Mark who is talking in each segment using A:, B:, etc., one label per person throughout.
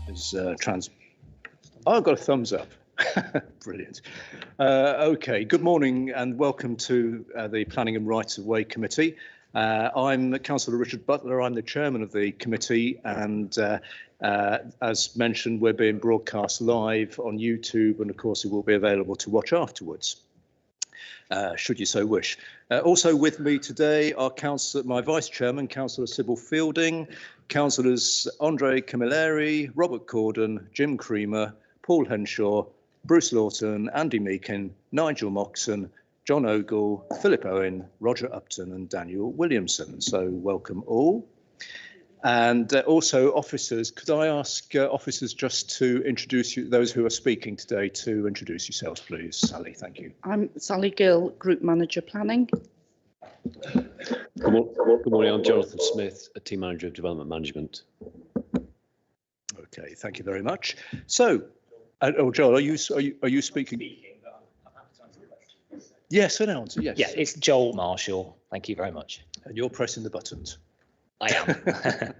A: is trans. Oh, I've got a thumbs up. Brilliant. Okay, good morning and welcome to the Planning and Rights of Way Committee. I'm Councillor Richard Butler. I'm the chairman of the committee, and as mentioned, we're being broadcast live on YouTube, and of course it will be available to watch afterwards, should you so wish. Also with me today are my vice chairman, Councillor Sybil Fielding, councillors Andre Camilleri, Robert Corden, Jim Creamer, Paul Henshaw, Bruce Lawton, Andy Meakin, Nigel Moxon, John Ogle, Philip Owen, Roger Upton and Daniel Williamson. So welcome all. And also officers, could I ask officers just to introduce you, those who are speaking today, to introduce yourselves, please. Sally, thank you.
B: I'm Sally Gill, Group Manager Planning.
C: Good morning, I'm Jonathan Smith, a Team Manager of Development Management.
A: Okay, thank you very much. So, Joel, are you speaking? Yes, announce. Yes.
D: Yeah, it's Joel Marshall. Thank you very much.
A: And you're pressing the buttons.
D: I am.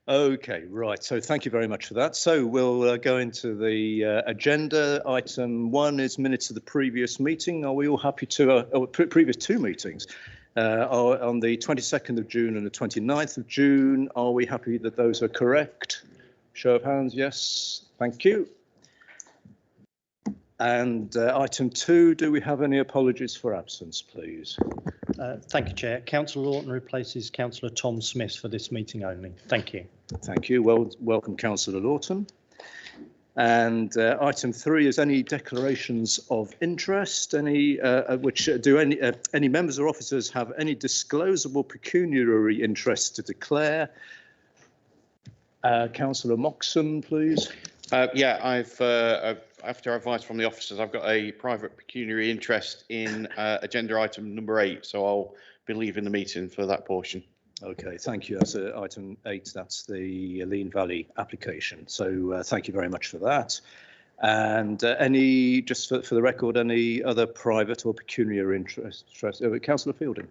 A: Okay, right. So thank you very much for that. So we'll go into the agenda. Item 1 is minutes of the previous meeting. Are we all happy to, previous 2 meetings? On the 22nd of June and the 29th of June, are we happy that those are correct? Show of hands, yes. Thank you. And item 2, do we have any apologies for absence, please?
E: Thank you, Chair. Councillor Lawton replaces Councillor Tom Smith for this meeting only. Thank you.
A: Thank you. Well, welcome, Councillor Lawton. And item 3 is any declarations of interest. Any any members or officers have any disclosable pecuniary interest to declare? Councillor Moxon, please.
F: Yeah, after advice from the officers, I've got a private pecuniary interest in agenda item number 8, so I'll be leaving the meeting for that portion.
A: Okay, thank you. That's item 8. That's the Lean Valley application. So thank you very much for that. And any, just for the record, any other private or pecuniary interest? Councillor Fielding.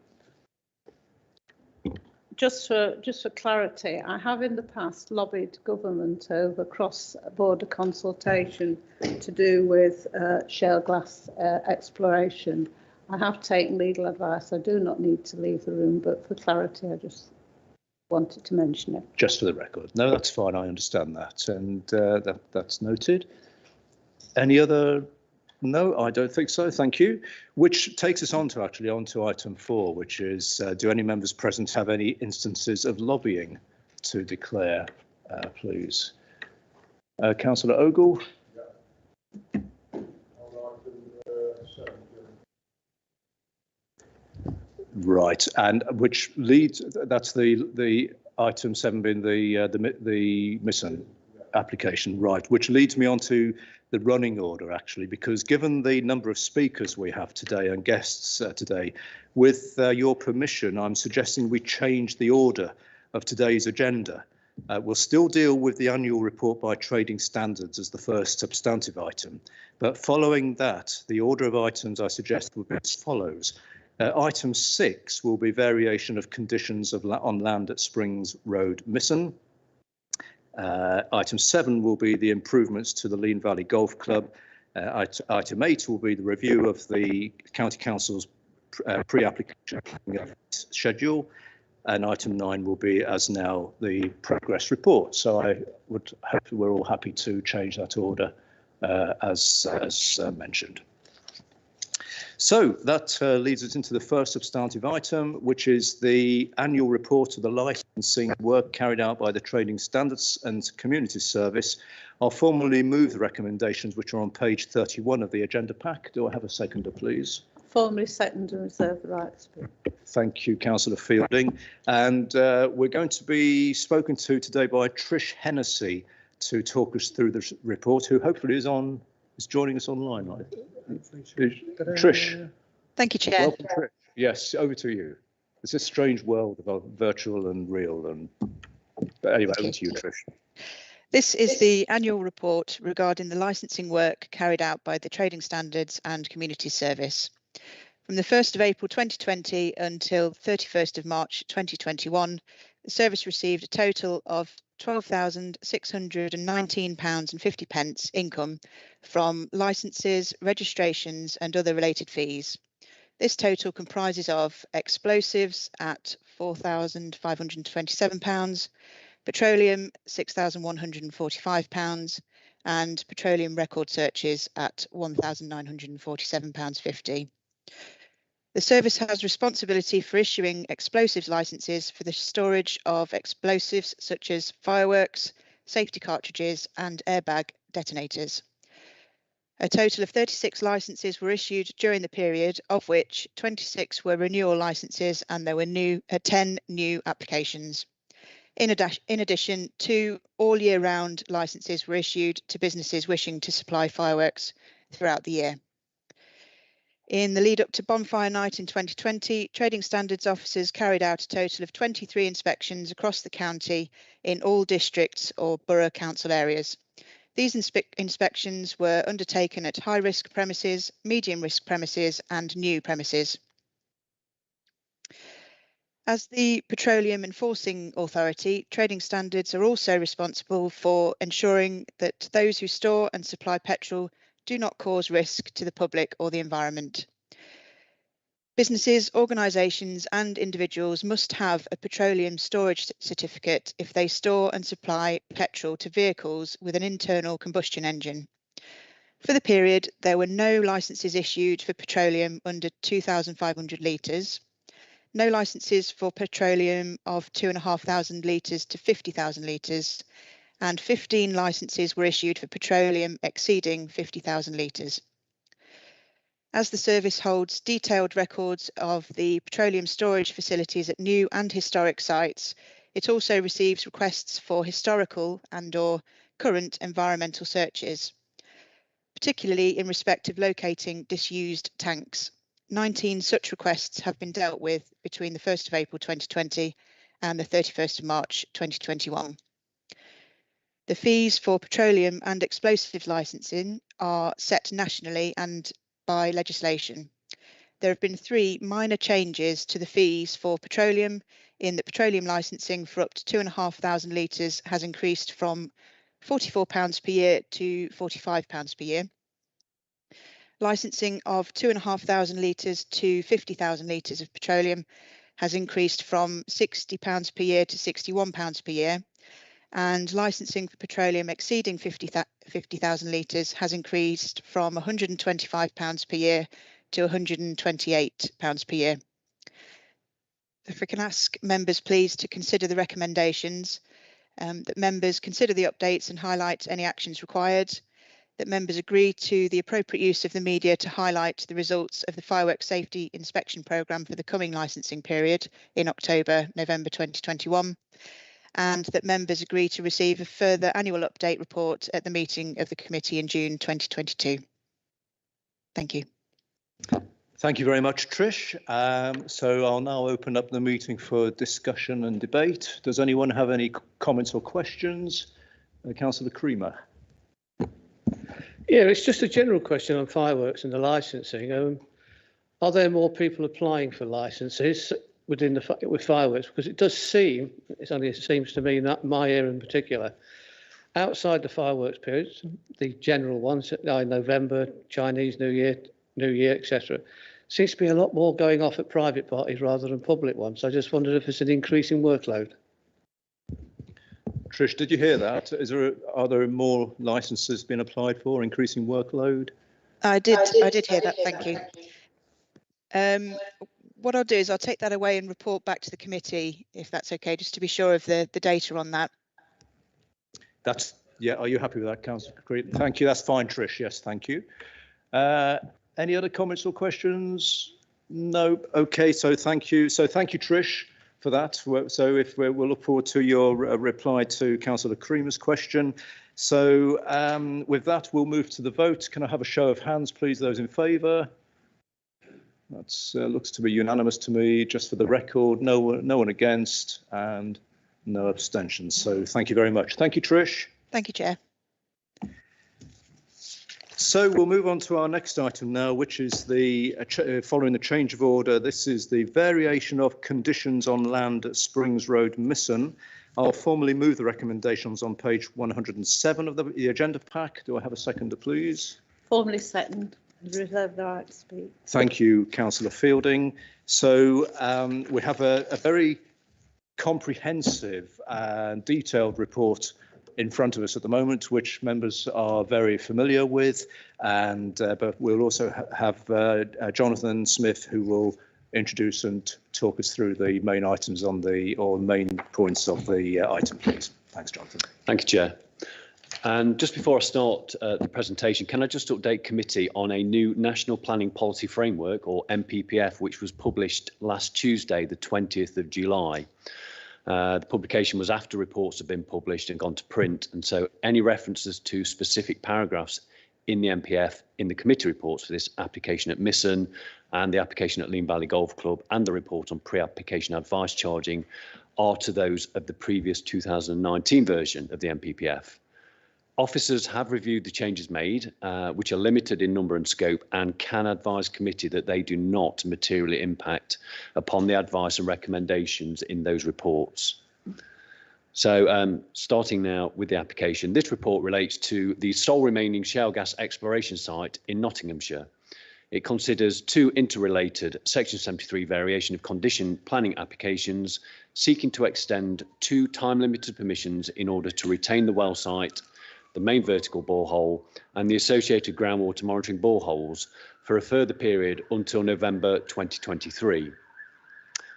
B: Just for clarity, I have in the past lobbied government over cross-border consultation to do with shale gas exploration. I have taken legal advice. I do not need to leave the room, but for clarity, I just wanted to mention it. Just for the record. No, that's fine. I understand that, and that's noted. Any other? No, I don't think so. Thank you. Which takes us on to item 4, which is do any members present have any instances of lobbying to declare, please? Councillor Ogle. Right, and which leads, that's the item 7 being the missing application, right, which leads me on to the running order, actually, because given the number of speakers we have today and guests today, with your permission, I'm suggesting we change the order of today's agenda. We'll still deal with the annual report by trading standards as the first substantive item, but following that, the order of items I suggest will be as follows. Item 6 will be variation of conditions on land at Springs Road, Misson. Item 7 will be the improvements to the Lean Valley Golf Club. Item 8 will be the review of the County Council's pre-application schedule. And item 9 will be, as now, the progress report. So I would hope we're all happy to change that order as mentioned. So that leads us into the first substantive item, which is the annual report of the licensing work carried out by the Trading Standards and Community Service. I'll formally move the recommendations which are on page 31 of the agenda pack. Do I have a seconder, please? Formally second and reserve the right to speak. Thank you, Councillor Fielding. And we're going to be spoken to today by Trish Hennessy to talk us through the report, who hopefully is joining us online, right? Trish.
G: Thank you, Chair.
A: Welcome, Trish. Yes, over to you. It's a strange world of virtual and real. But anyway, over to you, Trish.
G: This is the annual report regarding the licensing work carried out by the Trading Standards and Community Service. From the 1st of April 2020 until 31st of March 2021, the service received a total of £12,619.50 income from licences, registrations and other related fees. This total comprises of explosives at £4,527, petroleum £6,145 and petroleum record searches at £1,947.50. The service has responsibility for issuing explosives licences for the storage of explosives such as fireworks, safety cartridges and airbag detonators. A total of 36 licences were issued during the period, of which 26 were renewal licences and there were 10 new applications. In addition, 2 all year round licences were issued to businesses wishing to supply fireworks throughout the year. In the lead up to Bonfire Night in 2020, Trading Standards officers carried out a total of 23 inspections across the county in all districts or borough council areas. These inspections were undertaken at high risk premises, medium risk premises and new premises. As the Petroleum Enforcing Authority, Trading Standards are also responsible for ensuring that those who store and supply petrol do not cause risk to the public or the environment. Businesses, organisations and individuals must have a petroleum storage certificate if they store and supply petrol to vehicles with an internal combustion engine. For the period, there were no licences issued for petroleum under 2,500 litres, no licences for petroleum of 2,500 litres to 50,000 litres, and 15 licences were issued for petroleum exceeding 50,000 litres. As the service holds detailed records of the petroleum storage facilities at new and historic sites, it also receives requests for historical and/or current environmental searches, particularly in respect of locating disused tanks. 19 such requests have been dealt with between the 1st of April 2020 and the 31st of March 2021. The fees for petroleum and explosives licensing are set nationally and by legislation. There have been 3 minor changes to the fees for petroleum in that petroleum licensing for up to 2,500 litres has increased from £44 per year to £45 per year. Licensing of 2,500 litres to 50,000 litres of petroleum has increased from £60 per year to £61 per year. And licensing for petroleum exceeding 50,000 litres has increased from £125 per year to £128 per year. If we can ask members please to consider the recommendations, that members consider the updates and highlight any actions required, that members agree to the appropriate use of the media to highlight the results of the fireworks safety inspection programme for the coming licensing period in October-November 2021, and that members agree to receive a further annual update report at the meeting of the committee in June 2022. Thank you.
A: Thank you very much, Trish. So I'll now open up the meeting for discussion and debate. Does anyone have any comments or questions? Councillor Creamer.
H: Yeah, it's just a general question on fireworks and the licensing. Are there more people applying for licences with fireworks? Because it does seem, it seems to me, that my area in particular, outside the fireworks periods, the general ones, November, Chinese New Year, etc., seems to be a lot more going off at private parties rather than public ones. I just wondered if it's an increasing workload.
A: Trish, did you hear that? Are there more licences being applied for, increasing workload?
G: I did hear that, thank you. What I'll do is I'll take that away and report back to the committee, if that's okay, just to be sure of the data on that.
A: Yeah, are you happy with that, Councillor Creed? Thank you, that's fine, Trish, yes, thank you. Any other comments or questions? No, okay, so thank you. So thank you, Trish, for that. So we'll look forward to your reply to Councillor Creamer's question. So with that, we'll move to the vote. Can I have a show of hands, please, those in favour? That looks to be unanimous to me, just for the record. No one against and no abstentions. So thank you very much. Thank you, Trish.
G: Thank you, Chair.
A: So we'll move on to our next item now, which is the following the change of order. This is the variation of conditions on land at Springs Road, Misson. I'll formally move the recommendations on page 107 of the agenda pack. Do I have a seconder, please?
I: Formally second and reserve the right to speak.
A: Thank you, Councillor Fielding. So we have a very comprehensive and detailed report in front of us at the moment, which members are very familiar with, and but we'll also have Jonathan Smith, who will introduce and talk us through the main items on the, or main points of the item, please. Thanks, Jonathan.
C: Thank you, Chair. And just before I start the presentation, can I just update committee on a new National Planning Policy Framework, or NPPF, which was published last Tuesday, the 20th of July. The publication was after reports had been published and gone to print, and so any references to specific paragraphs in the NPF in the committee reports for this application at Misson and the application at Lean Valley Golf Club and the report on pre-application advice charging are to those of the previous 2019 version of the NPPF. Officers have reviewed the changes made, which are limited in number and scope, and can advise committee that they do not materially impact upon the advice and recommendations in those reports. So starting now with the application, this report relates to the sole remaining shale gas exploration site in Nottinghamshire. It considers two interrelated Section 73 variation of condition planning applications seeking to extend two time-limited permissions in order to retain the well site, the main vertical borehole and the associated groundwater monitoring boreholes for a further period until November 2023.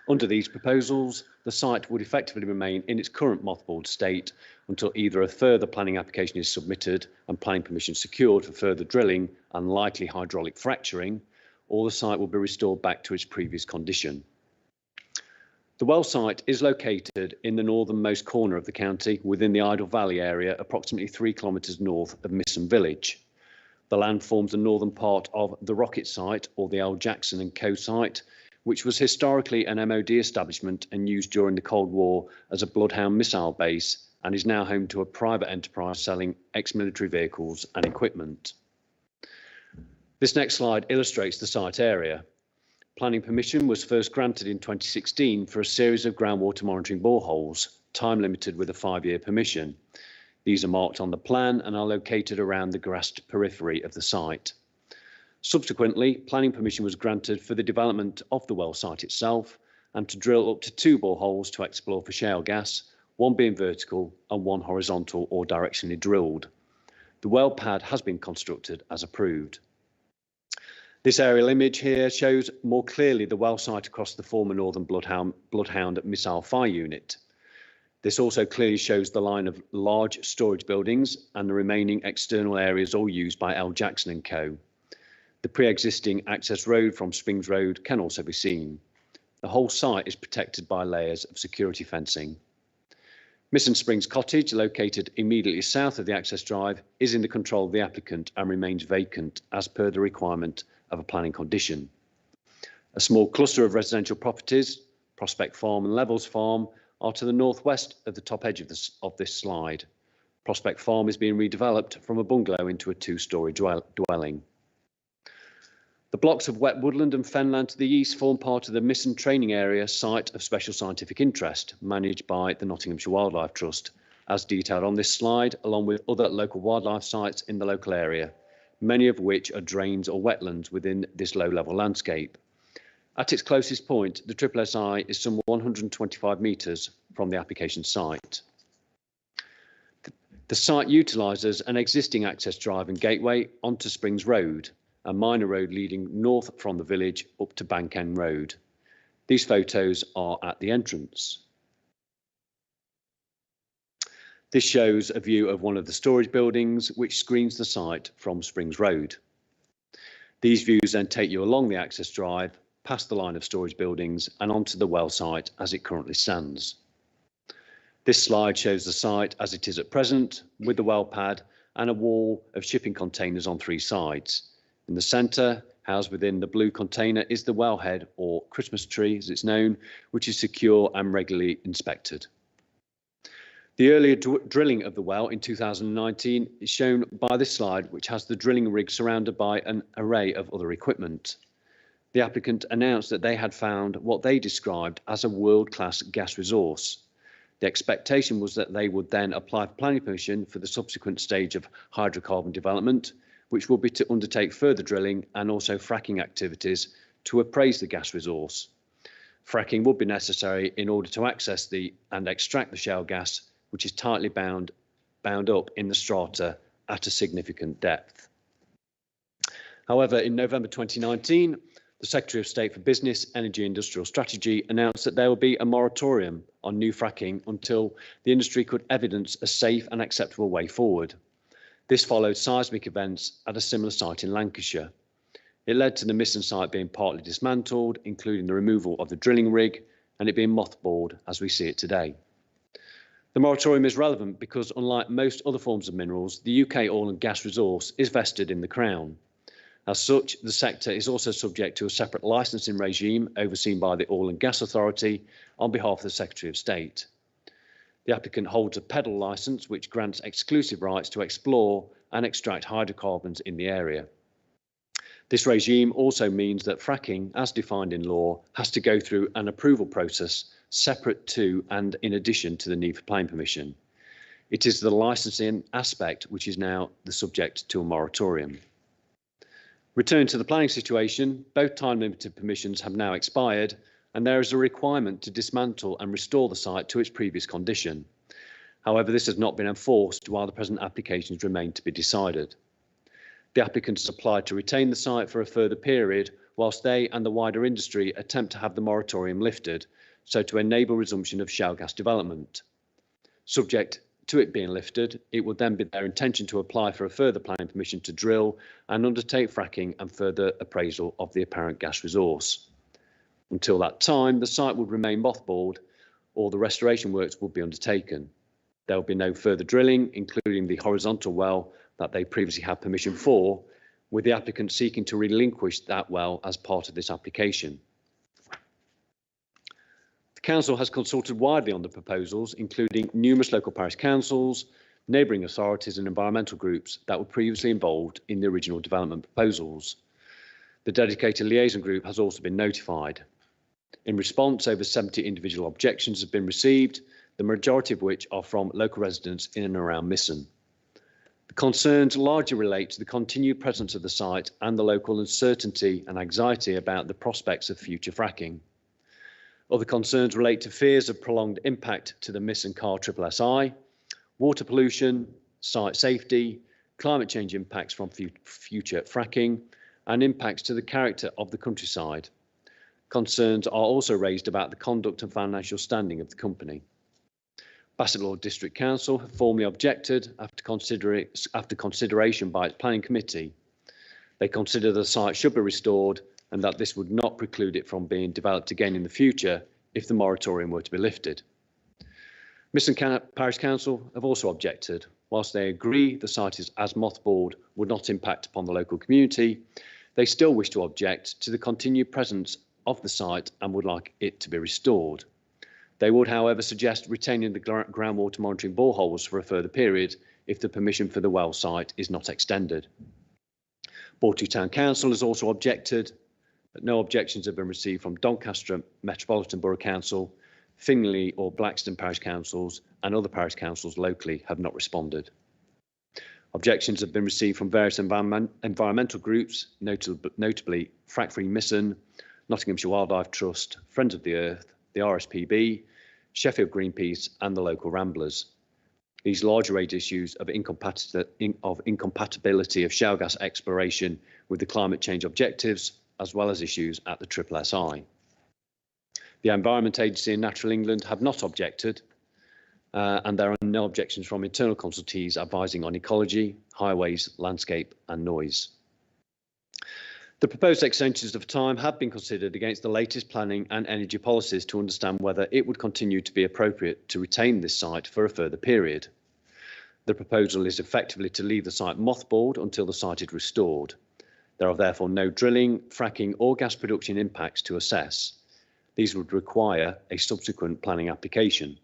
C: Under these proposals, the site would effectively remain in its current mothballed state until either a further planning application is submitted and planning permission secured for further drilling and likely hydraulic fracturing, or the site will be restored back to its previous condition. The well site is located in the northernmost corner of the county within the Idle Valley area, approximately 3 kilometres north of Misson Village. The land forms the northern part of the Rocket site, or the L. Jackson and Co site, which was historically an MOD establishment and used during the Cold War as a Bloodhound missile base, and is now home to a private enterprise selling ex-military vehicles and equipment. This next slide illustrates the site area. Planning permission was first granted in 2016 for a series of groundwater monitoring boreholes, time limited with a 5-year permission. These are marked on the plan and are located around the grassed periphery of the site. Subsequently, planning permission was granted for the development of the well site itself and to drill up to 2 boreholes to explore for shale gas, one being vertical and one horizontal or directionally drilled. The well pad has been constructed as approved. This aerial image here shows more clearly the well site across the former Northern Bloodhound missile fire unit. This also clearly shows the line of large storage buildings and the remaining external areas all used by L. Jackson and Co. The pre-existing access road from Springs Road can also be seen. The whole site is protected by layers of security fencing. Misson Springs Cottage, located immediately south of the access drive, is in the control of the applicant and remains vacant as per the requirement of a planning condition. A small cluster of residential properties, Prospect Farm and Levels Farm, are to the northwest of the top edge of this slide. Prospect Farm is being redeveloped from a bungalow into a 2-storey dwelling. The blocks of wet woodland and fenland to the east form part of the Misson Training Area Site of Special Scientific Interest, managed by the Nottinghamshire Wildlife Trust, as detailed on this slide, along with other local wildlife sites in the local area, many of which are drains or wetlands within this low-level landscape. At its closest point, the SSSI is some 125 metres from the application site. The site utilises an existing access drive and gateway onto Springs Road, a minor road leading north from the village up to Bank End Road. These photos are at the entrance. This shows a view of one of the storage buildings which screens the site from Springs Road. These views then take you along the access drive, past the line of storage buildings and onto the well site as it currently stands. This slide shows the site as it is at present, with the well pad and a wall of shipping containers on 3 sides. In the centre, housed within the blue container, is the wellhead, or Christmas tree as it's known, which is secure and regularly inspected. The earlier drilling of the well in 2019 is shown by this slide, which has the drilling rig surrounded by an array of other equipment. The applicant announced that they had found what they described as a world-class gas resource. The expectation was that they would then apply for planning permission for the subsequent stage of hydrocarbon development, which will be to undertake further drilling and also fracking activities to appraise the gas resource. Fracking would be necessary in order to access and extract the shale gas, which is tightly bound up in the strata at a significant depth. However, in November 2019, the Secretary of State for Business, Energy and Industrial Strategy announced that there will be a moratorium on new fracking until the industry could evidence a safe and acceptable way forward. This followed seismic events at a similar site in Lancashire. It led to the Misson site being partly dismantled, including the removal of the drilling rig, and it being mothballed as we see it today. The moratorium is relevant because, unlike most other forms of minerals, the UK oil and gas resource is vested in the Crown. As such, the sector is also subject to a separate licensing regime overseen by the Oil and Gas Authority on behalf of the Secretary of State. The applicant holds a pedal licence which grants exclusive rights to explore and extract hydrocarbons in the area. This regime also means that fracking, as defined in law, has to go through an approval process separate to and in addition to the need for planning permission. It is the licensing aspect which is now the subject to a moratorium. Returning to the planning situation, both time-limited permissions have now expired, and there is a requirement to dismantle and restore the site to its previous condition. However, this has not been enforced while the present applications remain to be decided. The applicant has applied to retain the site for a further period, whilst they and the wider industry attempt to have the moratorium lifted, so to enable resumption of shale gas development. Subject to it being lifted, it would then be their intention to apply for a further planning permission to drill and undertake fracking and further appraisal of the apparent gas resource. Until that time, the site would remain mothballed or the restoration works would be undertaken. There will be no further drilling, including the horizontal well that they previously had permission for, with the applicant seeking to relinquish that well as part of this application. The Council has consulted widely on the proposals, including numerous local parish councils, neighbouring authorities and environmental groups that were previously involved in the original development proposals. The dedicated liaison group has also been notified. In response, over 70 individual objections have been received, the majority of which are from local residents in and around Misson. The concerns largely relate to the continued presence of the site and the local uncertainty and anxiety about the prospects of future fracking. Other concerns relate to fears of prolonged impact to the Misson Car SSSI, water pollution, site safety, climate change impacts from future fracking, and impacts to the character of the countryside. Concerns are also raised about the conduct and financial standing of the company. Bassetlaw District Council have formally objected after consideration by its planning committee. They consider the site should be restored and that this would not preclude it from being developed again in the future if the moratorium were to be lifted. Misson Parish Council have also objected. Whilst they agree the site is as mothballed would not impact upon the local community, they still wish to object to the continued presence of the site and would like it to be restored. They would, however, suggest retaining the groundwater monitoring boreholes for a further period if the permission for the well site is not extended. Bawtry Town Council has also objected, but no objections have been received from Doncaster Metropolitan Borough Council, Finley or Blackstone Parish Councils, and other parish councils locally have not responded. Objections have been received from various environmental groups, notably Frack Free Misson, Nottinghamshire Wildlife Trust, Friends of the Earth, the RSPB, Sheffield Greenpeace and the local Ramblers. These larger raised issues of incompatibility of shale gas exploration with the climate change objectives, as well as issues at the SSSI. The Environment Agency and Natural England have not objected, and there are no objections from internal consultees advising on ecology, highways, landscape and noise. The proposed extensions of time have been considered against the latest planning and energy policies to understand whether it would continue to be appropriate to retain this site for a further period. The proposal is effectively to leave the site mothballed until the site is restored. There are therefore no drilling, fracking or gas production impacts to assess. These would require a subsequent planning application.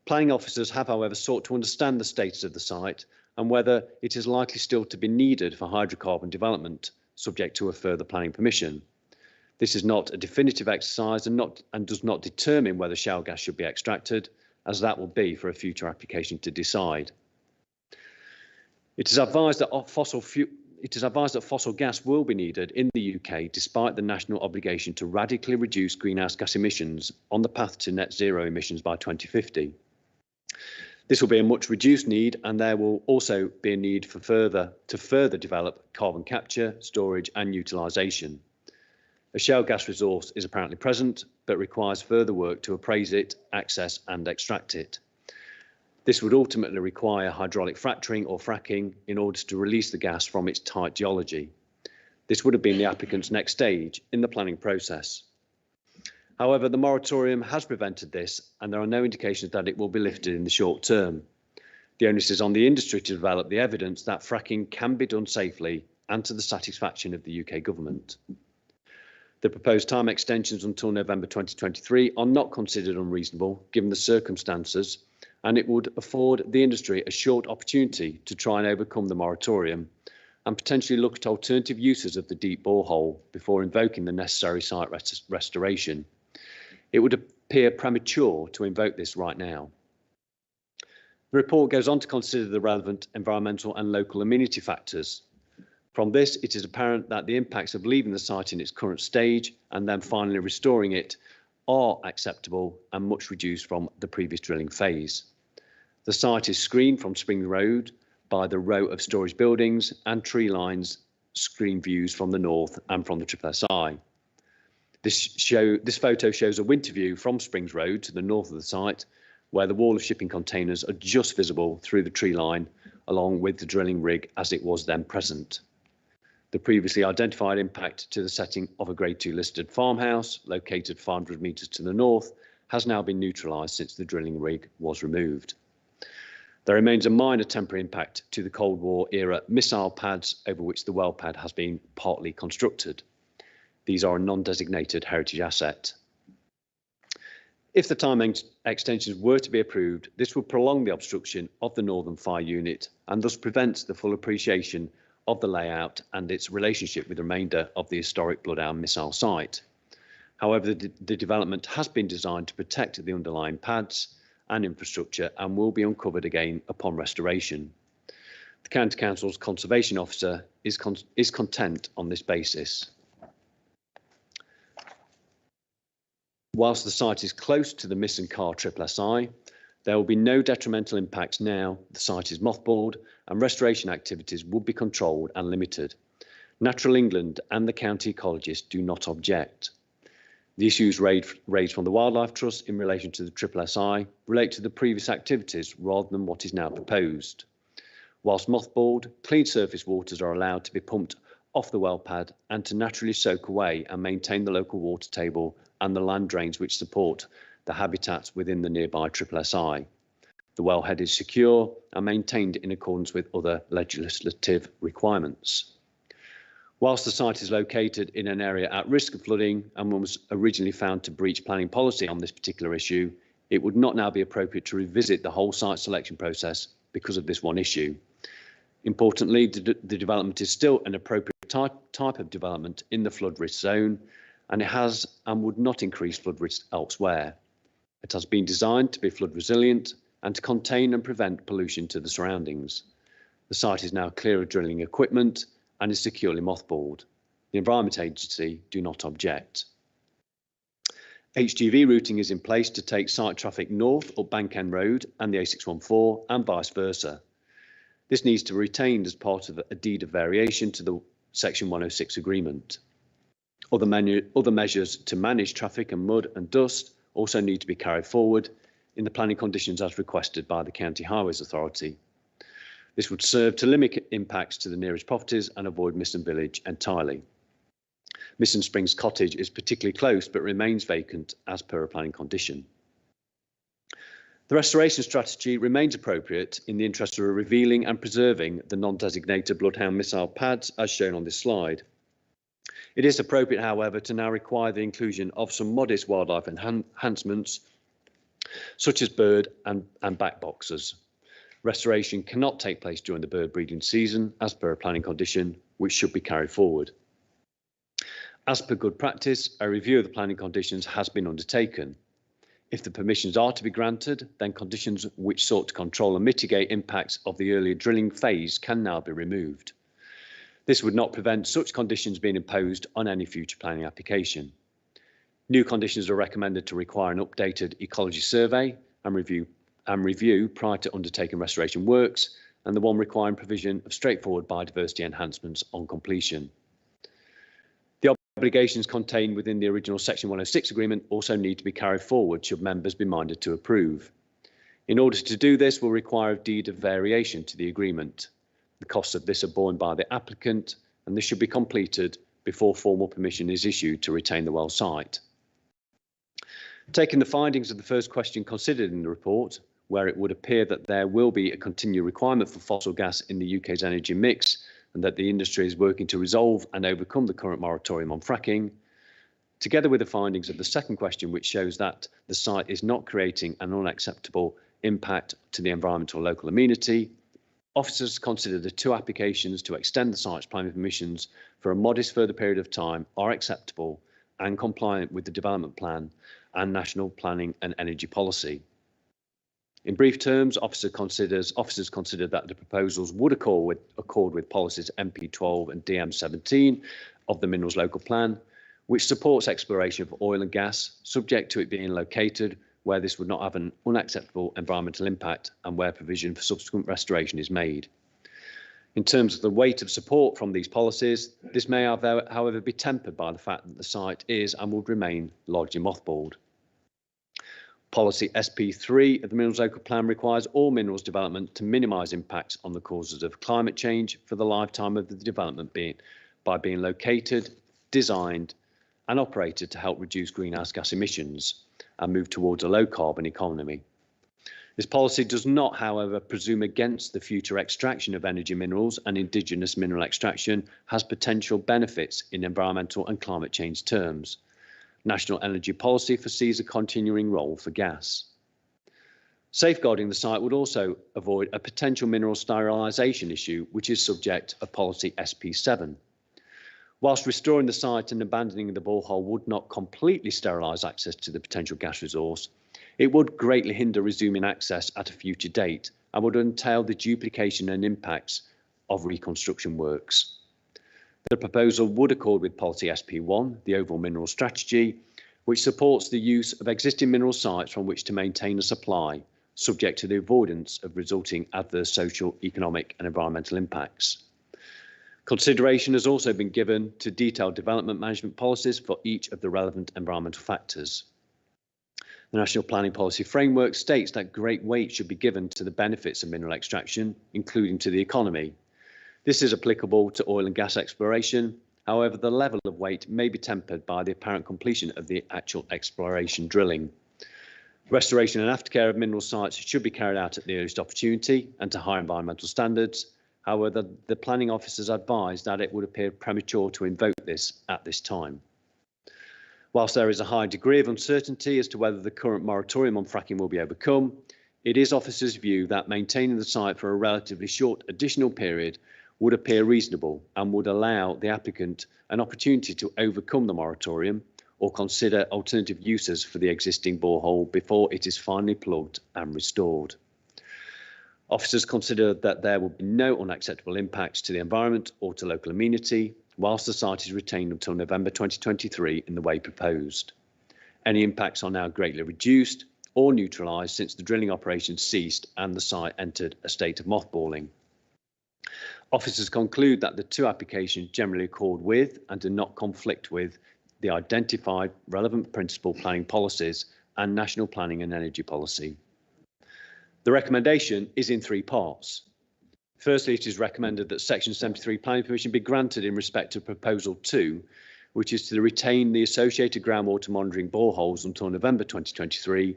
C: Planning officers have, however, sought to understand the status of the site and whether it is likely still to be needed for hydrocarbon development, subject to a further planning permission. This is not a definitive exercise and does not determine whether shale gas should be extracted, as that will be for a future application to decide. It is advised that fossil gas will be needed in the UK despite the national obligation to radically reduce greenhouse gas emissions on the path to net zero emissions by 2050. This will be a much reduced need, and there will also be a need to further develop carbon capture, storage and utilisation. A shale gas resource is apparently present, but requires further work to appraise it, access and extract it. This would ultimately require hydraulic fracturing or fracking in order to release the gas from its tight geology. This would have been the applicant's next stage in the planning process. However, the moratorium has prevented this, and there are no indications that it will be lifted in the short term. The onus is on the industry to develop the evidence that fracking can be done safely and to the satisfaction of the UK government. The proposed time extensions until November 2023 are not considered unreasonable given the circumstances, and it would afford the industry a short opportunity to try and overcome the moratorium and potentially look at alternative uses of the deep borehole before invoking the necessary site restoration. It would appear premature to invoke this right now. The report goes on to consider the relevant environmental and local amenity factors. From this, it is apparent that the impacts of leaving the site in its current stage and then finally restoring it are acceptable and much reduced from the previous drilling phase. The site is screened from Spring Road by the row of storage buildings and tree lines screen views from the north and from the SSI. This photo shows a winter view from Springs Road to the north of the site, where the wall of shipping containers are just visible through the tree line, along with the drilling rig as it was then present. The previously identified impact to the setting of a Grade 2 listed farmhouse, located 500 metres to the north, has now been neutralised since the drilling rig was removed. There remains a minor temporary impact to the Cold War era missile pads over which the well pad has been partly constructed. These are a non-designated heritage asset. If the time extensions were to be approved, this would prolong the obstruction of the Northern Fire Unit and thus prevent the full appreciation of the layout and its relationship with the remainder of the historic Bloodhound missile site. However, the development has been designed to protect the underlying pads and infrastructure and will be uncovered again upon restoration. The County Council's Conservation Officer is content on this basis. Whilst the site is close to the Miss and Carr SSI, there will be no detrimental impacts now the site is mothballed, and restoration activities will be controlled and limited. Natural England and the county ecologists do not object. The issues raised from the Wildlife Trust in relation to the SSI relate to the previous activities rather than what is now proposed. Whilst mothballed, clean surface waters are allowed to be pumped off the well pad and to naturally soak away and maintain the local water table and the land drains which support the habitats within the nearby SSI. The wellhead is secure and maintained in accordance with other legislative requirements. Whilst the site is located in an area at risk of flooding and was originally found to breach planning policy on this particular issue, it would not now be appropriate to revisit the whole site selection process because of this one issue. Importantly, the development is still an appropriate type of development in the flood risk zone, and it has and would not increase flood risk elsewhere. It has been designed to be flood resilient and to contain and prevent pollution to the surroundings. The site is now clear of drilling equipment and is securely mothballed. The Environment Agency do not object. Hgv routing is in place to take site traffic north up Bank End Road and the A614 and vice versa. This needs to be retained as part of a deed of variation to the Section 106 agreement. Other measures to manage traffic and mud and dust also need to be carried forward in the planning conditions as requested by the County Highways Authority. This would serve to limit impacts to the nearest properties and avoid Misson Village entirely. Misson Springs Cottage is particularly close but remains vacant as per a planning condition. The restoration strategy remains appropriate in the interest of revealing and preserving the non-designated Bloodhound missile pads as shown on this slide. It is appropriate, however, to now require the inclusion of some modest wildlife enhancements, such as bird and back boxes. Restoration cannot take place during the bird breeding season, as per a planning condition, which should be carried forward. As per good practice, a review of the planning conditions has been undertaken. If the permissions are to be granted, then conditions which sought to control and mitigate impacts of the earlier drilling phase can now be removed. This would not prevent such conditions being imposed on any future planning application. New conditions are recommended to require an updated ecology survey and review prior to undertaking restoration works, and the one requiring provision of straightforward biodiversity enhancements on completion. The obligations contained within the original Section 106 agreement also need to be carried forward should members be minded to approve. In order to do this, will require a deed of variation to the agreement. The costs of this are borne by the applicant, and this should be completed before formal permission is issued to retain the well site. Taking the findings of the first question considered in the report, where it would appear that there will be a continued requirement for fossil gas in the UK's energy mix, and that the industry is working to resolve and overcome the current moratorium on fracking, together with the findings of the second question, which shows that the site is not creating an unacceptable impact to the environmental local amenity, officers consider the two applications to extend the site's planning permissions for a modest further period of time are acceptable and compliant with the development plan and national planning and energy policy. In brief terms, officers consider that the proposals would accord with policies MP12 and DM17 of the Minerals Local Plan, which supports exploration of oil and gas, subject to it being located where this would not have an unacceptable environmental impact and where provision for subsequent restoration is made. In terms of the weight of support from these policies, this may, however, be tempered by the fact that the site is and would remain largely mothballed. Policy SP3 of the Minerals Local Plan requires all minerals development to minimise impacts on the causes of climate change for the lifetime of the development by being located, designed and operated to help reduce greenhouse gas emissions and move towards a low carbon economy. This policy does not, however, presume against the future extraction of energy minerals, and indigenous mineral extraction has potential benefits in environmental and climate change terms. National energy policy foresees a continuing role for gas. Safeguarding the site would also avoid a potential mineral sterilisation issue, which is subject of policy SP7. Whilst restoring the site and abandoning the borehole would not completely sterilise access to the potential gas resource, it would greatly hinder resuming access at a future date and would entail the duplication and impacts of reconstruction works. The proposal would accord with policy SP1, the overall mineral strategy, which supports the use of existing mineral sites from which to maintain a supply, subject to the avoidance of resulting adverse social, economic and environmental impacts. Consideration has also been given to detailed development management policies for each of the relevant environmental factors. The National Planning Policy Framework states that great weight should be given to the benefits of mineral extraction, including to the economy. This is applicable to oil and gas exploration. However, the level of weight may be tempered by the apparent completion of the actual exploration drilling. Restoration and aftercare of mineral sites should be carried out at the earliest opportunity and to higher environmental standards. However, the planning officers advised that it would appear premature to invoke this at this time. Whilst there is a high degree of uncertainty as to whether the current moratorium on fracking will be overcome, it is officers' view that maintaining the site for a relatively short additional period would appear reasonable and would allow the applicant an opportunity to overcome the moratorium or consider alternative uses for the existing borehole before it is finally plugged and restored. Officers consider that there will be no unacceptable impacts to the environment or to local amenity, whilst the site is retained until November 2023 in the way proposed. Any impacts are now greatly reduced or neutralised since the drilling operations ceased and the site entered a state of mothballing. Officers conclude that the two applications generally accord with and do not conflict with the identified relevant principal planning policies and national planning and energy policy. The recommendation is in three parts. Firstly, it is recommended that Section 73 planning permission be granted in respect of Proposal 2, which is to retain the associated groundwater monitoring boreholes until November 2023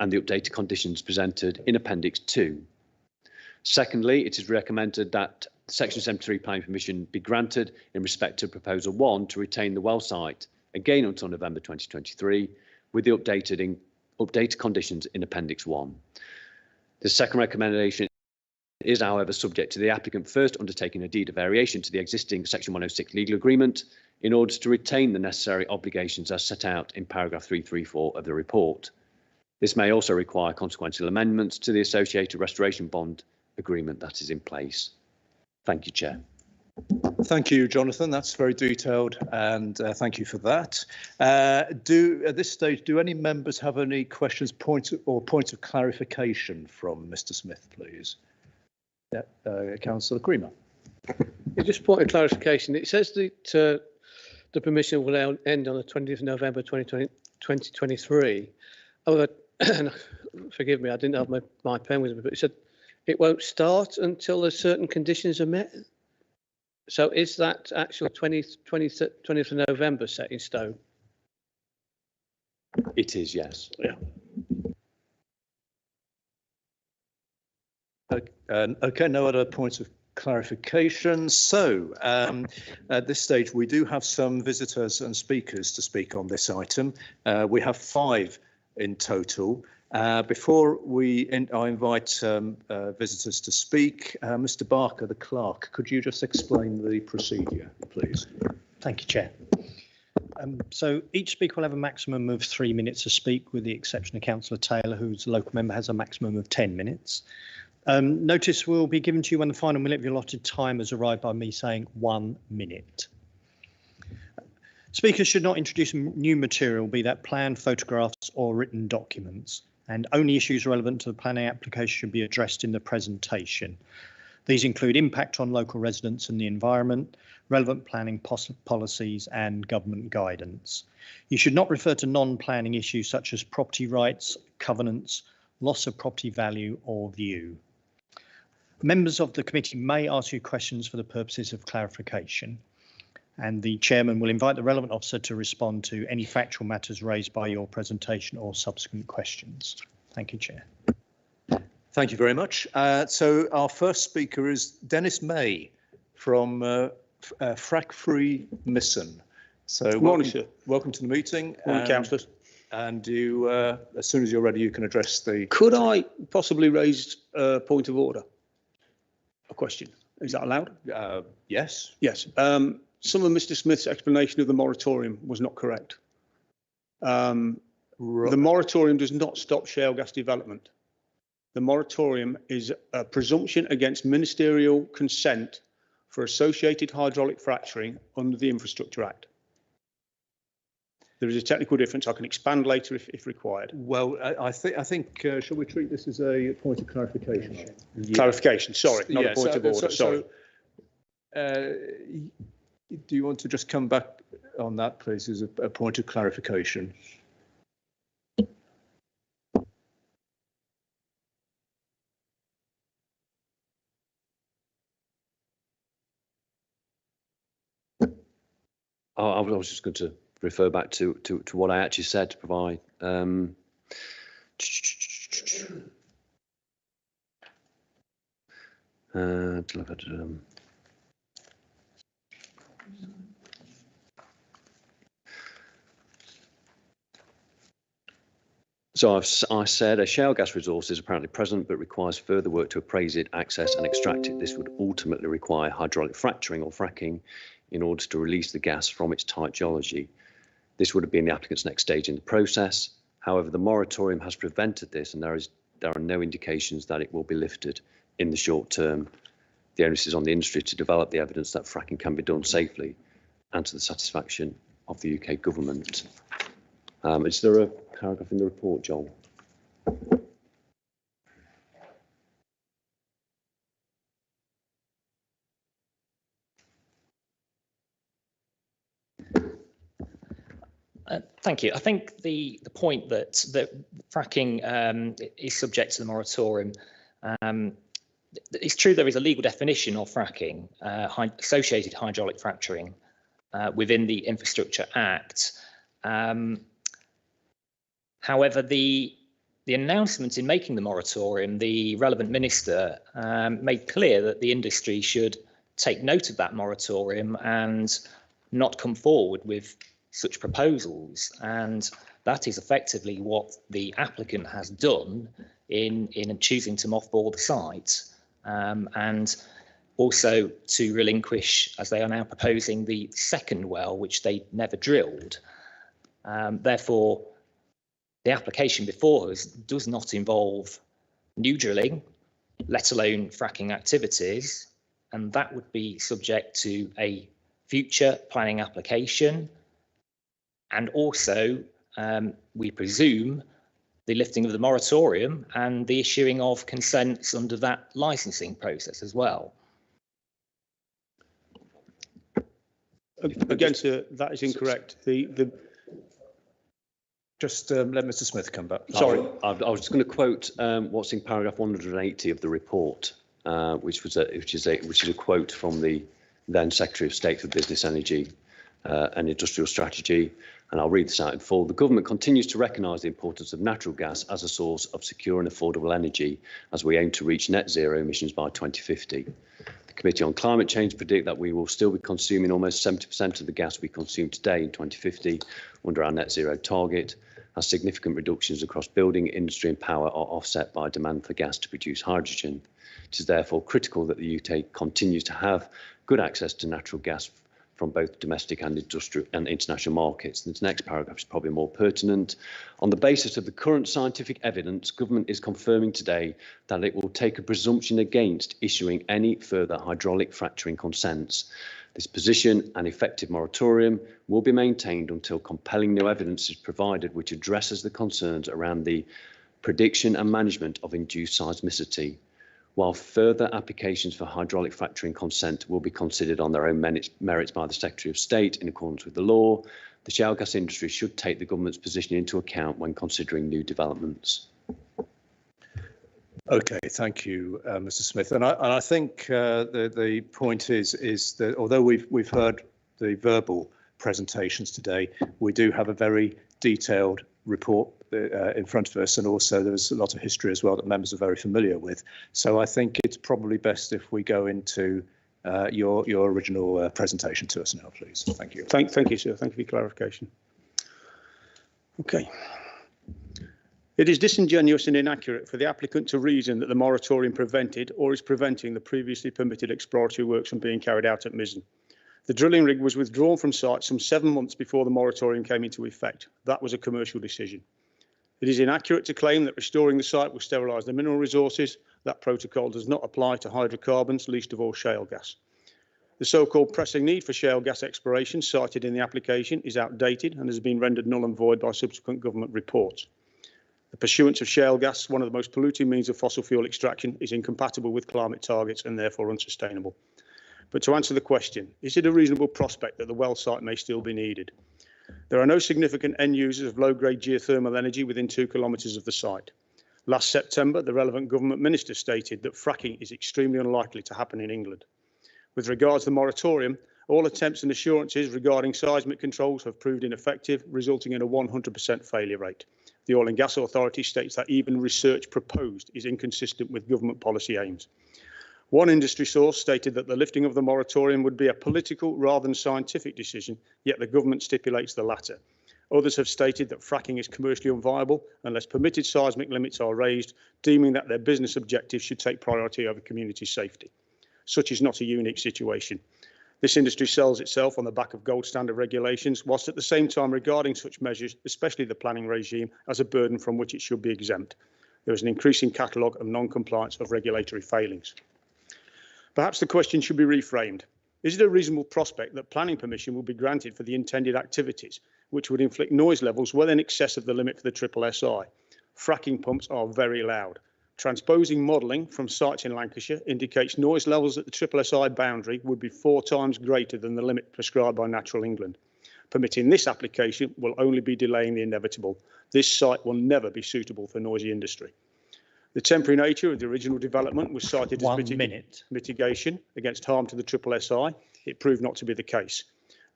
C: and the updated conditions presented in Appendix 2. Secondly, it is recommended that Section 73 planning permission be granted in respect to Proposal 1 to retain the well site, again until November 2023, with the updated conditions in Appendix 1. The second recommendation is, however, subject to the applicant first undertaking a deed of variation to the existing Section 106 legal agreement in order to retain the necessary obligations as set out in paragraph 334 of the report. This may also require consequential amendments to the associated restoration bond agreement that is in place. Thank you, Chair.
A: Thank you, Jonathan. That's very detailed, and thank you for that. At this stage, do any members have any questions, points of clarification from Mr. Smith, please? Yeah, Councillor Creamer.
H: Yeah, just a point of clarification. It says that the permission will end on the 20th of November 2023. However, forgive me, I didn't have my pen with me, but it said it won't start until there's certain conditions are met. So is that actual 20th of November set in stone?
C: It is, yes.
H: Yeah.
A: Okay, no other points of clarification. So at this stage, we do have some visitors and speakers to speak on this item. We have 5 in total. Before I invite visitors to speak, Mr. Barker, the clerk, could you just explain the procedure, please?
E: Thank you, Chair. So each speaker will have a maximum of 3 minutes to speak, with the exception of Councillor Taylor, who's a local member, has a maximum of 10 minutes. Notice will be given to you when the final minute of your allotted time has arrived by me saying 1 minute. Speakers should not introduce new material, be that plan, photographs or written documents, and only issues relevant to the planning application should be addressed in the presentation. These include impact on local residents and the environment, relevant planning policies and government guidance. You should not refer to non-planning issues such as property rights, covenants, loss of property value or view. Members of the committee may ask you questions for the purposes of clarification, and the chairman will invite the relevant officer to respond to any factual matters raised by your presentation or subsequent questions. Thank you, Chair.
A: Thank you very much. So our first speaker is Dennis May from Frack Free Missen. So
J: Good morning, sir.
A: Welcome to the meeting.
J: Morning, councillors.
A: And you, as soon as you're ready, you can address the...
J: Could I possibly raise a point of order? A question. Is that allowed?
A: Yes.
J: Yes. Some of Mr. Smith's explanation of the moratorium was not correct. The moratorium does not stop shale gas development. The moratorium is a presumption against ministerial consent for associated hydraulic fracturing under the Infrastructure Act. There is a technical difference. I can expand later if required.
A: Well, I think shall we treat this as a point of clarification?
J: Yeah. Clarification, sorry, not a point of order, sorry.
A: Do you want to just come back on that, please, as a point of clarification?
C: I was just going to refer back to what I actually said to provide. So I said a shale gas resource is apparently present but requires further work to appraise it, access and extract it. This would ultimately require hydraulic fracturing or fracking in order to release the gas from its tight geology. This would have been the applicant's next stage in the process. However, the moratorium has prevented this, and there are no indications that it will be lifted in the short term. The onus is on the industry to develop the evidence that fracking can be done safely and to the satisfaction of the UK government. Is there a paragraph in the report, Joel?
D: Thank you. I think the point that fracking is subject to the moratorium, it's true there is a legal definition of fracking, associated hydraulic fracturing, within the Infrastructure Act. However, the announcement in making the moratorium, the relevant minister made clear that the industry should take note of that moratorium and not come forward with such proposals, and that is effectively what the applicant has done in choosing to mothball the site. and also to relinquish, as they are now proposing, the second well, which they never drilled. Therefore, the application before us does not involve new drilling, let alone fracking activities, and that would be subject to a future planning application, and also we presume the lifting of the moratorium and the issuing of consents under that licensing process as well.
J: Again, sir, that is incorrect.
B: Just let Mr. Smith come back.
J: Sorry.
C: I was just going to quote what's in paragraph 180 of the report, which is a quote from the then Secretary of State for Business, Energy and Industrial Strategy, and I'll read this out in full. The government continues to recognise the importance of natural gas as a source of secure and affordable energy as we aim to reach net zero emissions by 2050. The Committee on Climate Change predict that we will still be consuming almost 70% of the gas we consume today in 2050 under our net zero target, as significant reductions across building, industry and power are offset by demand for gas to produce hydrogen. It is therefore critical that the UK continues to have good access to natural gas from both domestic and industrial and international markets. This next paragraph is probably more pertinent. On the basis of the current scientific evidence, government is confirming today that it will take a presumption against issuing any further hydraulic fracturing consents. This position and effective moratorium will be maintained until compelling new evidence is provided which addresses the concerns around the prediction and management of induced seismicity. While further applications for hydraulic fracturing consent will be considered on their own merits by the Secretary of State in accordance with the law, the shale gas industry should take the government's position into account when considering new developments.
B: Okay, thank you, Mr. Smith. And I think the point is that although we've heard the verbal presentations today, we do have a very detailed report in front of us, and also there's a lot of history as well that members are very familiar with. So I think it's probably best if we go into your original presentation to us now, please. Thank you.
J: Thank you, sir. Thank you for your clarification. Okay. It is disingenuous and inaccurate for the applicant to reason that the moratorium prevented or is preventing the previously permitted exploratory works from being carried out at Mizzen. The drilling rig was withdrawn from site some 7 months before the moratorium came into effect. That was a commercial decision. It is inaccurate to claim that restoring the site will sterilise the mineral resources. That protocol does not apply to hydrocarbons, least of all shale gas. The so-called pressing need for shale gas exploration cited in the application is outdated and has been rendered null and void by subsequent government reports. The pursuance of shale gas, one of the most polluting means of fossil fuel extraction, is incompatible with climate targets and therefore unsustainable. But to answer the question, is it a reasonable prospect that the well site may still be needed? There are no significant end users of low-grade geothermal energy within 2 kilometres of the site. Last September, the relevant government minister stated that fracking is extremely unlikely to happen in England. With regards to the moratorium, all attempts and assurances regarding seismic controls have proved ineffective, resulting in a 100% failure rate. The Oil and Gas Authority states that even research proposed is inconsistent with government policy aims. One industry source stated that the lifting of the moratorium would be a political rather than scientific decision, yet the government stipulates the latter. Others have stated that fracking is commercially unviable unless permitted seismic limits are raised, deeming that their business objectives should take priority over community safety. Such is not a unique situation. This industry sells itself on the back of gold standard regulations, whilst at the same time regarding such measures, especially the planning regime, as a burden from which it should be exempt. There is an increasing catalogue of non-compliance of regulatory failings. Perhaps the question should be reframed. Is it a reasonable prospect that planning permission will be granted for the intended activities, which would inflict noise levels well in excess of the limit for the SSSI? Fracking pumps are very loud. Transposing modelling from sites in Lancashire indicates noise levels at the SSSI boundary would be 4 times greater than the limit prescribed by Natural England. Permitting this application will only be delaying the inevitable. This site will never be suitable for noisy industry. The temporary nature of the original development was cited as mitigation against harm to the SSSI. It proved not to be the case.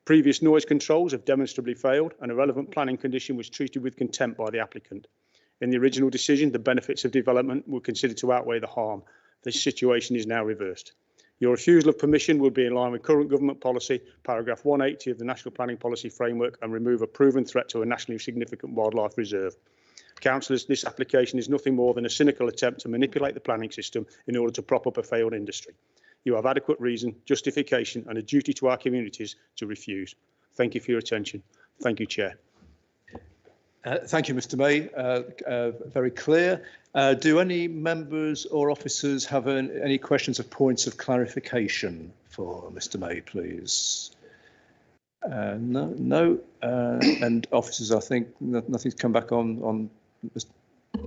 J: Previous noise controls have demonstrably failed, and a relevant planning condition was treated with contempt by the applicant. In the original decision, the benefits of development were considered to outweigh the harm. This situation is now reversed. Your refusal of permission will be in line with current government policy, paragraph 180 of the National Planning Policy Framework, and remove a proven threat to a nationally significant wildlife reserve. Councillors, this application is nothing more than a cynical attempt to manipulate the planning system in order to prop up a failed industry. You have adequate reason, justification and a duty to our communities to refuse. Thank you for your attention. Thank you, Chair.
A: Thank you, Mr. May. Very clear. Do any members or officers have any questions or points of clarification for Mr. May, please? No. And officers, I think nothing's come back on.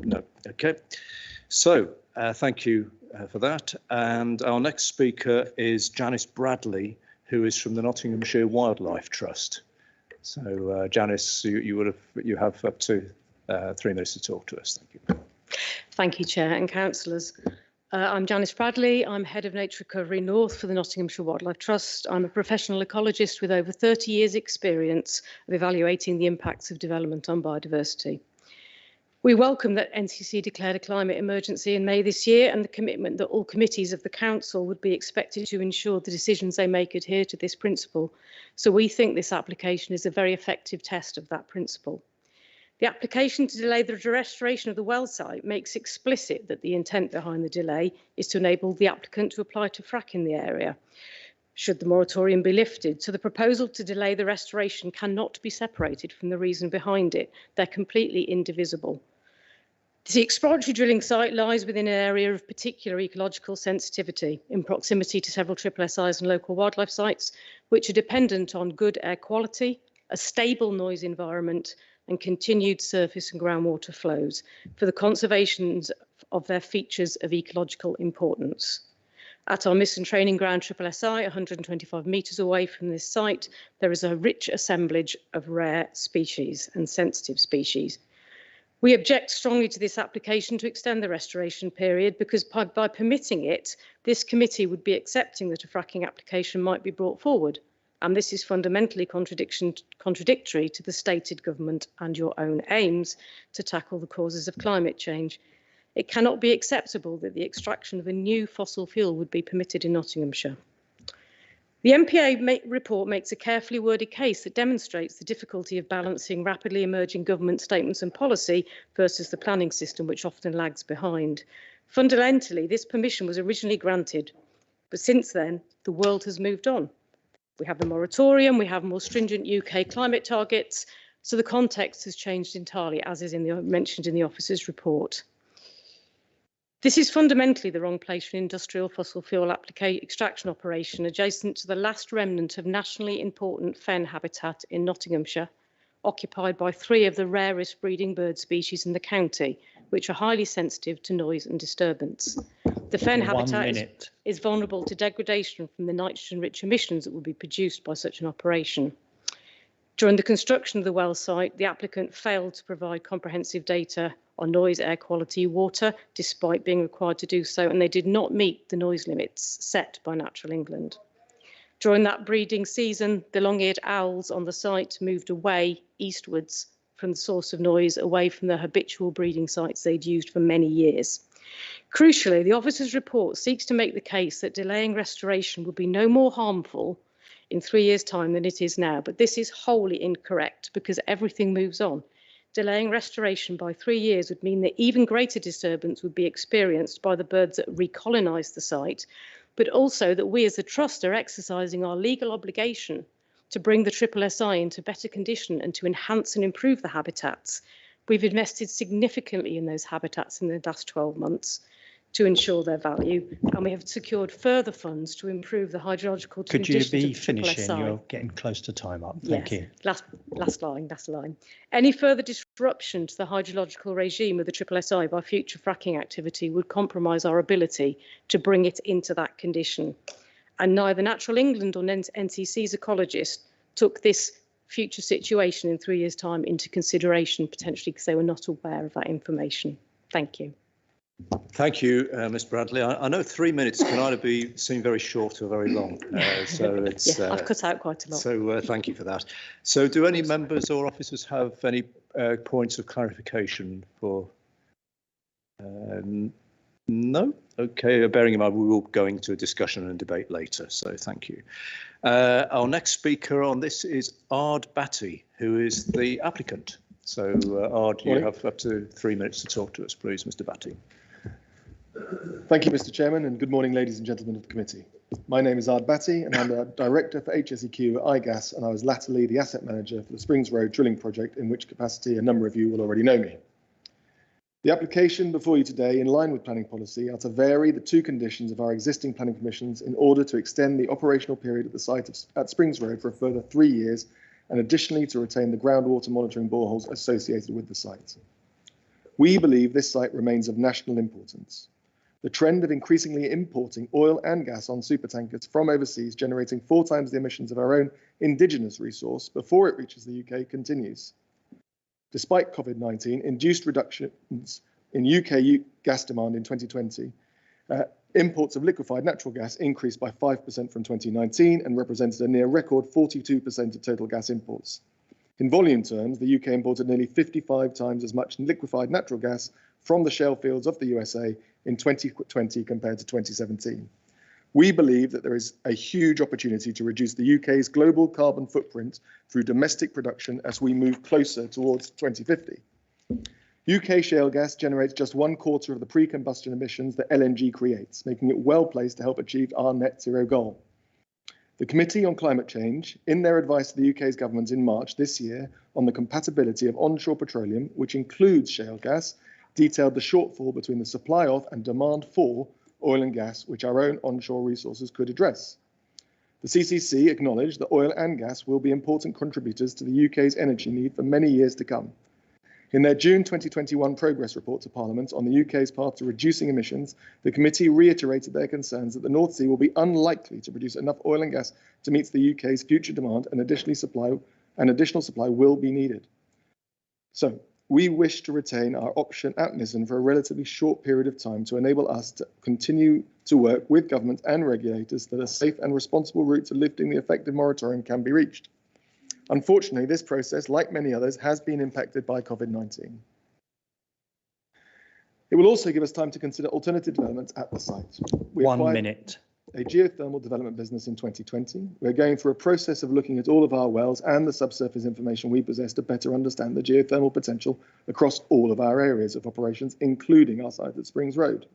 A: No. Okay. So thank you for that. And our next speaker is Janice Bradley, who is from the Nottinghamshire Wildlife Trust. So Janice, you have up to 3 minutes to talk to us. Thank you.
K: Thank you, Chair and councillors. I'm Janice Bradley. I'm Head of Nature Recovery North for the Nottinghamshire Wildlife Trust. I'm a professional ecologist with over 30 years' experience of evaluating the impacts of development on biodiversity. We welcome that NCC declared a climate emergency in May this year and the commitment that all committees of the Council would be expected to ensure the decisions they make adhere to this principle. So we think this application is a very effective test of that principle. The application to delay the restoration of the well site makes explicit that the intent behind the delay is to enable the applicant to apply to frack in the area, should the moratorium be lifted. So the proposal to delay the restoration cannot be separated from the reason behind it. They're completely indivisible. The exploratory drilling site lies within an area of particular ecological sensitivity in proximity to several SSSIs and local wildlife sites, which are dependent on good air quality, a stable noise environment, and continued surface and groundwater flows for the conservation of their features of ecological importance. At our mission training ground SSSI, 125 metres away from this site, there is a rich assemblage of rare species and sensitive species. We object strongly to this application to extend the restoration period because by permitting it, this committee would be accepting that a fracking application might be brought forward. And this is fundamentally contradictory to the stated government and your own aims to tackle the causes of climate change. It cannot be acceptable that the extraction of a new fossil fuel would be permitted in Nottinghamshire. The MPA report makes a carefully worded case that demonstrates the difficulty of balancing rapidly emerging government statements and policy versus the planning system, which often lags behind. Fundamentally, this permission was originally granted, but since then, the world has moved on. We have the moratorium, we have more stringent UK climate targets, so the context has changed entirely, as is mentioned in the officer's report. This is fundamentally the wrong place for an industrial fossil fuel extraction operation adjacent to the last remnant of nationally important fen habitat in Nottinghamshire, occupied by 3 of the rarest breeding bird species in the county, which are highly sensitive to noise and disturbance. The fen habitat is vulnerable to degradation from the nitrogen-rich emissions that would be produced by such an operation. During the construction of the well site, the applicant failed to provide comprehensive data on noise, air quality, water, despite being required to do so, and they did not meet the noise limits set by Natural England. During that breeding season, the long-eared owls on the site moved away eastwards from the source of noise, away from the habitual breeding sites they'd used for many years. Crucially, the officer's report seeks to make the case that delaying restoration would be no more harmful in 3 years' time than it is now, but this is wholly incorrect because everything moves on. Delaying restoration by 3 years would mean that even greater disturbance would be experienced by the birds that recolonise the site, but also that we as the Trust are exercising our legal obligation to bring the SSSI into better condition and to enhance and improve the habitats. We've invested significantly in those habitats in the last 12 months to ensure their value, and we have secured further funds to improve the hydrological conditions.
E: Could you be finishing? You're getting close to time up. Thank you.
K: Last line. Any further disruption to the hydrological regime of the SSSI by future fracking activity would compromise our ability to bring it into that condition. And neither Natural England or NCC's ecologists took this future situation in 3 years' time into consideration, potentially because they were not aware of that information. Thank you.
A: Thank you, Ms. Bradley. I know 3 minutes can either seem very short or very long, so it's.
K: Yeah, I've cut out quite a lot.
A: So thank you for that. So, do any members or officers have any points of clarification for? No. Okay. Bearing in mind we will go into a discussion and debate later. So thank you. Our next speaker on this is Ard Batty, who is the applicant. So, Ard, you have up to 3 minutes to talk to us, please, Mr. Batty.
L: Thank you, Mr. Chairman, and good morning, ladies and gentlemen of the committee. My name is Ard Batty, and I'm the Director for HSEQ at iGas, and I was latterly the Asset Manager for the Springs Road drilling project, in which capacity a number of you will already know me. The application before you today, in line with planning policy, are to vary the 2 conditions of our existing planning permissions in order to extend the operational period at the site at Springs Road for a further 3 years, and additionally to retain the groundwater monitoring boreholes associated with the site. We believe this site remains of national importance. The trend of increasingly importing oil and gas on supertankers from overseas, generating 4 times the emissions of our own indigenous resource before it reaches the UK, continues. Despite COVID-19 induced reductions in UK gas demand in 2020, imports of liquefied natural gas increased by 5% from 2019 and represented a near record 42% of total gas imports. In volume terms, the UK imported nearly 55 times as much liquefied natural gas from the shale fields of the USA in 2020 compared to 2017. We believe that there is a huge opportunity to reduce the UK's global carbon footprint through domestic production as we move closer towards 2050. UK shale gas generates just 1/4 of the pre-combustion emissions that LNG creates, making it well placed to help achieve our net zero goal. The Committee on Climate Change, in their advice to the UK's government in March this year on the compatibility of onshore petroleum, which includes shale gas, detailed the shortfall between the supply of and demand for oil and gas, which our own onshore resources could address. The CCC acknowledged that oil and gas will be important contributors to the UK's energy need for many years to come. In their June 2021 progress report to Parliament on the UK's path to reducing emissions, the committee reiterated their concerns that the North Sea will be unlikely to produce enough oil and gas to meet the UK's future demand, and additional supply will be needed. So, we wish to retain our option at Mizen for a relatively short period of time to enable us to continue to work with government and regulators that a safe and responsible route to lifting the effective moratorium can be reached. Unfortunately, this process, like many others, has been impacted by COVID-19. It will also give us time to consider alternative developments at the site. We
E: 1 minute.
L: A geothermal development business in 2020. We're going through a process of looking at all of our wells and the subsurface information we possess to better understand the geothermal potential across all of our areas of operations, including our site at Springs Road.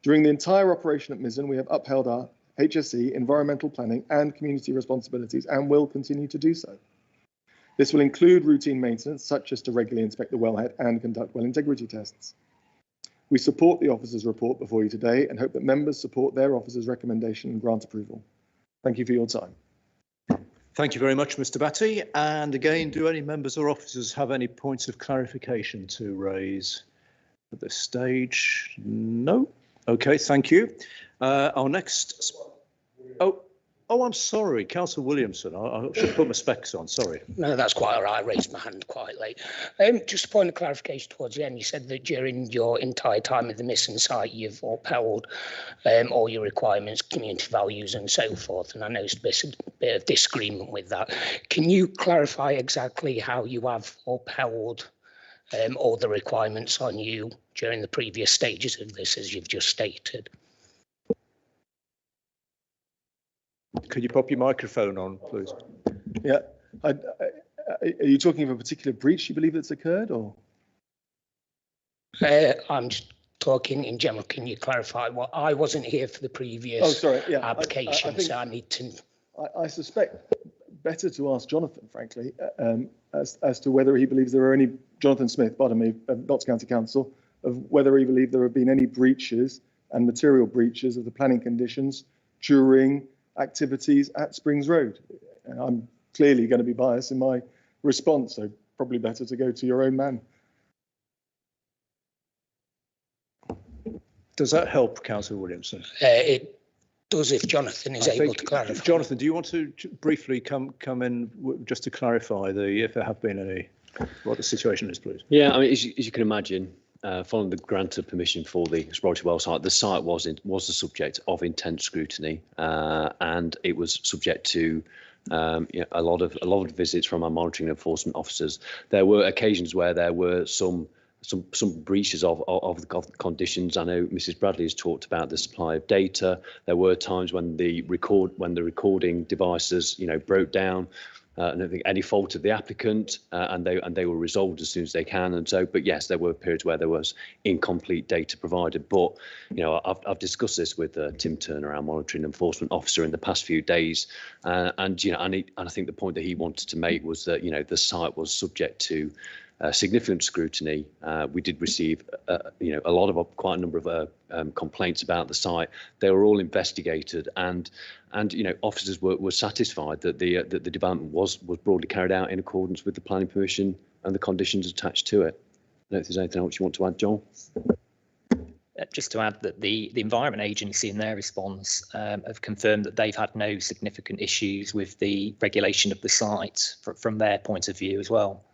L: During the entire operation at Mizen, we have upheld our HSE, environmental planning and community responsibilities, and will continue to do so. This will include routine maintenance, such as to regularly inspect the wellhead and conduct well integrity tests. We support the officer's report before you today and hope that members support their officer's recommendation and grant approval. Thank you for your time.
A: Thank you very much, Mr. Batty. And again, do any members or officers have any points of clarification to raise at this stage? No. OK, thank you. Our next. Oh, I'm sorry, Councillor Williamson. I should put my specs on. Sorry.
M: No, that's quite all right. I raised my hand quite late. Just a point of clarification towards the end. You said that during your entire time at the Mizen site, you've upheld all your requirements, community values and so forth. And I noticed a bit of disagreement with that. Can you clarify exactly how you have upheld all the requirements on you during the previous stages of this, as you've just stated?
A: Could you pop your microphone on, please?
L: Yeah. Are you talking of a particular breach you believe that's occurred, or?
M: I'm just talking in general. Can you clarify what? I wasn't here for the previous application, so I need to.
L: I suspect better to ask Jonathan, frankly, as to whether he believes there are any, Jonathan Smith, pardon me, of Notts County Council, of whether he believes there have been any breaches and material breaches of the planning conditions during activities at Springs Road. And I'm clearly going to be biased in my response, so probably better to go to your own man.
A: Does that help, Councillor Williamson?
M: It does, if Jonathan is able to clarify.
A: Jonathan, do you want to briefly come in just to clarify if there have been any, what the situation is, please?
C: Yeah, I mean, as you can imagine, following the grant of permission for the exploratory well site, the site was the subject of intense scrutiny, and it was subject to a lot of visits from our monitoring and enforcement officers. There were occasions where there were some breaches of the conditions. I know Mrs. Bradley has talked about the supply of data. There were times when the recording devices, broke down. I don't think any fault of the applicant, and they were resolved as soon as they can. And so, but yes, there were periods where there was incomplete data provided. But I've discussed this with Tim Turner, our monitoring enforcement officer, in the past few days, and I think the point that he wanted to make was that the site was subject to significant scrutiny. We did receive quite a number of complaints about the site. They were all investigated, and officers were satisfied that the development was broadly carried out in accordance with the planning permission and the conditions attached to it. I don't know if there's anything else you want to add, Joel.
D: Just to add that the Environment Agency in their response have confirmed that they've had no significant issues with the regulation of the site from their point of view as well.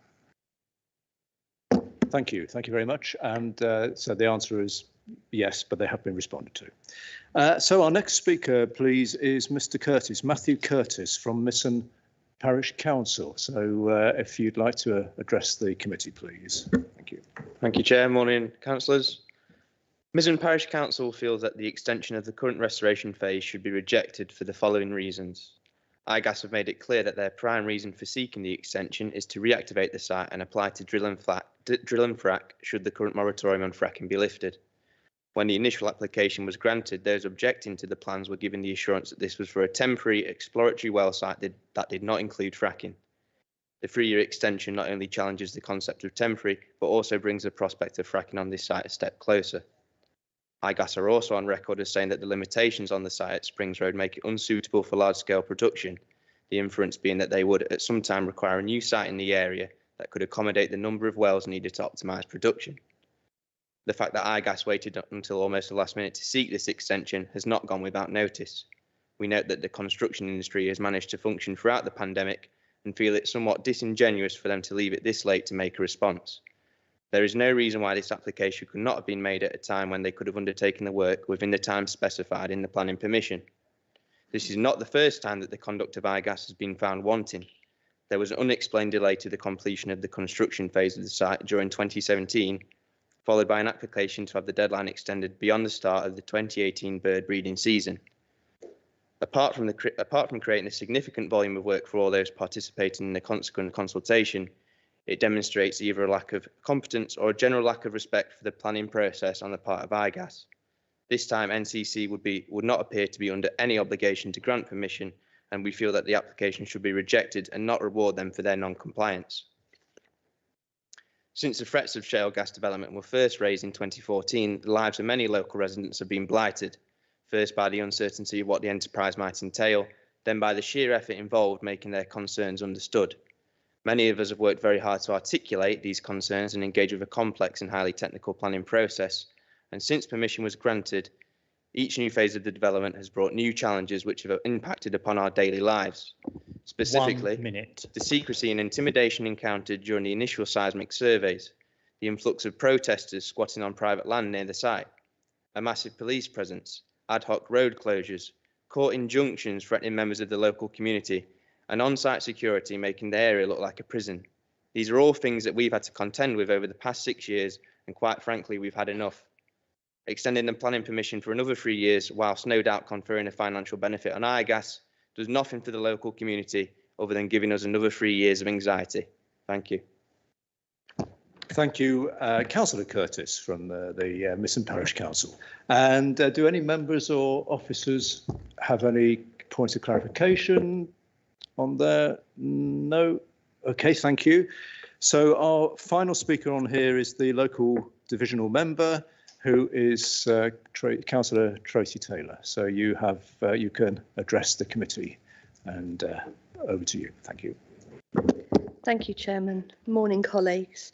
A: Thank you very much. And so the answer is yes, but they have been responded to. So our next speaker, please, is Mr. Curtis, Matthew Curtis from Misson Parish Council. So if you'd like to address the committee, please. Thank you.
N: Thank you, Chair. Morning, councillors. Misson Parish Council feels that the extension of the current restoration phase should be rejected for the following reasons. IGAS have made it clear that their prime reason for seeking the extension is to reactivate the site and apply to drill and frack should the current moratorium on fracking be lifted. When the initial application was granted, those objecting to the plans were given the assurance that this was for a temporary exploratory well site that did not include fracking. The 3-year extension not only challenges the concept of temporary, but also brings the prospect of fracking on this site a step closer. IGAS are also on record as saying that the limitations on the site at Springs Road make it unsuitable for large-scale production, the inference being that they would at some time require a new site in the area that could accommodate the number of wells needed to optimise production. The fact that IGAS waited until almost the last minute to seek this extension has not gone without notice. We note that the construction industry has managed to function throughout the pandemic and feel it's somewhat disingenuous for them to leave it this late to make a response. There is no reason why this application could not have been made at a time when they could have undertaken the work within the time specified in the planning permission. This is not the first time that the conduct of IGAS has been found wanting. There was an unexplained delay to the completion of the construction phase of the site during 2017, followed by an application to have the deadline extended beyond the start of the 2018 bird breeding season. Apart from creating a significant volume of work for all those participating in the consequent consultation, it demonstrates either a lack of competence or a general lack of respect for the planning process on the part of IGAS. This time, NCC would not appear to be under any obligation to grant permission, and we feel that the application should be rejected and not reward them for their non-compliance. Since the threats of shale gas development were first raised in 2014, the lives of many local residents have been blighted, first by the uncertainty of what the enterprise might entail, then by the sheer effort involved making their concerns understood. Many of us have worked very hard to articulate these concerns and engage with a complex and highly technical planning process. And since permission was granted, each new phase of the development has brought new challenges which have impacted upon our daily lives. Specifically, the secrecy and intimidation encountered during the initial seismic surveys, the influx of protesters squatting on private land near the site, a massive police presence, ad hoc road closures, court injunctions threatening members of the local community, and on-site security making the area look like a prison. These are all things that we've had to contend with over the past 6 years, and quite frankly, we've had enough. Extending the planning permission for another 3 years, whilst no doubt conferring a financial benefit on IGAS, does nothing for the local community other than giving us another 3 years of anxiety. Thank you.
A: Thank you, Councillor Curtis from the Misson Parish Council. And do any members or officers have any points of clarification on there? No. Okay, thank you. So our final speaker on here is the local divisional member, who is Councillor Tracy Taylor. So you can address the committee, and over to you. Thank you.
O: Thank you, Chairman. Morning, colleagues.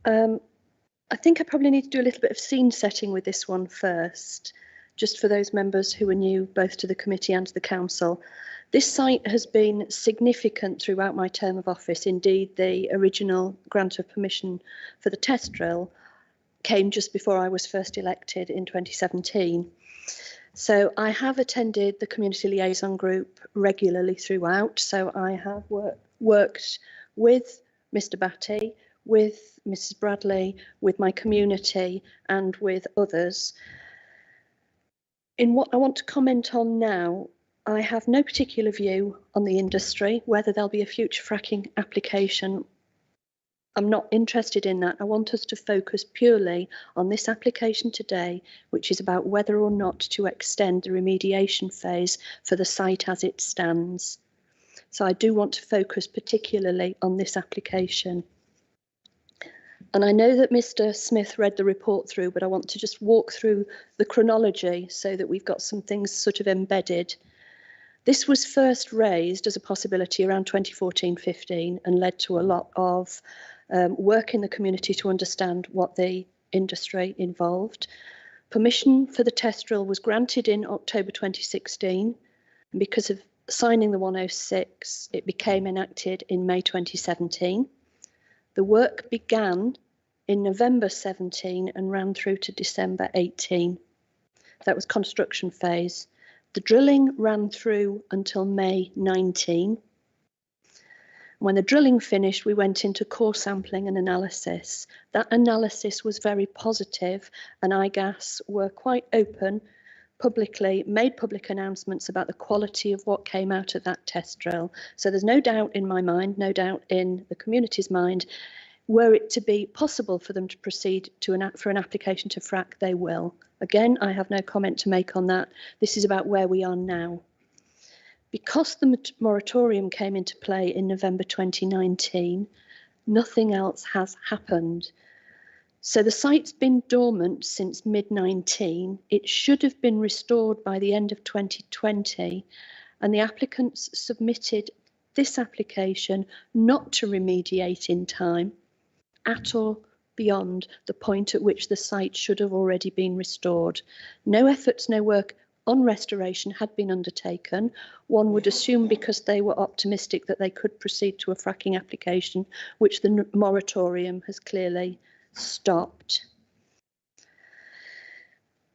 O: I think I probably need to do a little bit of scene setting with this one first, just for those members who are new both to the committee and to the council. This site has been significant throughout my term of office. Indeed, the original grant of permission for the test drill came just before I was first elected in 2017. So I have attended the community liaison group regularly throughout. So I have worked with Mr. Batty, with Mrs. Bradley, with my community and with others. In what I want to comment on now, I have no particular view on the industry, whether there'll be a future fracking application. I'm not interested in that. I want us to focus purely on this application today, which is about whether or not to extend the remediation phase for the site as it stands. So I do want to focus particularly on this application. And I know that Mr. Smith read the report through, but I want to just walk through the chronology so that we've got some things sort of embedded. This was first raised as a possibility around 2014-15 and led to a lot of work in the community to understand what the industry involved. Permission for the test drill was granted in October 2016, and because of signing the 106, it became enacted in May 2017. The work began in November 17 and ran through to December 18. That was construction phase. The drilling ran through until May 19. When the drilling finished, we went into core sampling and analysis. That analysis was very positive, and IGAS were quite open, publicly made public announcements about the quality of what came out of that test drill. So there's no doubt in my mind, no doubt in the community's mind, were it to be possible for them to proceed to for an application to frack, they will. Again, I have no comment to make on that. This is about where we are now. Because the moratorium came into play in November 2019, nothing else has happened. So the site's been dormant since mid-19. It should have been restored by the end of 2020, and the applicants submitted this application not to remediate in time at or beyond the point at which the site should have already been restored. No efforts, no work on restoration had been undertaken. One would assume because they were optimistic that they could proceed to a fracking application, which the moratorium has clearly stopped.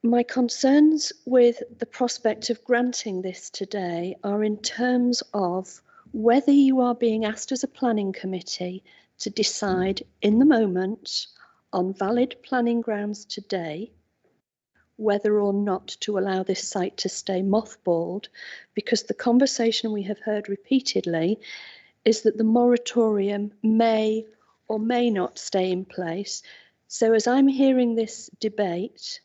O: My concerns with the prospect of granting this today are in terms of whether you are being asked as a planning committee to decide in the moment on valid planning grounds today whether or not to allow this site to stay mothballed, because the conversation we have heard repeatedly is that the moratorium may or may not stay in place. So as I'm hearing this debate,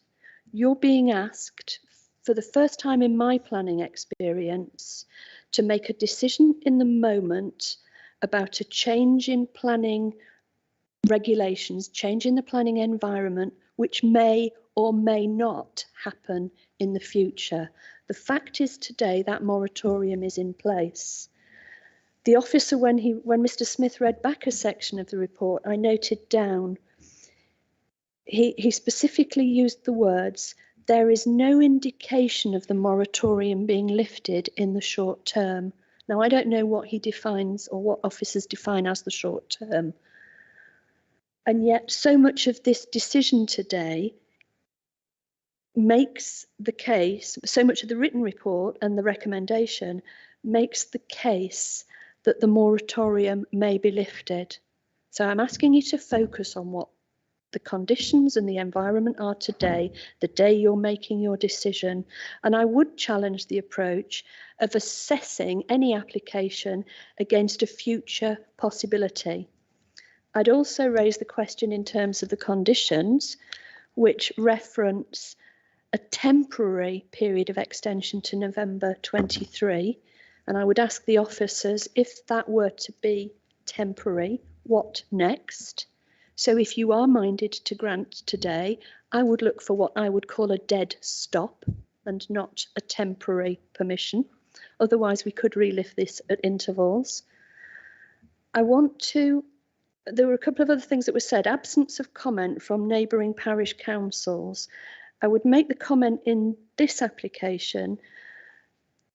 O: you're being asked for the first time in my planning experience to make a decision in the moment about a change in planning regulations, change in the planning environment, which may or may not happen in the future. The fact is today that moratorium is in place. The officer, when Mr. Smith read back a section of the report, I noted down, he specifically used the words, "There is no indication of the moratorium being lifted in the short term." Now, I don't know what he defines or what officers define as the short term. And yet so much of this decision today makes the case, so much of the written report and the recommendation makes the case that the moratorium may be lifted. So I'm asking you to focus on what the conditions and the environment are today, the day you're making your decision. And I would challenge the approach of assessing any application against a future possibility. I'd also raise the question in terms of the conditions, which reference a temporary period of extension to November 23. And I would ask the officers, if that were to be temporary, what next? So if you are minded to grant today, I would look for what I would call a dead stop and not a temporary permission. Otherwise, we could relift this at intervals. There were a couple of other things that were said. Absence of comment from neighbouring parish councils. I would make the comment in this application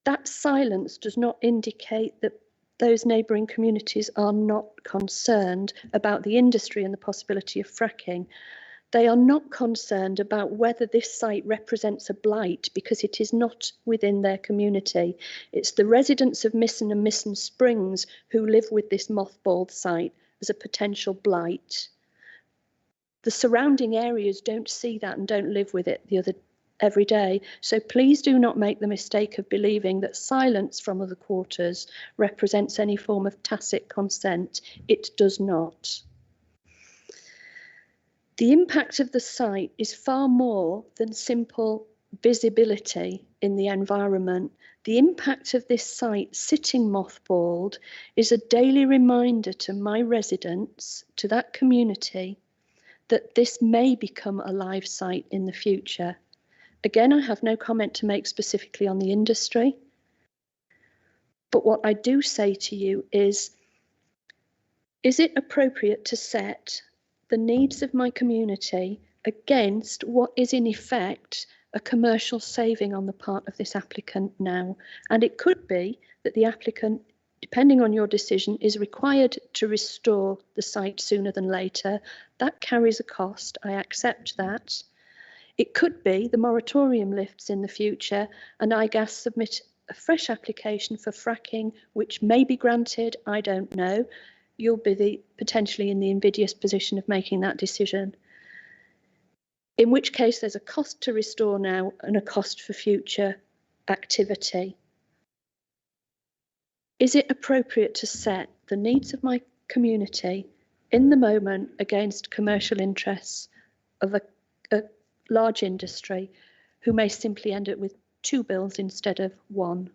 O: that silence does not indicate that those neighbouring communities are not concerned about the industry and the possibility of fracking. They are not concerned about whether this site represents a blight because it is not within their community. It's the residents of Misson and Misson Springs who live with this mothballed site as a potential blight. The surrounding areas don't see that and don't live with it the other every day. So please do not make the mistake of believing that silence from other quarters represents any form of tacit consent. It does not. The impact of the site is far more than simple visibility in the environment. The impact of this site sitting mothballed is a daily reminder to my residents, to that community, that this may become a live site in the future. Again, I have no comment to make specifically on the industry, but what I do say to you is it appropriate to set the needs of my community against what is in effect a commercial saving on the part of this applicant now? And it could be that the applicant, depending on your decision, is required to restore the site sooner than later. That carries a cost. I accept that. It could be the moratorium lifts in the future and iGas submit a fresh application for fracking, which may be granted, I don't know. You'll be potentially in the invidious position of making that decision. In which case there's a cost to restore now and a cost for future activity. Is it appropriate to set the needs of my community in the moment against commercial interests of a large industry who may simply end up with 2 bills instead of 1?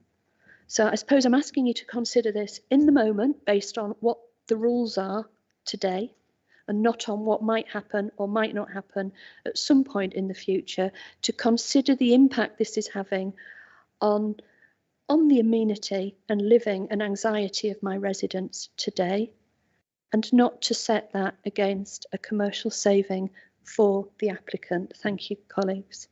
O: So I suppose I'm asking you to consider this in the moment based on what the rules are today and not on what might happen or might not happen at some point in the future, to consider the impact this is having on the amenity and living and anxiety of my residents today, and not to set that against a commercial saving for the applicant. Thank you, colleagues.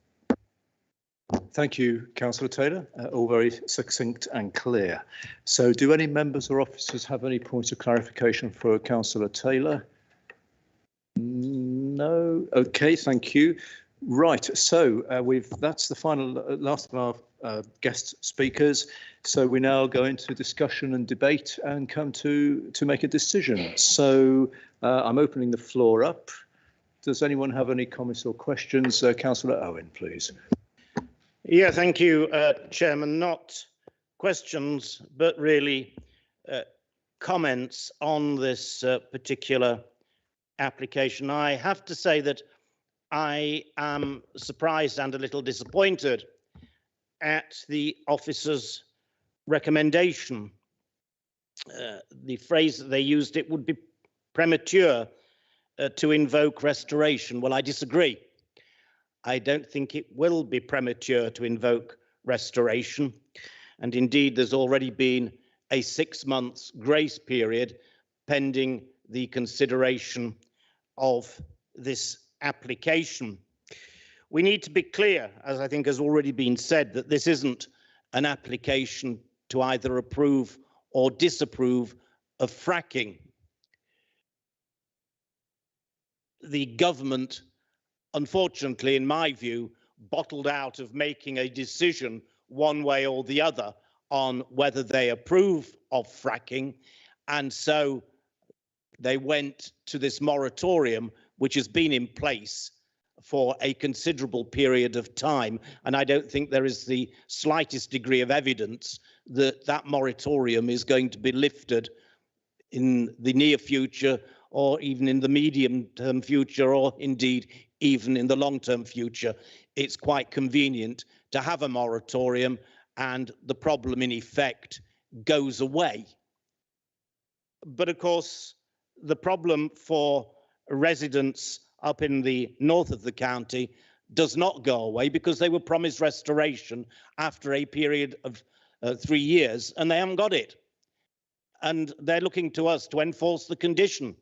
A: Thank you, Councillor Taylor. All very succinct and clear. So do any members or officers have any points of clarification for Councillor Taylor? No. OK, thank you. Right, so that's the final last of our guest speakers. So we now go into discussion and debate and come to make a decision. So I'm opening the floor up. Does anyone have any comments or questions? Councillor Owen, please.
P: Yeah, thank you, Chairman. Not questions, but really comments on this particular application. I have to say that I am surprised and a little disappointed at the officer's recommendation. The phrase that they used, it would be premature to invoke restoration. Well, I disagree. I don't think it will be premature to invoke restoration. And indeed, there's already been a 6 months grace period pending the consideration of this application. We need to be clear, as I think has already been said, that this isn't an application to either approve or disapprove of fracking. The government, unfortunately, in my view, bottled out of making a decision one way or the other on whether they approve of fracking. And so they went to this moratorium, which has been in place for a considerable period of time. And I don't think there is the slightest degree of evidence that that moratorium is going to be lifted in the near future, or even in the medium-term future, or indeed even in the long-term future. It's quite convenient to have a moratorium and the problem in effect goes away. But of course, the problem for residents up in the north of the county does not go away, because they were promised restoration after a period of 3 years and they haven't got it. And they're looking to us to enforce the condition.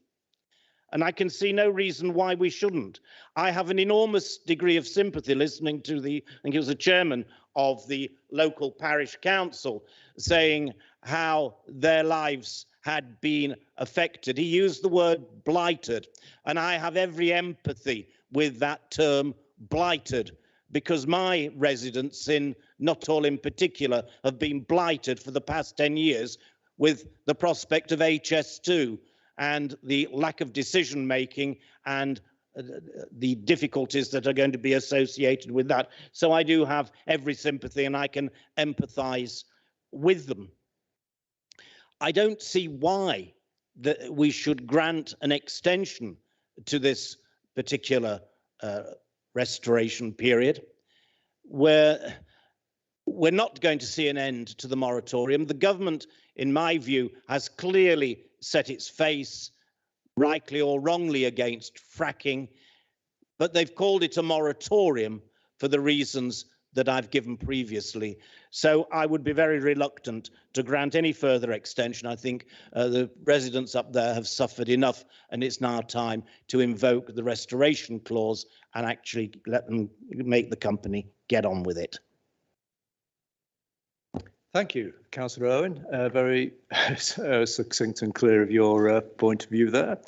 P: And I can see no reason why we shouldn't. I have an enormous degree of sympathy listening to I think it was the chairman of the local parish council, saying how their lives had been affected. He used the word blighted, and I have every empathy with that term blighted, because my residents in Nuttall in particular have been blighted for the past 10 years with the prospect of HS2 and the lack of decision making and the difficulties that are going to be associated with that. So I do have every sympathy and I can empathise with them. I don't see why that we should grant an extension to this particular restoration period, where we're not going to see an end to the moratorium. The government, in my view, has clearly set its face, rightly or wrongly, against fracking, but they've called it a moratorium for the reasons that I've given previously. So I would be very reluctant to grant any further extension. I think the residents up there have suffered enough, and it's now time to invoke the restoration clause and actually let them make the company get on with it.
B: Thank you, Councillor Owen. Very succinct and clear of your point of view there.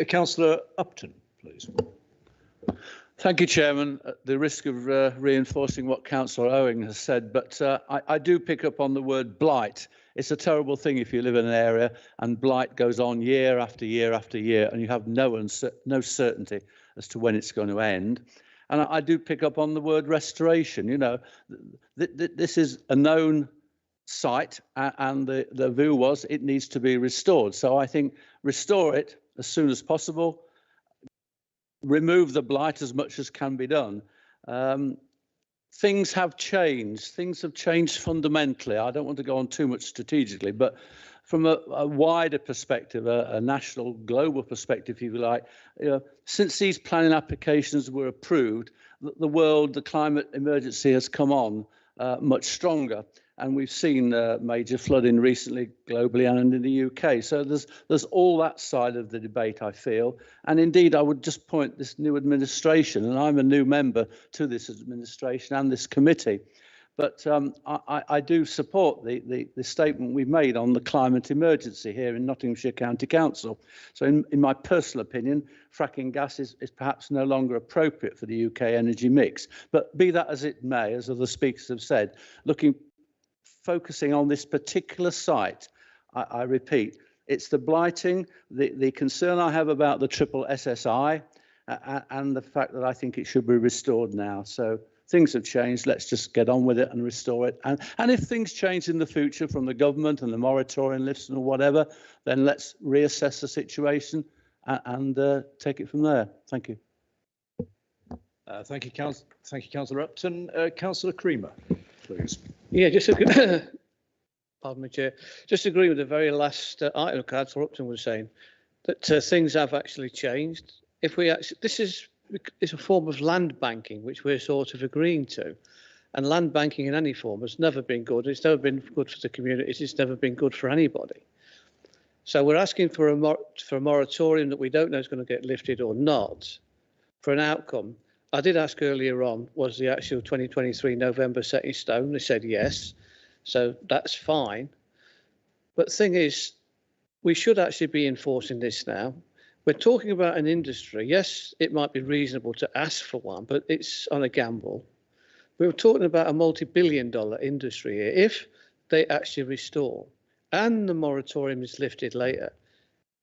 B: Councillor Upton, please.
Q: Thank you, Chairman. At the risk of reinforcing what Councillor Owen has said, but I do pick up on the word blight. It's a terrible thing if you live in an area and blight goes on year after year after year and you have no certainty as to when it's going to end. And I do pick up on the word restoration. You know, this is a known site and the view was it needs to be restored. So I think restore it as soon as possible. Remove the blight as much as can be done. Things have changed. Things have changed fundamentally. I don't want to go on too much strategically, but from a wider perspective, a national, global perspective, if you like, you know, since these planning applications were approved, the world, the climate emergency has come on much stronger. And we've seen major flooding recently, globally and in the UK. So there's all that side of the debate, I feel. And indeed, I would just point this new administration, and I'm a new member to this administration and this committee, but I do support the statement we've made on the climate emergency here in Nottinghamshire County Council. So in my personal opinion, fracking gas is perhaps no longer appropriate for the UK energy mix. But be that as it may, as other speakers have said, focusing on this particular site, I repeat, it's the blighting, the concern I have about the triple SSI, and the fact that I think it should be restored now. So things have changed. Let's just get on with it and restore it. And if things change in the future from the government and the moratorium lifts and whatever, then let's reassess the situation and take it from there. Thank you.
B: Thank you, Councillor Upton. Councillor Creamer, please.
H: Yeah, pardon me, Chair. Just agree with the very last item Councillor Upton was saying, that things have actually changed. If we actually, this is a form of land banking, which we're sort of agreeing to. And land banking in any form has never been good. It's never been good for the communities. It's never been good for anybody. So we're asking for a moratorium that we don't know is going to get lifted or not for an outcome. I did ask earlier on, was the actual 2023 November set in stone? They said yes, so that's fine. But the thing is, we should actually be enforcing this now. We're talking about an industry. Yes, it might be reasonable to ask for one, but it's on a gamble. We were talking about a multi-billion-dollar industry here. If they actually restore and the moratorium is lifted later,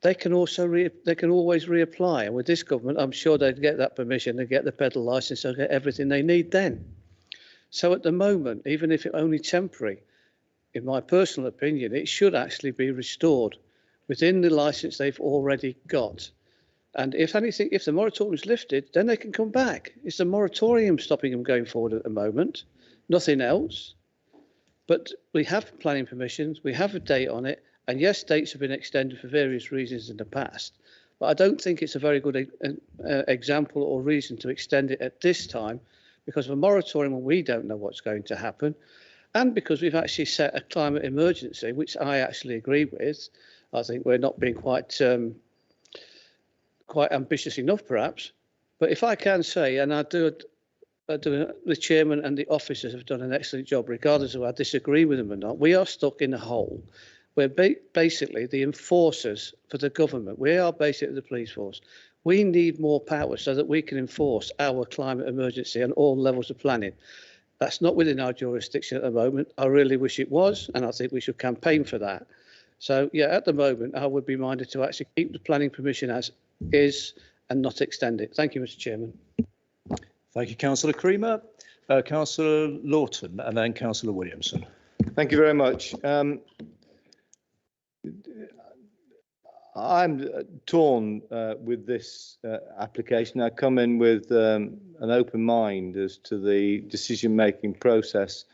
H: they can always reapply. And with this government, I'm sure they'd get that permission, they get the pedal license, they'll get everything they need then. So at the moment, even if it's only temporary, in my personal opinion, it should actually be restored within the license they've already got. And if anything, if the moratorium is lifted, then they can come back. It's the moratorium stopping them going forward at the moment, nothing else. But we have planning permissions, we have a date on it, and yes, dates have been extended for various reasons in the past, but I don't think it's a very good example or reason to extend it at this time, because of a moratorium when we don't know what's going to happen, and because we've actually set a climate emergency, which I actually agree with. I think we're not being quite ambitious enough, perhaps. But if I can say, and the chairman and the officers have done an excellent job, regardless of whether I disagree with them or not, we are stuck in a hole. We're basically the enforcers for the government. We are basically the police force. We need more power so that we can enforce our climate emergency on all levels of planning. That's not within our jurisdiction at the moment. I really wish it was, and I think we should campaign for that. So, yeah, at the moment, I would be minded to actually keep the planning permission as is and not extend it. Thank you, Mr. Chairman.
A: Thank you, Councillor Creamer. Councillor Lawton and then Councillor Williamson.
B: Thank you very much. I'm torn with this application. I come in with an open mind as to the decision-making process.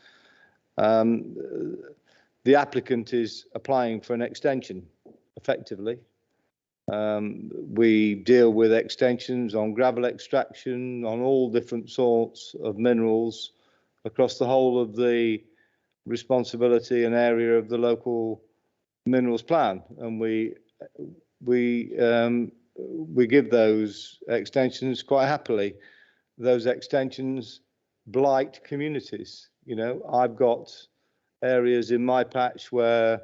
B: The applicant is applying for an extension, effectively. We deal with extensions on gravel extraction, on all different sorts of minerals across the whole of the responsibility and area of the local minerals plan, and we give those extensions quite happily. Those extensions blight communities. You know, I've got areas in my patch where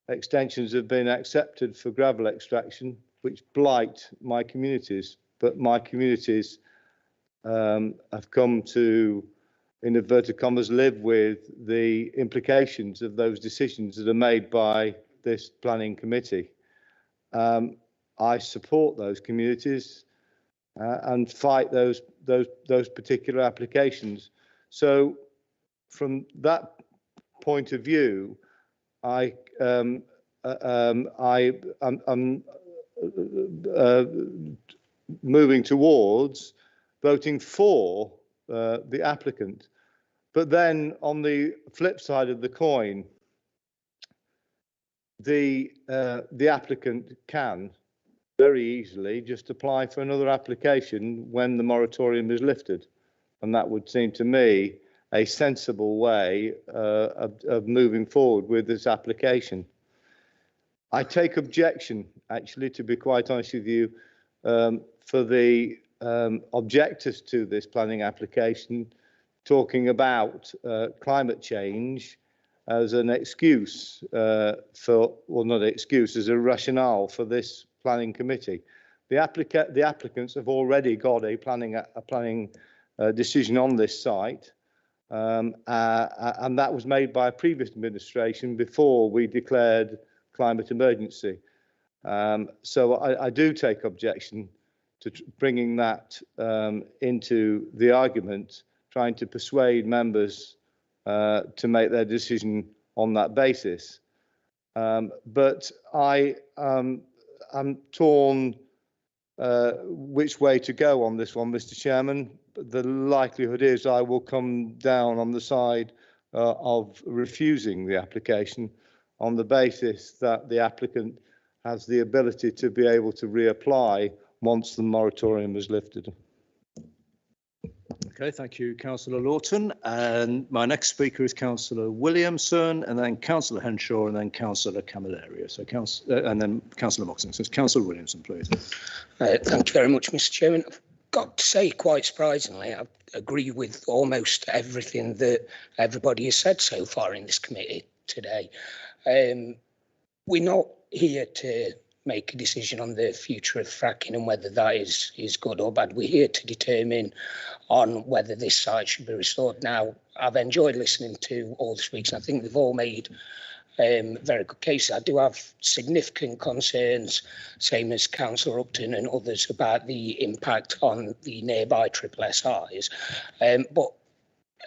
B: extensions have been accepted for gravel extraction, which blight my communities. But my communities have come to, in inverted commas, live with the implications of those decisions that are made by this planning committee. I support those communities and fight those particular applications. So, from that point of view, I'm moving towards voting for the applicant. But then, on the flip side of the coin, the applicant can very easily just apply for another application when the moratorium is lifted, and that would seem to me a sensible way of moving forward with this application. I take objection, actually, to be quite honest with you, for the objectors to this planning application talking about climate change as an excuse not excuse, as a rationale for this planning committee. The applicants have already got a planning decision on this site, and that was made by a previous administration before we declared climate emergency. So I do take objection to bringing that into the argument, trying to persuade members to make their decision on that basis. But I'm torn which way to go on this one, Mr. Chairman. The likelihood is I will come down on the side of refusing the application on the basis that the applicant has the ability to be able to reapply once the moratorium is lifted.
A: Okay, thank you, Councillor Lawton. And my next speaker is Councillor Williamson, and then Councillor Henshaw, and then Councillor Camilleri. So, and then Councillor Moxon. So, Councillor Williamson, please.
M: Thank you very much, Mr. Chairman. I've got to say, quite surprisingly, I agree with almost everything that everybody has said so far in this committee today. We're not here to make a decision on the future of fracking and whether that is good or bad. We're here to determine on whether this site should be restored. Now, I've enjoyed listening to all the speakers. I think they've all made very good cases. I do have significant concerns, same as Councillor Upton and others, about the impact on the nearby SSSIs. But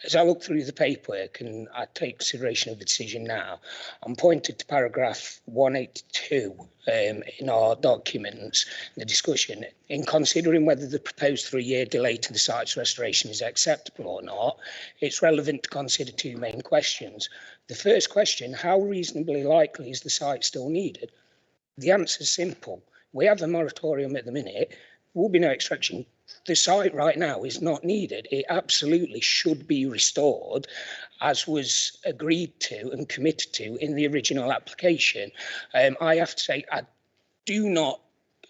M: as I look through the paperwork and I take consideration of the decision now, I'm pointed to paragraph 182 in our documents, the discussion. In considering whether the proposed 3-year delay to the site's restoration is acceptable or not, it's relevant to consider two main questions. The first question, how reasonably likely is the site still needed? The answer is simple. We have a moratorium at the minute. There will be no extraction. The site right now is not needed. It absolutely should be restored, as was agreed to and committed to in the original application. I have to say, I do not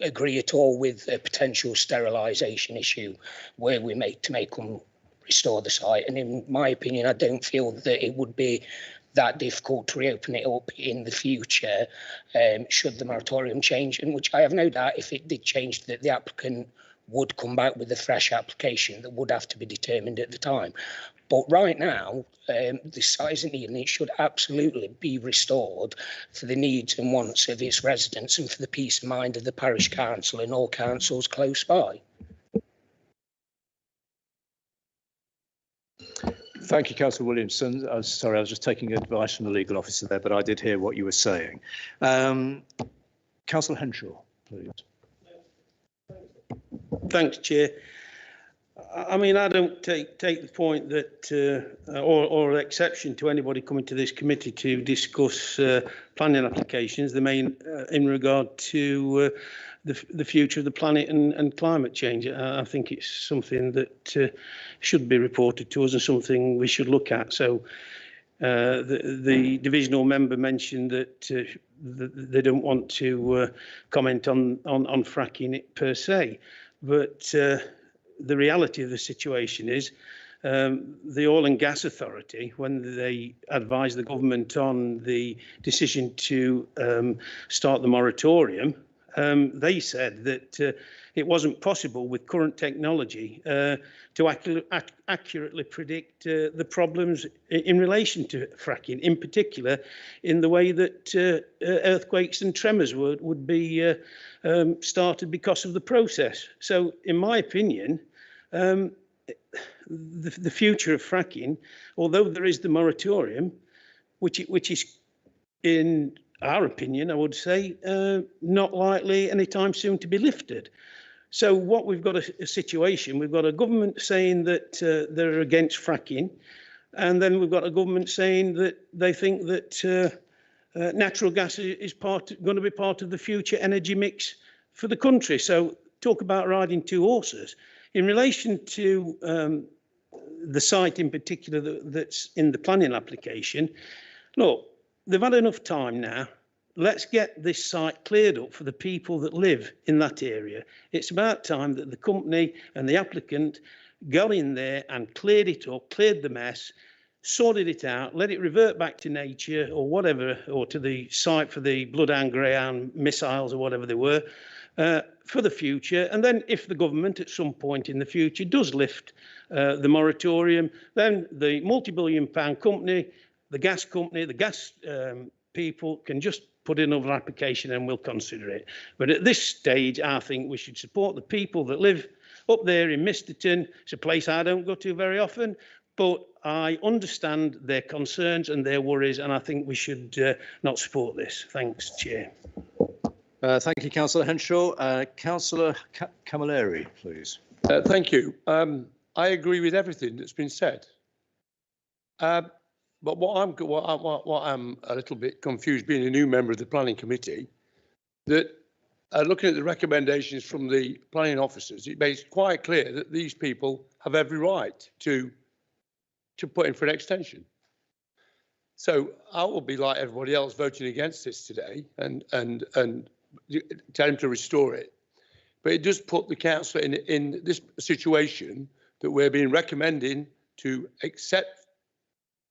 M: agree at all with a potential sterilisation issue where we make them restore the site. And in my opinion, I don't feel that it would be that difficult to reopen it up in the future should the moratorium change, and which I have no doubt if it did change that the applicant would come back with a fresh application that would have to be determined at the time. But right now, the site isn't needed, and it should absolutely be restored for the needs and wants of its residents and for the peace of mind of the parish council and all councils close by.
A: Thank you, Councillor Williamson. Sorry, I was just taking advice from the legal officer there, but I did hear what you were saying. Councillor Henshaw, please.
R: Thanks, Chair. I mean, I don't take the point that, or exception to anybody coming to this committee to discuss planning applications. The main in regard to the future of the planet and climate change. I think it's something that should be reported to us and something we should look at. So the divisional member mentioned that they don't want to comment on fracking it per se, but the reality of the situation is the Oil and Gas Authority, when they advised the government on the decision to start the moratorium, they said that it wasn't possible with current technology to accurately predict the problems in relation to fracking, in particular in the way that earthquakes and tremors would be started because of the process. So, in my opinion, the future of fracking, although there is the moratorium, which is in our opinion, I would say, not likely anytime soon to be lifted. So what we've got a situation, we've got a government saying that they're against fracking, and then we've got a government saying that they think that natural gas is going to be part of the future energy mix for the country. So talk about riding two horses. In relation to the site in particular that's in the planning application, look, they've had enough time now. Let's get this site cleared up for the people that live in that area. It's about time that the company and the applicant got in there and cleared it up, cleared the mess, sorted it out, let it revert back to nature or whatever, or to the site for the Bloodhound Greyhound missiles or whatever they were, for the future. And then if the government at some point in the future does lift the moratorium, then the multi-billion-pound company, the gas people can just put in another application and we'll consider it. But at this stage, I think we should support the people that live up there in Misterton. It's a place I don't go to very often, but I understand their concerns and their worries, and I think we should not support this. Thanks, Chair.
A: Thank you, Councillor Henshaw. Councillor Camilleri, please.
S: Thank you. I agree with everything that's been said. But what I'm a little bit confused, being a new member of the planning committee, that looking at the recommendations from the planning officers, it makes quite clear that these people have every right to put in for an extension. So I will be like everybody else voting against this today and tell him to restore it. But it does put the council in this situation that we're being recommending to accept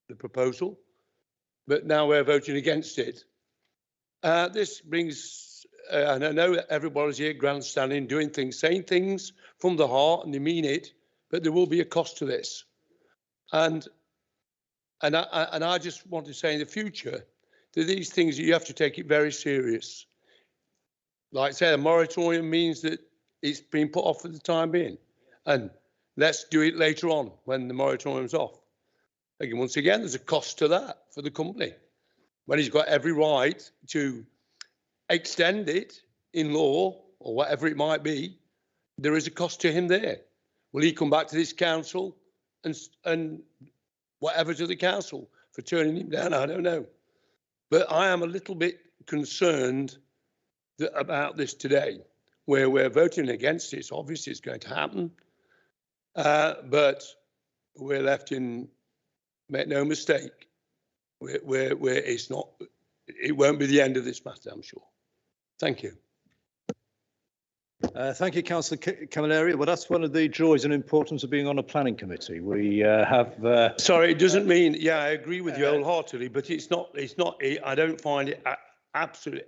S: the proposal, but now we're voting against it. This brings, and I know everybody's here grandstanding, doing things, saying things from the heart, and they mean it, but there will be a cost to this. And I just want to say in the future that these things, you have to take it very serious. Like I say, a moratorium means that it's been put off for the time being, and let's do it later on when the moratorium's off. Again, once again, there's a cost to that for the company. When he's got every right to extend it in law or whatever it might be, there is a cost to him there. Will he come back to this council and whatever to the council for turning him down? I don't know. But I am a little bit concerned about this today, where we're voting against it. Obviously, it's going to happen. But we're left in, make no mistake, where it's not, it won't be the end of this matter, I'm sure. Thank you.
A: Thank you, Councillor Camilleri. Well, that's one of the joys and importance of being on a planning committee. We
S: Sorry, it doesn't mean, yeah, I agree with you wholeheartedly, but it's not, I don't find it absolutely,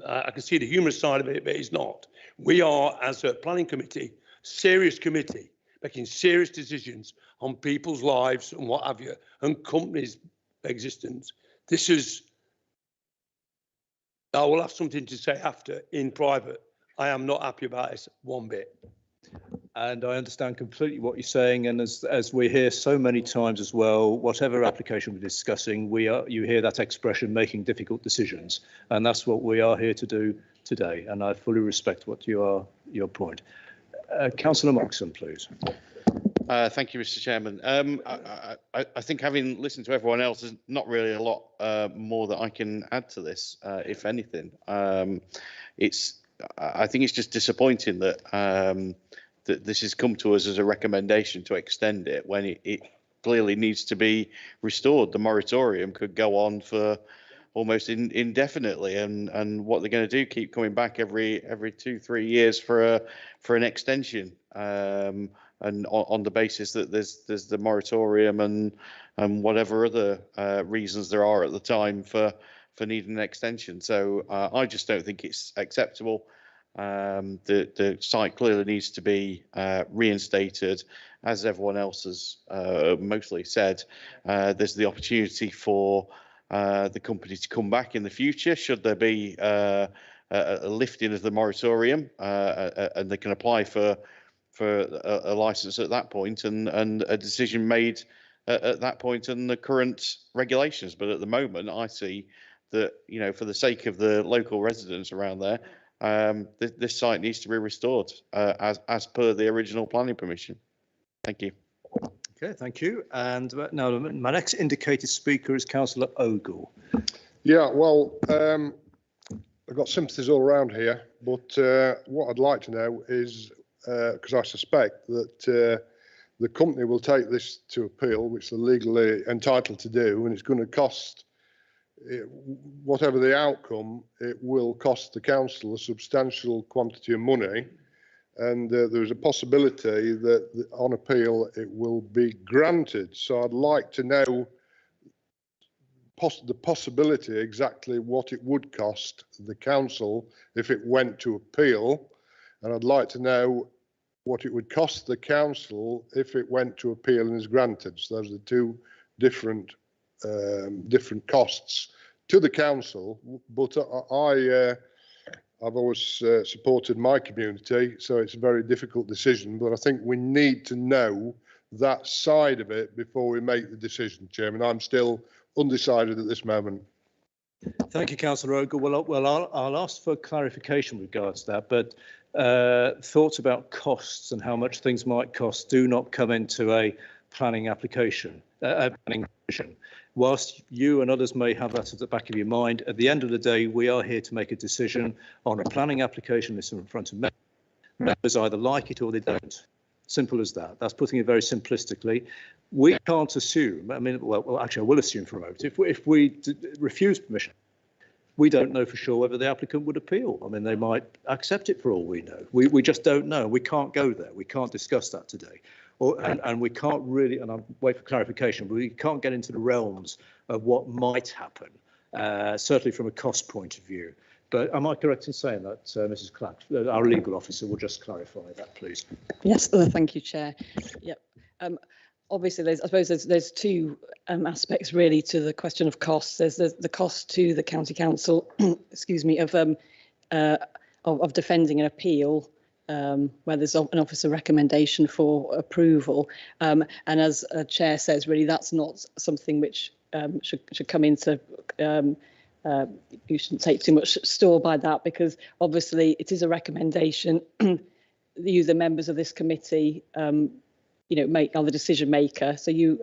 S: I can see the humorous side of it, but it's not. We are, as a planning committee, serious committee, making serious decisions on people's lives and what have you, and companies' existence. This is, I will have something to say after in private. I am not happy about this one bit.
A: And I understand completely what you're saying. And as we hear so many times as well, whatever application we're discussing, you hear that expression, making difficult decisions. And that's what we are here to do today. And I fully respect what your point. Councillor Moxon, please.
F: Thank you, Mr. Chairman. I think having listened to everyone else, there's not really a lot more that I can add to this, if anything. I think it's just disappointing that that this has come to us as a recommendation to extend it when it clearly needs to be restored. The moratorium could go on for almost indefinitely, and what they're going to do, keep coming back every 2-3 years for an extension, and on the basis that there's the moratorium and whatever other reasons there are at the time for needing an extension. So I just don't think it's acceptable. The site clearly needs to be reinstated, as everyone else has mostly said. There's the opportunity for the company to come back in the future should there be a lifting of the moratorium, and they can apply for a license at that point, and a decision made at that point in the current regulations. But at the moment, I see that, for the sake of the local residents around there, this site needs to be restored as per the original planning permission. Thank you.
A: Okay, thank you. And now my next indicated speaker is Councillor Ogle.
T: Yeah, well, I've got sympathies all around here, but what I'd like to know is, because I suspect that the company will take this to appeal, which they're legally entitled to do, and it's going to cost, whatever the outcome, it will cost the council a substantial quantity of money, and there's a possibility that on appeal it will be granted. So I'd like to know the possibility exactly what it would cost the council if it went to appeal, and I'd like to know what it would cost the council if it went to appeal and is granted. So those are the two different costs to the council. But I've always supported my community, so it's a very difficult decision. But I think we need to know that side of it before we make the decision, Chairman. I'm still undecided at this moment.
A: Thank you, Councillor Ogle. Well, I'll ask for clarification with regards to that, but thoughts about costs and how much things might cost do not come into a planning application, planning commission. Whilst you and others may have that at the back of your mind, at the end of the day, we are here to make a decision on a planning application that's in front of members. Members either like it or they don't. Simple as that. That's putting it very simplistically. We can't assume, well, actually, I will assume for a moment, if we refuse permission, we don't know for sure whether the applicant would appeal. They might accept it for all we know. We just don't know. We can't go there. We can't discuss that today. And we can't really, and I'll wait for clarification, but we can't get into the realms of what might happen, certainly from a cost point of view. But am I correct in saying that, Mrs. Clack, our legal officer, will just clarify that, please?
U: Yes, thank you, Chair. Yep. Obviously, I suppose there's two aspects really to the question of costs. There's the cost to the county council, excuse me, of defending an appeal where there's an officer recommendation for approval, and as Chair says, really that's not something which should come into. You shouldn't take too much store by that, because obviously it is a recommendation. The members of this committee, are the decision maker. So you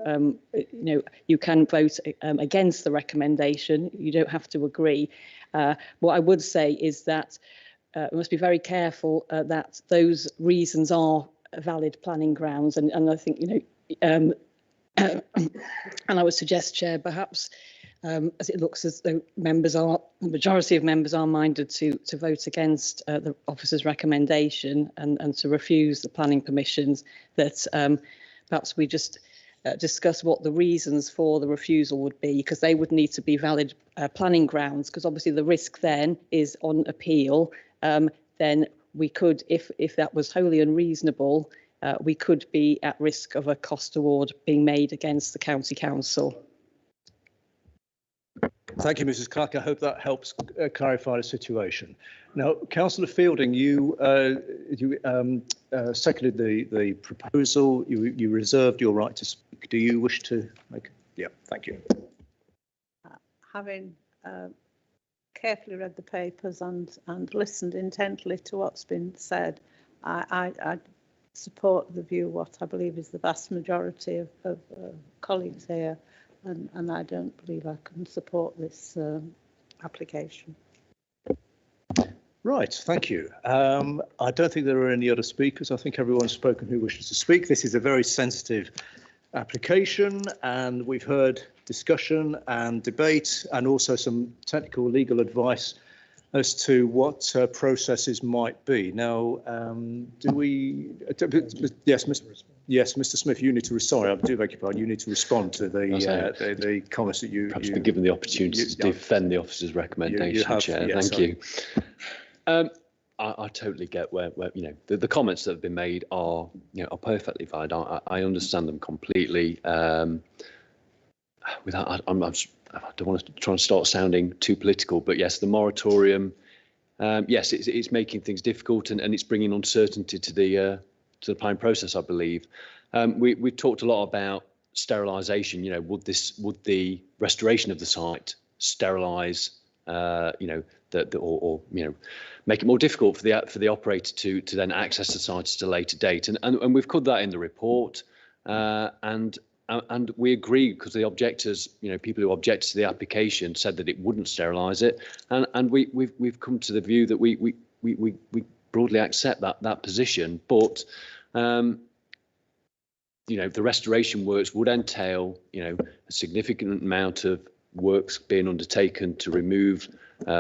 U: can vote against the recommendation. You don't have to agree. What I would say is that we must be very careful that those reasons are valid planning grounds, and I think and I would suggest, Chair, perhaps. As it looks as though the majority of members are minded to vote against the officer's recommendation and to refuse the planning permissions, that perhaps we just discuss what the reasons for the refusal would be, because they would need to be valid planning grounds, because obviously the risk then is on appeal. Then we could, if that was wholly unreasonable, we could be at risk of a cost award being made against the county council.
A: Thank you, Mrs. Clark. I hope that helps clarify the situation. Now, Councillor Fielding, you seconded the proposal. You reserved your right to speak. Do you wish to make? Yeah, thank you.
I: Having carefully read the papers and listened intently to what's been said, I support the view what I believe is the vast majority of colleagues here. And I don't believe I can support this application.
A: Right, thank you. I don't think there are any other speakers. I think everyone's spoken who wishes to speak. This is a very sensitive application, and we've heard discussion and debate and also some technical legal advice as to what processes might be. Now, do we? Yes, Mr. Smith, you need to. Sorry, I do beg your pardon. You need to respond to the comments that you.
C: Perhaps been given the opportunity to defend the officer's recommendation, Chair.
A: Yes,
C: thank you. I totally get where you know the comments that have been made are are perfectly valid. I understand them completely. Without, I don't want to try and start sounding too political, but yes, the moratorium, yes, it's making things difficult and it's bringing uncertainty to the planning process, I believe. We've talked a lot about sterilisation. Would the restoration of the site sterilise, or make it more difficult for the operator to then access the site at a later date? And we've covered that in the report, and we agree, because the objectors, people who objected to the application said that it wouldn't sterilise it, and we've come to the view that we broadly accept that position. But the restoration works would entail a significant amount of works being undertaken to remove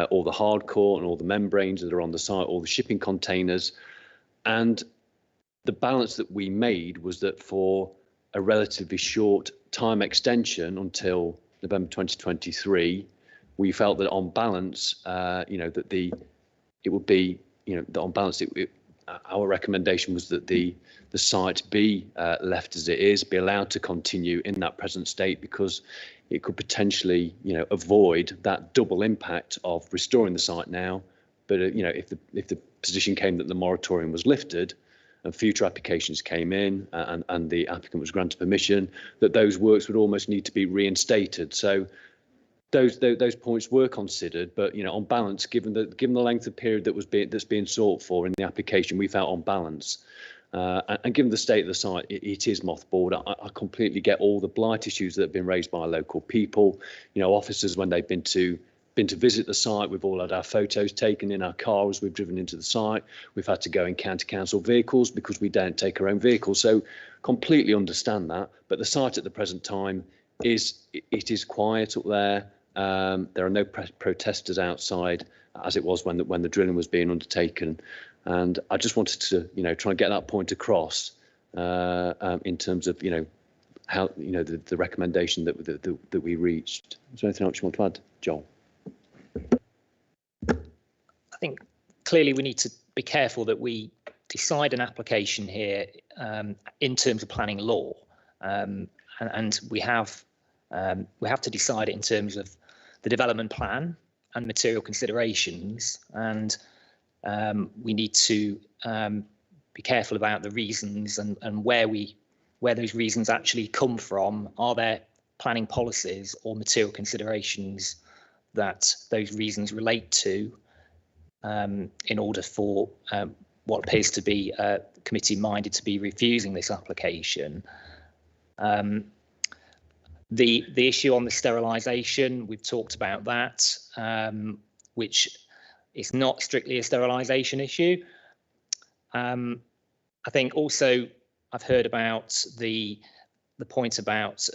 C: all the hardcore and all the membranes that are on the site, all the shipping containers, and the balance that we made was that for a relatively short time extension until November 2023, we felt that on balance, that it would be, that on balance, our recommendation was that the site be left as it is, be allowed to continue in that present state, because it could potentially, avoid that double impact of restoring the site now. But if the position came that the moratorium was lifted, and future applications came in and the applicant was granted permission, that those works would almost need to be reinstated. So those points were considered, but on balance, given the length of period that's being sought for in the application, we felt on balance, and given the state of the site, it is mothballed. I completely get all the blight issues that have been raised by local people. Officers, when they've been to visit the site, we've all had our photos taken in our car as we've driven into the site. We've had to go in county council vehicles because we don't take our own vehicles. So completely understand that. But the site at the present time is quiet up there. There are no protesters outside, as it was when the drilling was being undertaken. And I just wanted to try and get that point across in terms of how the recommendation that we reached. Is there anything else you want to add, Joel?
D: I think clearly we need to be careful that we decide an application here in terms of planning law, and we have to decide it in terms of the development plan and material considerations, and we need to be careful about the reasons and where those reasons actually come from. Are there planning policies or material considerations that those reasons relate to, in order for what appears to be a committee minded to be refusing this application. The issue on the sterilisation, we've talked about that, which is not strictly a sterilisation issue. I think also I've heard about the point about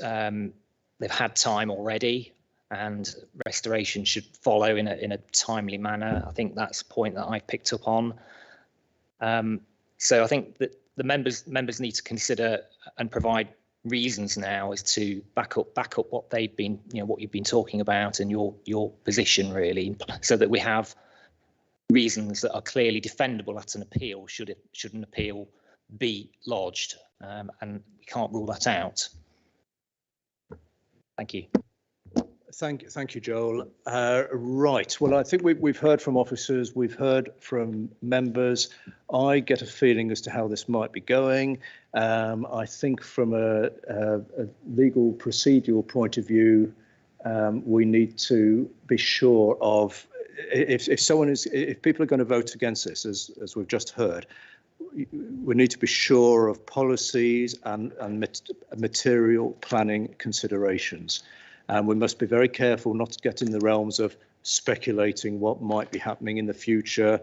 D: they've had time already and restoration should follow in a timely manner. I think that's a point that I've picked up on. So I think that the members need to consider and provide reasons now is to back up what they've been, what you've been talking about and your position really, so that we have reasons that are clearly defendable at an appeal should an appeal be lodged, and we can't rule that out. Thank you.
A: Thank you, Joel. Right. Well, I think we've heard from officers, we've heard from members. I get a feeling as to how this might be going. I think from a legal procedural point of view, we need to be sure of if people are going to vote against this, as we've just heard, we need to be sure of policies and material planning considerations. And we must be very careful not to get in the realms of speculating what might be happening in the future.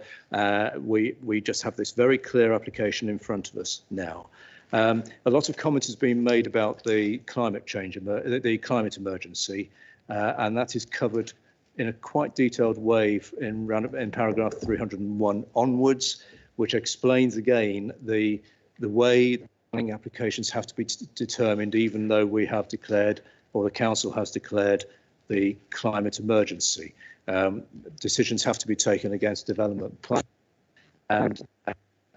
A: We just have this very clear application in front of us now. A lot of comment has been made about the climate change, the climate emergency, and that is covered in a quite detailed way in paragraph 301 onwards, which explains again the way planning applications have to be determined, even though we have declared, or the council has declared, the climate emergency. Decisions have to be taken against development plan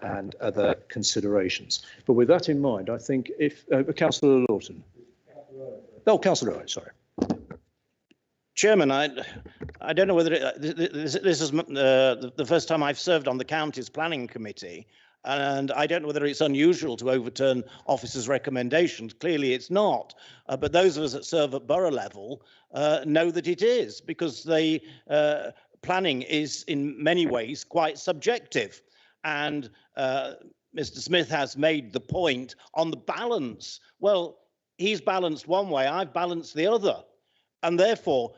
A: and other considerations. But with that in mind, I think if Councillor Lawton. Oh, Councillor Owen, sorry.
G: Chairman, I don't know whether this is the first time I've served on the county's planning committee, and I don't know whether it's unusual to overturn officers' recommendations. Clearly it's not, but those of us that serve at borough level know that it is, because the planning is in many ways quite subjective. And Mr. Smith has made the point on the balance. Well, he's balanced one way, I've balanced the other. And therefore,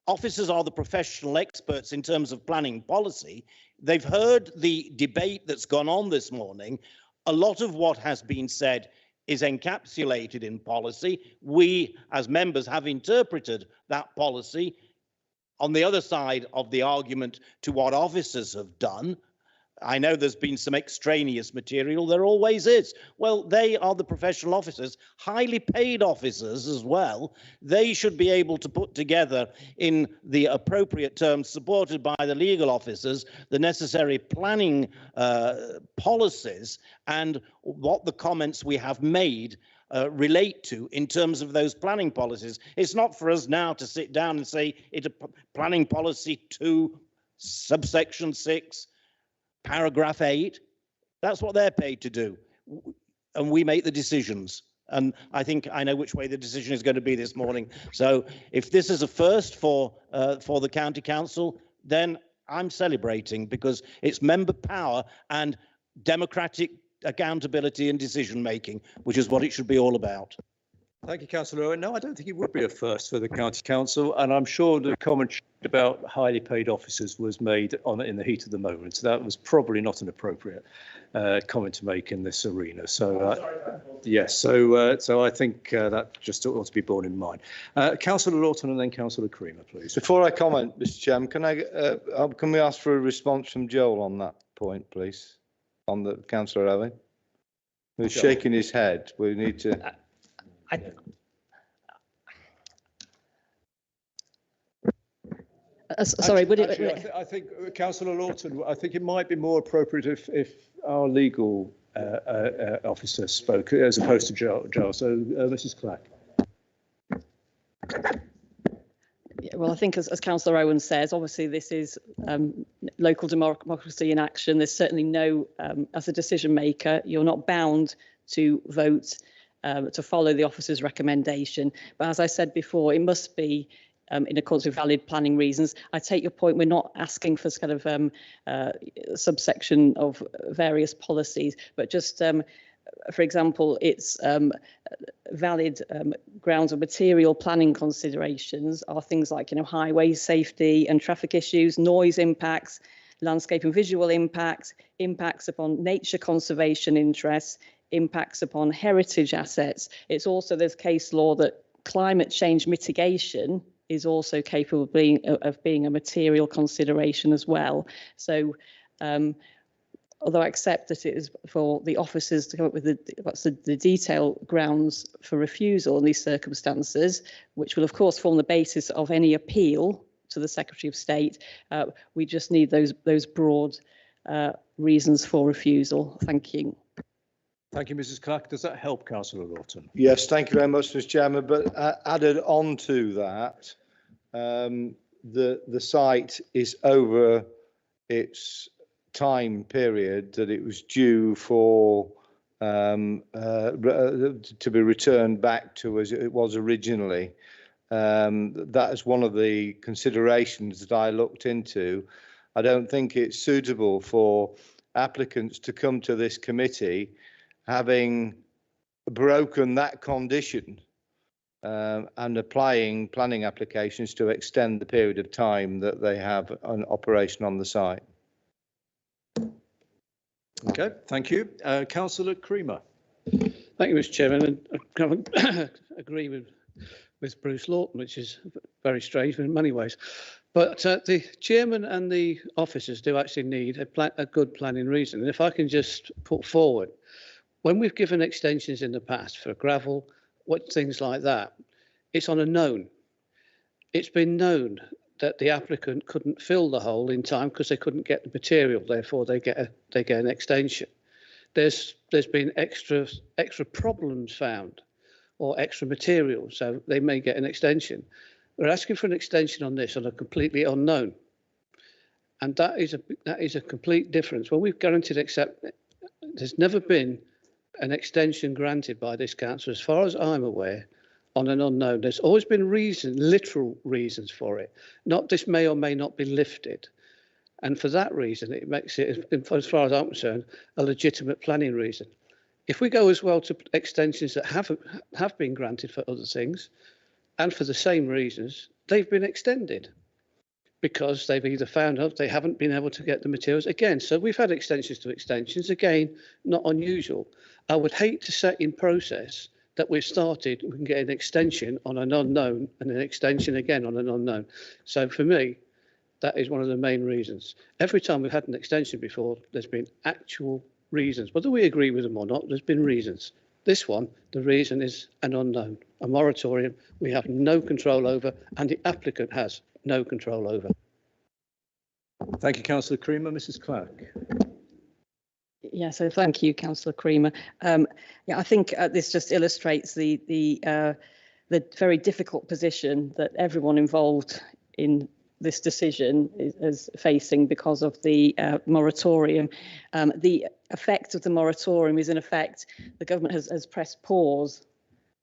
G: officers are the professional experts in terms of planning policy. They've heard the debate that's gone on this morning. A lot of what has been said is encapsulated in policy. We, as members, have interpreted that policy on the other side of the argument to what officers have done. I know there's been some extraneous material, there always is. Well, they are the professional officers, highly paid officers as well. They should be able to put together, in the appropriate terms supported by the legal officers, the necessary planning policies and what the comments we have made relate to in terms of those planning policies. It's not for us now to sit down and say it's a planning policy 2, subsection 6, paragraph 8. That's what they're paid to do, and we make the decisions. And I think I know which way the decision is going to be this morning. So if this is a first for the county council, then I'm celebrating, because it's member power and democratic accountability and decision making, which is what it should be all about.
A: Thank you, Councillor Owen. No, I don't think it would be a first for the County Council, and I'm sure the comment about highly paid officers was made in the heat of the moment. So that was probably not an appropriate comment to make in this arena. So yes, so I think that just ought to be borne in mind. Councillor Lawton and then Councillor Creamer, please.
B: Before I comment, Mr. Chairman, can we ask for a response from Joel on that point, please? On the Councillor Owen, who's shaking his head. We need to.
U: Sorry, would it?
A: Actually, I think Councillor Lawton, I think it might be more appropriate if our legal officer spoke as opposed to Joel. So, Mrs. Clack.
U: Yeah, well, I think as Councillor Owen says, obviously this is local democracy in action. There's certainly no, as a decision maker, you're not bound to vote to follow the officer's recommendation. But as I said before, it must be in accordance with valid planning reasons. I take your point. We're not asking for kind of subsection of various policies, but just, for example, it's valid grounds of material planning considerations are things like, highway safety and traffic issues, noise impacts, landscape and visual impacts, impacts upon nature conservation interests, impacts upon heritage assets. It's also, there's case law that climate change mitigation is also capable of being a material consideration as well. So although I accept that it is for the officers to come up with the detailed grounds for refusal in these circumstances, which will of course form the basis of any appeal to the Secretary of State. We just need those broad reasons for refusal. Thank you.
A: Thank you, Mrs. Clark. Does that help, Councillor Roughton?
B: Yes, thank you very much, Mr. Chairman. But added on to that, the site is over its time period that it was due for to be returned back to as it was originally. That is one of the considerations that I looked into. I don't think it's suitable for applicants to come to this committee having broken that condition and applying planning applications to extend the period of time that they have an operation on the site.
A: Okay, thank you. Councillor Creamer.
H: Thank you, Mr. Chairman. And I agree with Bruce Lawton, which is very strange in many ways. But the chairman and the officers do actually need a good planning reason. And if I can just put forward, when we've given extensions in the past for gravel, things like that, it's on a known. It's been known that the applicant couldn't fill the hole in time because they couldn't get the material. Therefore, they get an extension. There's been extra problems found or extra material, so they may get an extension. We're asking for an extension on this on a completely unknown, and that is a complete difference. When we've guaranteed there's never been an extension granted by this council, as far as I'm aware, on an unknown. There's always been literal reasons for it. Not this may or may not be lifted. And for that reason, it makes it, as far as I'm concerned, a legitimate planning reason. If we go as well to extensions that have been granted for other things, and for the same reasons, they've been extended because they've either found out they haven't been able to get the materials again. So we've had extensions to extensions, again, not unusual. I would hate to set in process that we've started, we can get an extension on an unknown and an extension again on an unknown. So for me, that is one of the main reasons. Every time we've had an extension before, there's been actual reasons. Whether we agree with them or not, there's been reasons. This one, the reason is an unknown, a moratorium we have no control over, and the applicant has no control over.
A: Thank you, Councillor Creamer. Mrs. Clark.
U: Yeah, so thank you, Councillor Creamer. Yeah, I think this just illustrates the very difficult position that everyone involved in this decision is facing because of the moratorium. The effect of the moratorium is, in effect, the government has pressed pause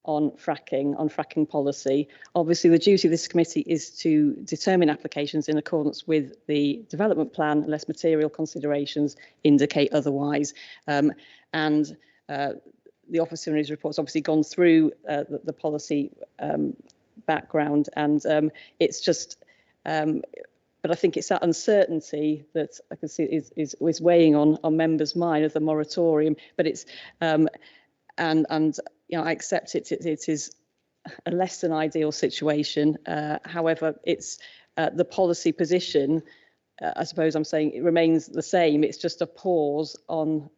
U: on fracking policy. Obviously, the duty of this committee is to determine applications in accordance with the development plan, unless material considerations indicate otherwise. And the officer in his report's obviously gone through the policy background, and it's just. But I think it's that uncertainty that I can see is weighing on members' mind of the moratorium. But it's and you know, I accept it is a less than ideal situation. However, it's the policy position. I suppose I'm saying it remains the same. It's just a pause on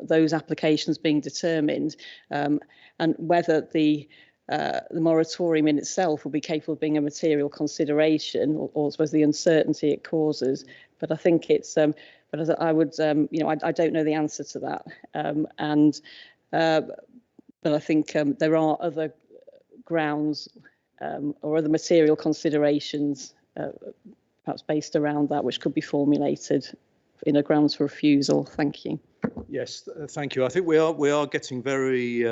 U: those applications being determined, and whether the moratorium in itself will be capable of being a material consideration, or I suppose the uncertainty it causes. But I think it's, but I would, you know, I don't know the answer to that. But I think there are other grounds or other material considerations, perhaps based around that, which could be formulated in a grounds for refusal. Thank you.
A: Yes, thank you. I think we are getting very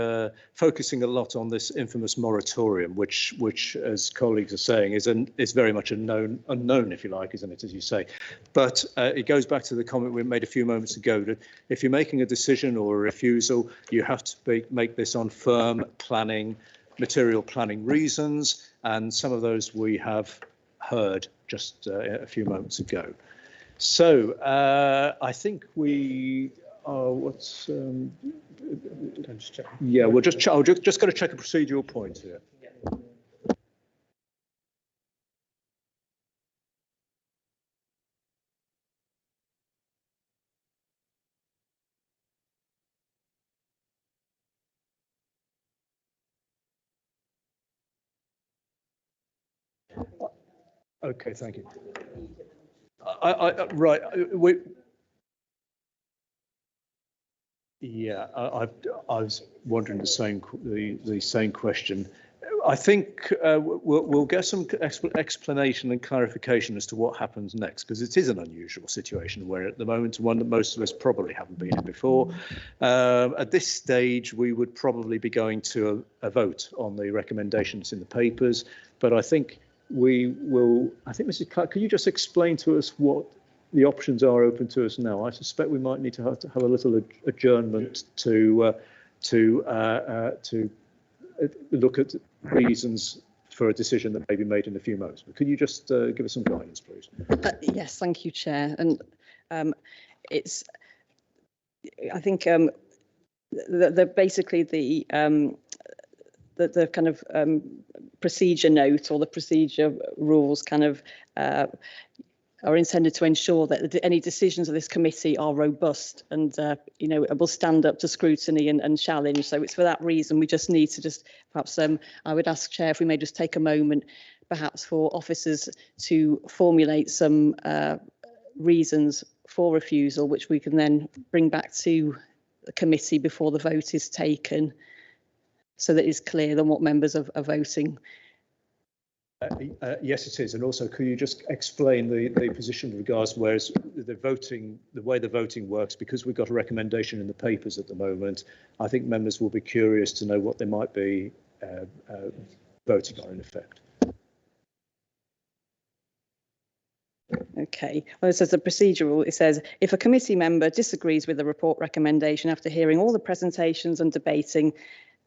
A: focusing a lot on this infamous moratorium, which as colleagues are saying is very much unknown, if you like, isn't it, as you say. But it goes back to the comment we made a few moments ago that if you're making a decision or a refusal, you have to make this on firm planning, material planning reasons, and some of those we have heard just a few moments ago. So I think we. What's yeah, we'll just got to check a procedural point here. Okay, thank you. Right. I was wondering the same question. I think we'll get some explanation and clarification as to what happens next, because it is an unusual situation where at the moment, one that most of us probably haven't been in before. At this stage, we would probably be going to a vote on the recommendations in the papers, but I think we will. I think, Mrs. Clark, could you just explain to us what the options are open to us now? I suspect we might need to have a little adjournment to look at reasons for a decision that may be made in a few moments. But could you just give us some guidance, please?
U: Yes, thank you, Chair. And it's, I think, basically the kind of procedure note or the procedure rules kind of are intended to ensure that any decisions of this committee are robust and, will stand up to scrutiny and challenge. So it's for that reason we just need to perhaps I would ask, Chair, if we may just take a moment perhaps for officers to formulate some reasons for refusal, which we can then bring back to the committee before the vote is taken, so that it's clear then what members are voting.
A: Yes, it is. And also, could you just explain the position with regards whereas the way the voting works, because we've got a recommendation in the papers at the moment, I think members will be curious to know what they might be voting on in effect.
U: Okay, well, it says the procedural, it says, if a committee member disagrees with the report recommendation after hearing all the presentations and debating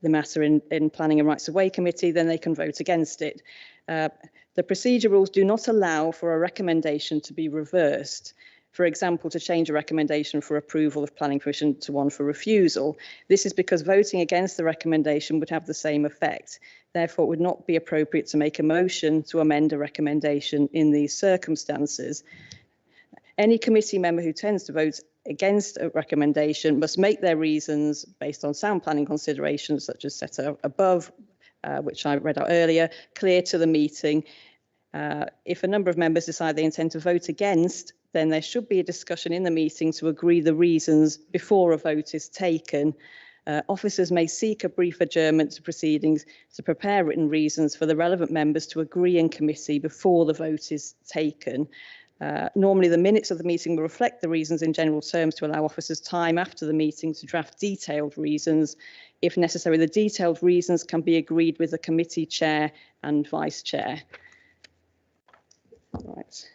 U: the matter in Planning and Rights of Way Committee, then they can vote against it. The procedure rules do not allow for a recommendation to be reversed. For example, to change a recommendation for approval of planning permission to one for refusal. This is because voting against the recommendation would have the same effect. Therefore, it would not be appropriate to make a motion to amend a recommendation in these circumstances. Any committee member who tends to vote against a recommendation must make their reasons based on sound planning considerations such as set out above, which I read out earlier, clear to the meeting. If a number of members decide they intend to vote against, then there should be a discussion in the meeting to agree the reasons before a vote is taken. Officers may seek a brief adjournment to proceedings to prepare written reasons for the relevant members to agree in committee before the vote is taken. Normally, the minutes of the meeting will reflect the reasons in general terms to allow officers time after the meeting to draft detailed reasons. If necessary, the detailed reasons can be agreed with the committee chair and vice chair. Right.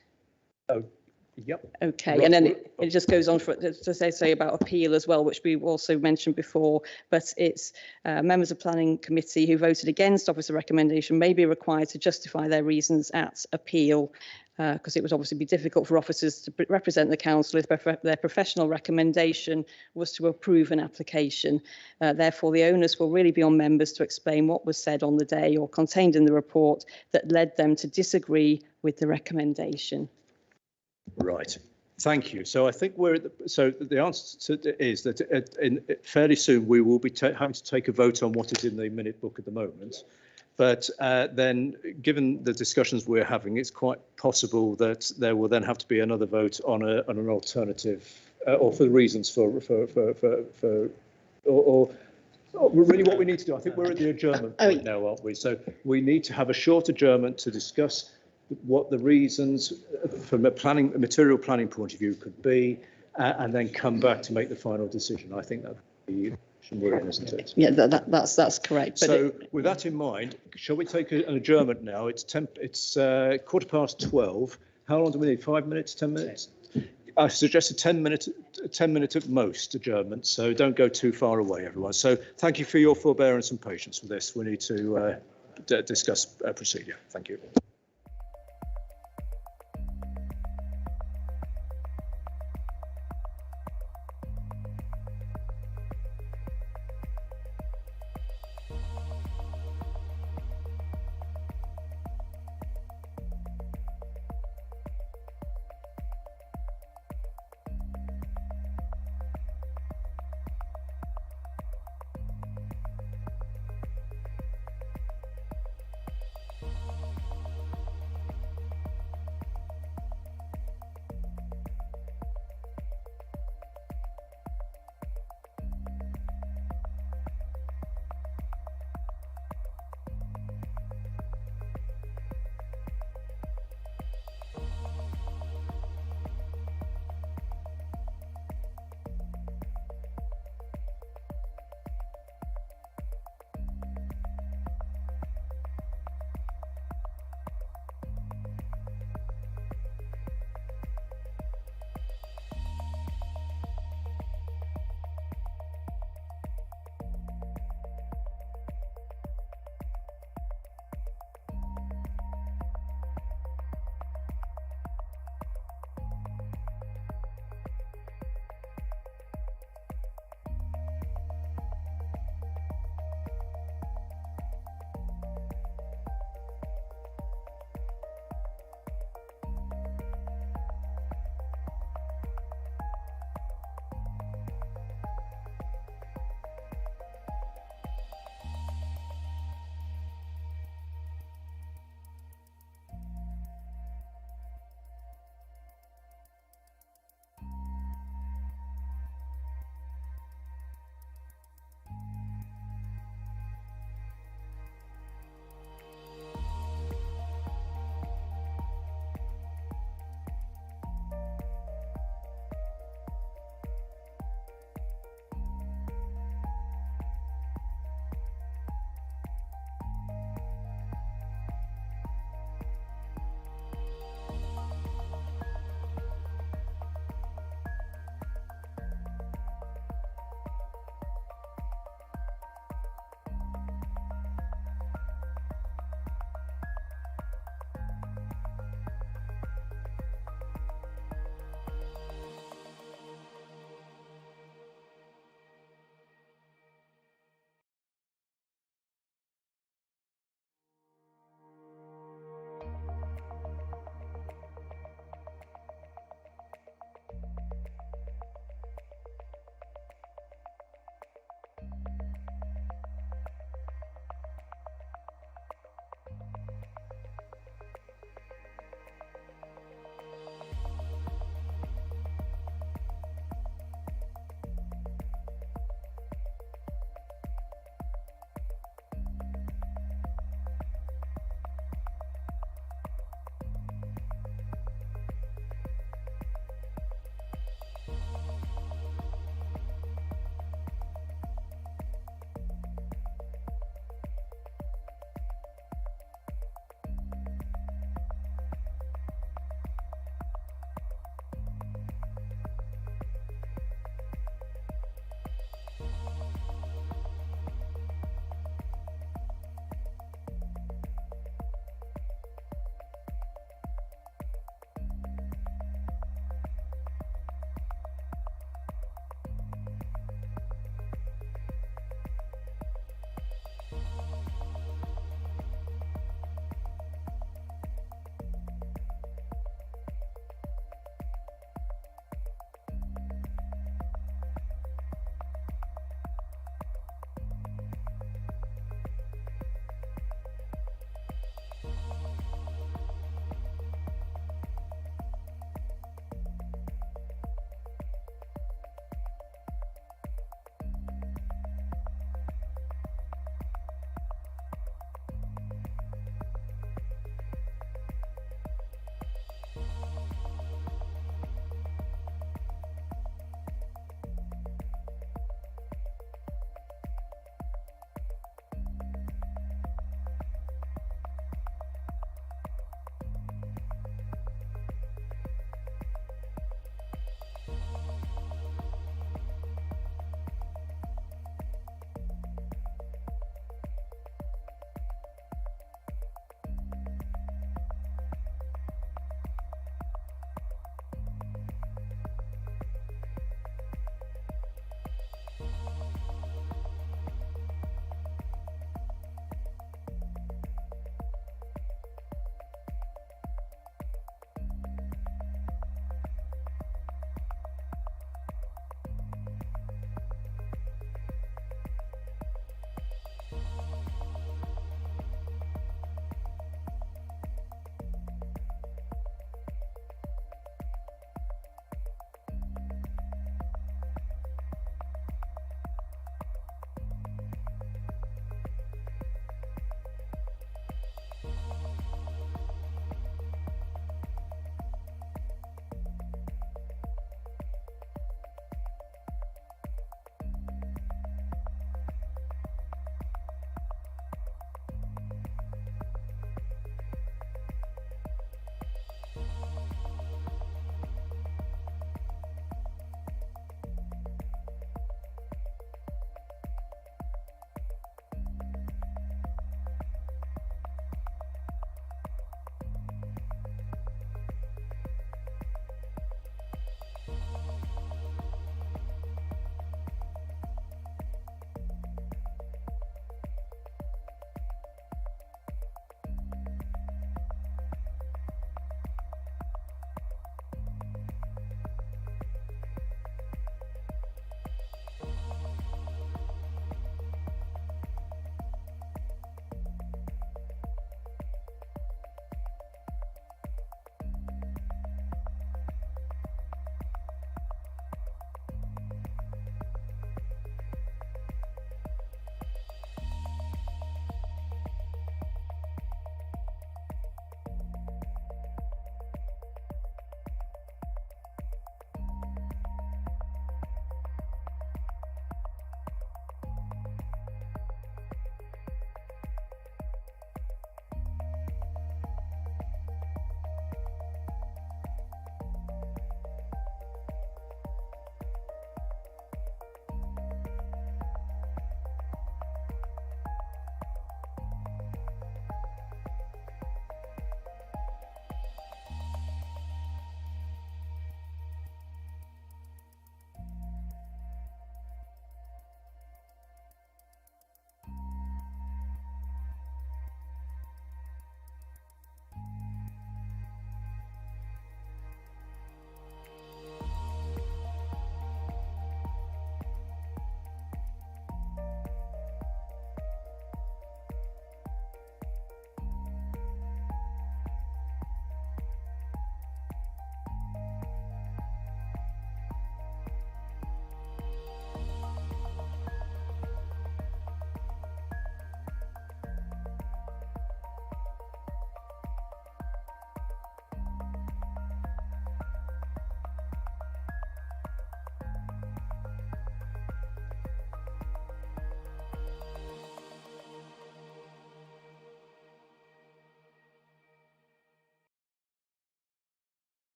A: Oh, yep.
U: Okay, right. And then it just goes on to say about appeal as well, which we also mentioned before, but it's members of planning committee who voted against officer recommendation may be required to justify their reasons at appeal, because it would obviously be difficult for officers to represent the council if their professional recommendation was to approve an application. Therefore, the onus will really be on members to explain what was said on the day or contained in the report that led them to disagree with the recommendation.
A: Right. Thank you. So I think the answer is that fairly soon we will be having to take a vote on what is in the minute book at the moment. But then, given the discussions we're having, it's quite possible that there will then have to be another vote on an alternative, or for reasons or really what we need to do. I think we're at the adjournment point now, aren't we? So we need to have a short adjournment to discuss what the reasons from a material planning point of view could be, and then come back to make the final decision. I think that would be we're in, isn't it?
U: Yeah, that's correct. But
A: so with that in mind, shall we take an adjournment now? It's 12:15. How long do we need? 5 minutes? 10 minutes? I suggest a 10 minute at most adjournment. So don't go too far away, everyone. So thank you for your forbearance and patience with this. We need to discuss procedure. Thank you.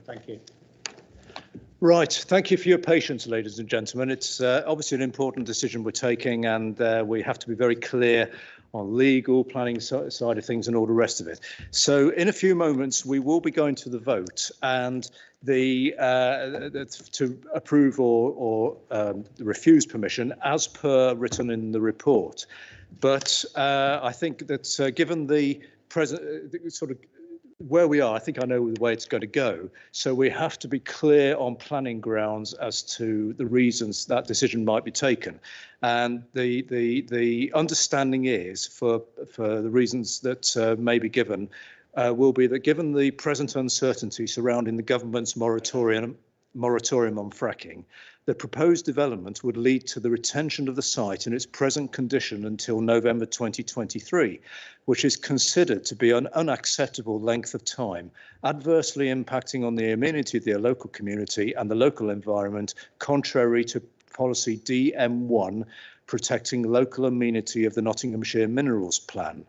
E: Thank you.
A: Right, thank you for your patience, ladies and gentlemen. It's obviously an important decision we're taking, and we have to be very clear on legal planning side of things and all the rest of it. So in a few moments, we will be going to the vote, and the to approve or refuse permission as per written in the report. But I think that given the present sort of where we are, I think I know the way it's going to go. So we have to be clear on planning grounds as to the reasons that decision might be taken. And the understanding is for the reasons that may be given will be that given the present uncertainty surrounding the government's moratorium on fracking, the proposed development would lead to the retention of the site in its present condition until November 2023, which is considered to be an unacceptable length of time, adversely impacting on the amenity of the local community and the local environment, contrary to policy DM1, protecting local amenity of the Nottinghamshire Minerals Plan.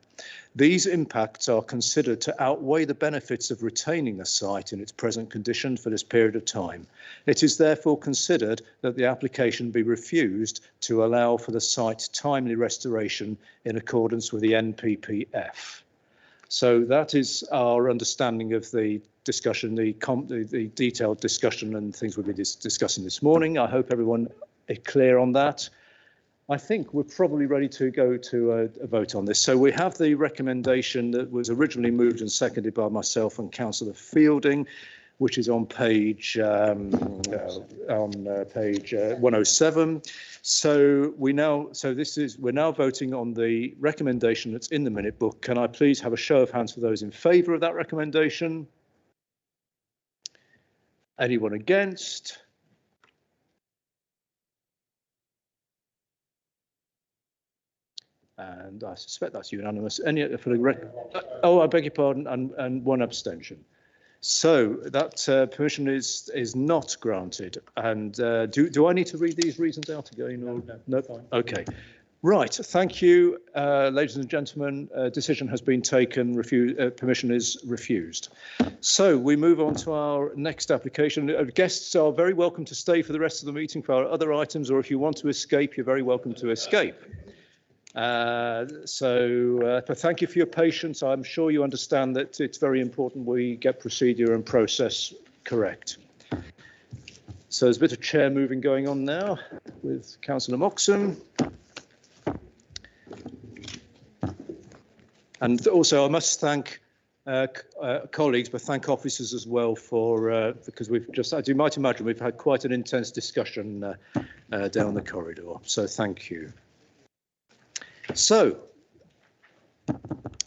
A: These impacts are considered to outweigh the benefits of retaining the site in its present condition for this period of time. It is therefore considered that the application be refused to allow for the site's timely restoration in accordance with the NPPF. So that is our understanding of the discussion, the detailed discussion and things we'll be discussing this morning. I hope everyone is clear on that. I think we're probably ready to go to a vote on this. So we have the recommendation that was originally moved and seconded by myself and Councillor Fielding, which is on page 107. So we're now voting on the recommendation that's in the minute book. Can I please have a show of hands for those in favour of that recommendation? Anyone against? And I suspect that's unanimous. Any for the oh, I beg your pardon, and one abstention. So that permission is not granted. And do I need to read these reasons out again? Or? No. Fine. Okay. Right. Thank you, ladies and gentlemen. Decision has been taken. Permission is refused. So we move on to our next application. Guests are very welcome to stay for the rest of the meeting for our other items, or if you want to escape, you're very welcome to escape. But thank you for your patience. I'm sure you understand that it's very important we get procedure and process correct. So there's a bit of chair moving going on now with Councillor Moxham. And also I must thank colleagues, but thank officers as well for because we've just, as you might imagine, we've had quite an intense discussion down the corridor. So thank you. So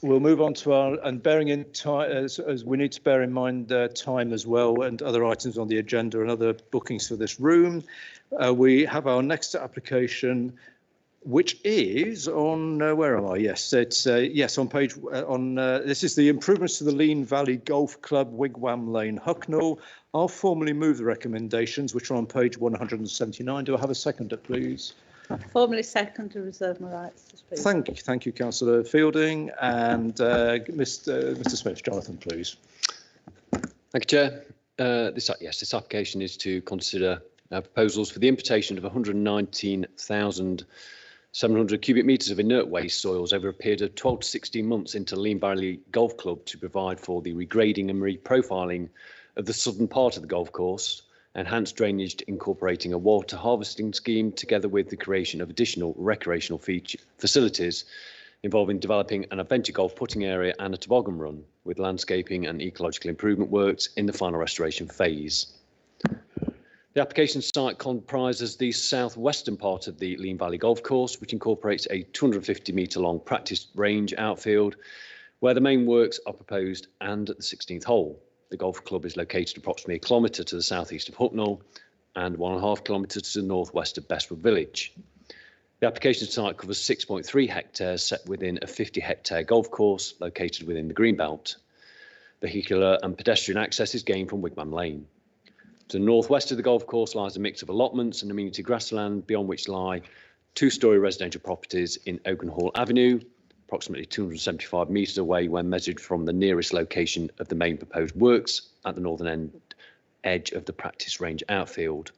A: we'll move on to our, and bearing in time, as we need to bear in mind time as well and other items on the agenda and other bookings for this room. We have our next application, which is on, where am I? Yes, it's, yes, on page, this is the improvements to the Lean Valley Golf Club, Wigwam Lane, Hucknall. I'll formally move the recommendations, which are on page 179. Do I have a seconder, please?
I: Formally second to reserve my rights to speak.
A: Thank you, Councillor Fielding, and Mr. Smith, Jonathan, please.
C: Thank you, Chair. This application is to consider proposals for the importation of 119,700 cubic metres of inert waste soils over a period of 12 to 16 months into Lean Valley Golf Club to provide for the regrading and reprofiling of the southern part of the golf course, enhanced drainage incorporating a water harvesting scheme, together with the creation of additional recreational facilities involving developing an adventure golf putting area and a toboggan run, with landscaping and ecological improvement works in the final restoration phase. The application site comprises the southwestern part of the Lean Valley Golf Course, which incorporates a 250-metre long practice range outfield, where the main works are proposed, and at the 16th hole. The golf club is located approximately 1 kilometre to the southeast of Hucknall and 1.5 kilometres to the northwest of Bestwood Village. The application site covers 6.3 hectares set within a 50-hectare golf course located within the Greenbelt. Vehicular and pedestrian access is gained from Wigwam Lane. To the northwest of the golf course lies a mix of allotments and amenity grassland, beyond which lie two-storey residential properties in Oakenhall Avenue, approximately 275 metres away when measured from the nearest location of the main proposed works at the northern end edge of the practice range outfield.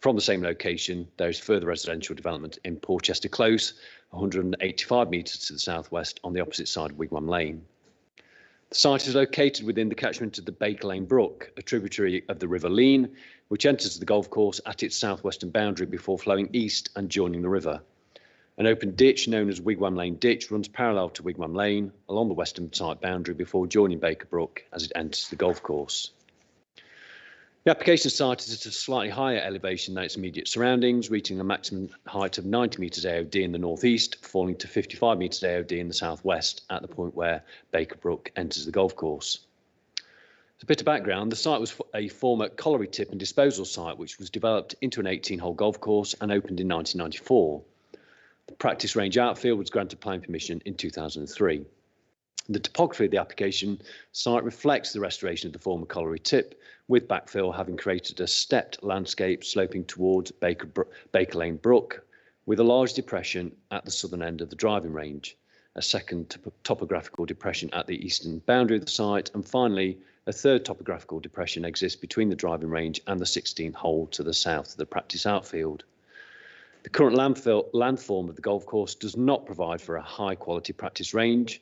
C: From the same location, there is further residential development in Porchester Close, 185 metres to the southwest on the opposite side of Wigwam Lane. The site is located within the catchment of the Baker Lane Brook, a tributary of the River Leen, which enters the golf course at its southwestern boundary before flowing east and joining the river. An open ditch known as Wigwam Lane Ditch runs parallel to Wigwam Lane along the western site boundary before joining Baker Brook as it enters the golf course. The application site is at a slightly higher elevation than its immediate surroundings, reaching a maximum height of 90 metres AOD in the northeast, falling to 55 metres AOD in the southwest at the point where Baker Brook enters the golf course. As a bit of background, the site was a former colliery tip and disposal site which was developed into an 18-hole golf course and opened in 1994. The practice range outfield was granted planning permission in 2003. The topography of the application site reflects the restoration of the former colliery tip, with backfill having created a stepped landscape sloping towards Baker Lane Brook, with a large depression at the southern end of the driving range, a second topographical depression at the eastern boundary of the site, and finally, a third topographical depression exists between the driving range and the 16th hole to the south of the practice outfield. The current landform of the golf course does not provide for a high quality practice range.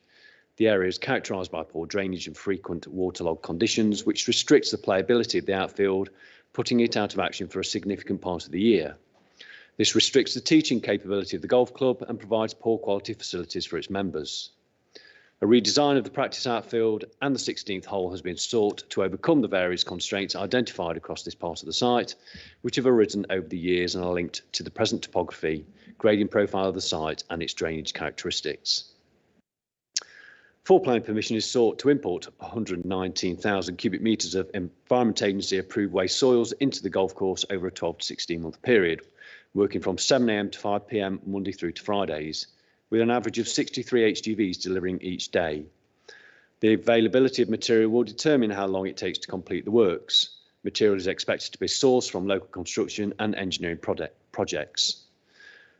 C: The area is characterised by poor drainage and frequent waterlogged conditions, which restricts the playability of the outfield, putting it out of action for a significant part of the year. This restricts the teaching capability of the golf club and provides poor quality facilities for its members. A redesign of the practice outfield and the 16th hole has been sought to overcome the various constraints identified across this part of the site, which have arisen over the years and are linked to the present topography, grading profile of the site and its drainage characteristics. Full planning permission is sought to import 119,000 cubic metres of Environment Agency approved waste soils into the golf course over a 12 to 16 month period, working from 7 AM to 5 PM Monday through to Fridays, with an average of 63 HGVs delivering each day. The availability of material will determine how long it takes to complete the works. Material is expected to be sourced from local construction and engineering projects.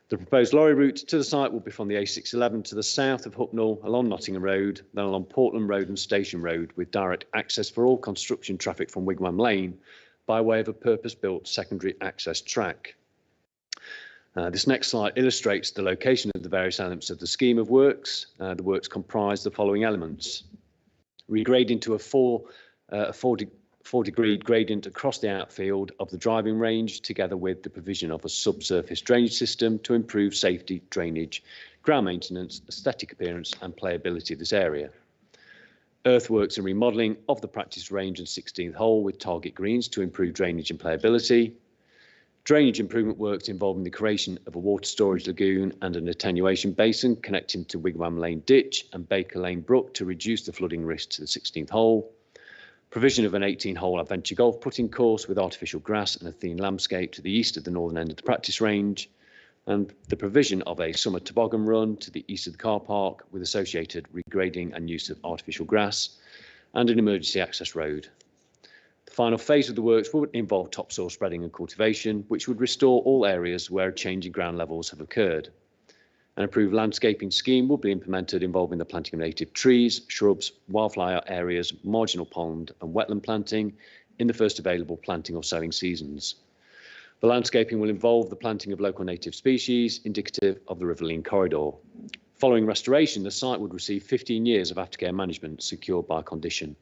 C: The proposed lorry route to the site will be from the A611 to the south of Hucknall along Nottingham Road, then along Portland Road and Station Road, with direct access for all construction traffic from Wigwam Lane by way of a purpose-built secondary access track. This next slide illustrates the location of the various elements of the scheme of works. The works comprise the following elements: regrading to a 4-degree gradient across the outfield of the driving range, together with the provision of a subsurface drainage system to improve safety, drainage, ground maintenance, aesthetic appearance and playability of this area. Earthworks and remodelling of the practice range and 16th hole with target greens to improve drainage and playability. Drainage improvement works involving the creation of a water storage lagoon and an attenuation basin connecting to Wigwam Lane Ditch and Baker Lane Brook to reduce the flooding risk to the 16th hole. Provision of an 18-hole adventure golf putting course with artificial grass and a thin landscape to the east of the northern end of the practice range, and the provision of a summer toboggan run to the east of the car park with associated regrading and use of artificial grass, and an emergency access road. The final phase of the works would involve topsoil spreading and cultivation, which would restore all areas where a change in ground levels have occurred. An improved landscaping scheme will be implemented involving the planting of native trees, shrubs, wildflower areas, marginal pond and wetland planting in the first available planting or sowing seasons. The landscaping will involve the planting of local native species indicative of the River Leen corridor. Following restoration, the site would receive 15 years of aftercare management secured by condition.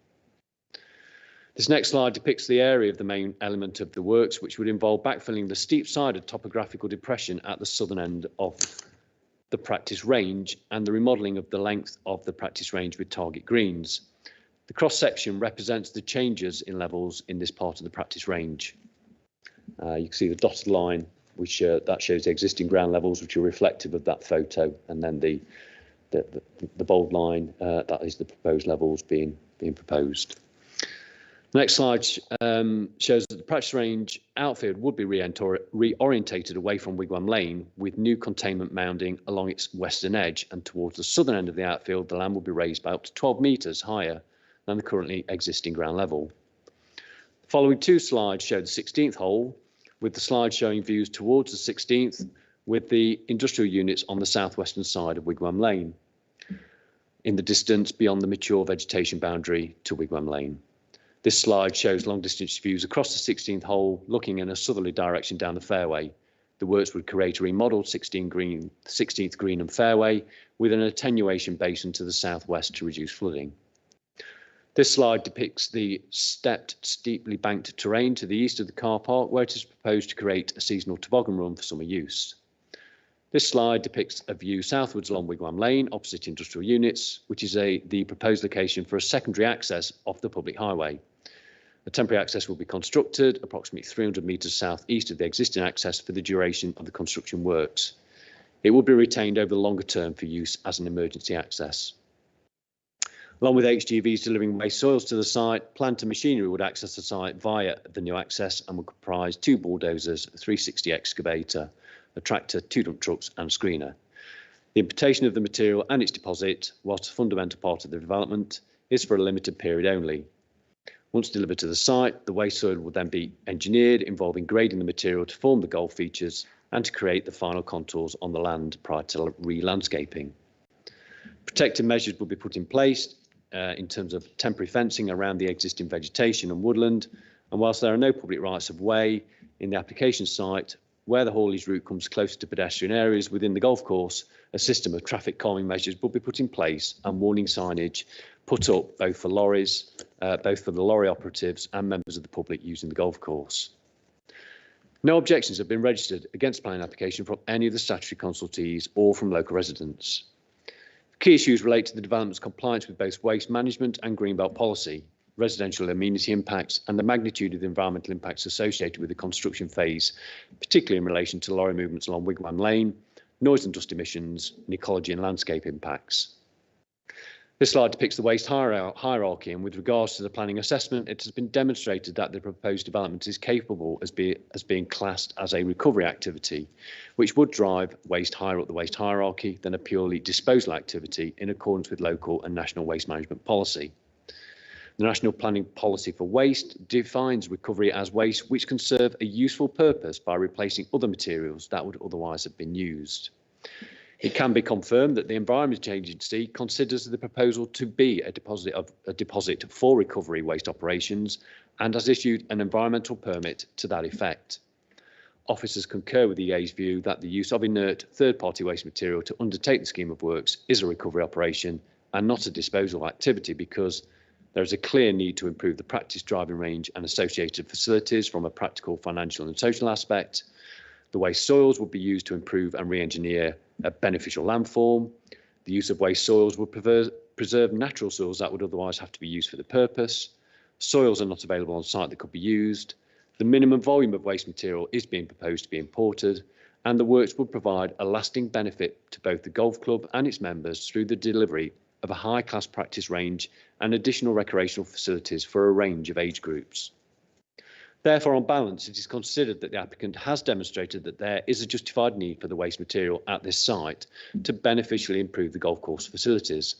C: This next slide depicts the area of the main element of the works, which would involve backfilling the steep-sided topographical depression at the southern end of the practice range and the remodelling of the length of the practice range with target greens. The cross-section represents the changes in levels in this part of the practice range. You can see the dotted line, which that shows the existing ground levels, which are reflective of that photo, and then the bold line, that is the proposed levels being proposed. The next slide shows that the practice range outfield would be reorientated away from Wigwam Lane with new containment mounding along its western edge, and towards the southern end of the outfield the land will be raised by up to 12 metres higher than the currently existing ground level. The following two slides show the 16th hole, with the slide showing views towards the 16th with the industrial units on the southwestern side of Wigwam Lane, in the distance beyond the mature vegetation boundary to Wigwam Lane. This slide shows long distance views across the 16th hole looking in a southerly direction down the fairway. The works would create a remodeled 16th green and fairway with an attenuation basin to the southwest to reduce flooding. This slide depicts the stepped, steeply banked terrain to the east of the car park, where it is proposed to create a seasonal toboggan run for summer use. This slide depicts a view southwards along Wigwam Lane, opposite industrial units, which is the proposed location for a secondary access off the public highway. A temporary access will be constructed approximately 300 metres southeast of the existing access for the duration of the construction works. It will be retained over the longer term for use as an emergency access. Along with HGVs delivering waste soils to the site, plant and machinery would access the site via the new access and would comprise 2 bulldozers, a 360 excavator, a tractor, 2 dump trucks and screener. The importation of the material and its deposit, whilst a fundamental part of the development, is for a limited period only. Once delivered to the site, the waste soil will then be engineered, involving grading the material to form the golf features and to create the final contours on the land prior to re-landscaping. Protective measures will be put in place in terms of temporary fencing around the existing vegetation and woodland, and whilst there are no public rights of way in the application site, where the haulage route comes closer to pedestrian areas within the golf course, a system of traffic calming measures will be put in place and warning signage put up both for lorries, both for the lorry operatives and members of the public using the golf course. No objections have been registered against the planning application from any of the statutory consultees or from local residents. Key issues relate to the development's compliance with both waste management and greenbelt policy, residential amenity impacts and the magnitude of the environmental impacts associated with the construction phase, particularly in relation to lorry movements along Wigwam Lane, noise and dust emissions, and ecology and landscape impacts. This slide depicts the waste hierarchy, and with regards to the planning assessment, it has been demonstrated that the proposed development is capable as being classed as a recovery activity, which would drive waste higher up the waste hierarchy than a purely disposal activity in accordance with local and national waste management policy. The National Planning Policy for Waste defines recovery as waste which can serve a useful purpose by replacing other materials that would otherwise have been used. It can be confirmed that the Environment Agency considers the proposal to be a deposit for recovery waste operations and has issued an environmental permit to that effect. Officers concur with the EA's view that the use of inert third-party waste material to undertake the scheme of works is a recovery operation and not a disposal activity, because there is a clear need to improve the practice driving range and associated facilities from a practical, financial and social aspect. The waste soils would be used to improve and re-engineer a beneficial landform. The use of waste soils would preserve natural soils that would otherwise have to be used for the purpose. Soils are not available on site that could be used. The minimum volume of waste material is being proposed to be imported, and the works would provide a lasting benefit to both the golf club and its members through the delivery of a high-class practice range and additional recreational facilities for a range of age groups. Therefore, on balance, it is considered that the applicant has demonstrated that there is a justified need for the waste material at this site to beneficially improve the golf course facilities.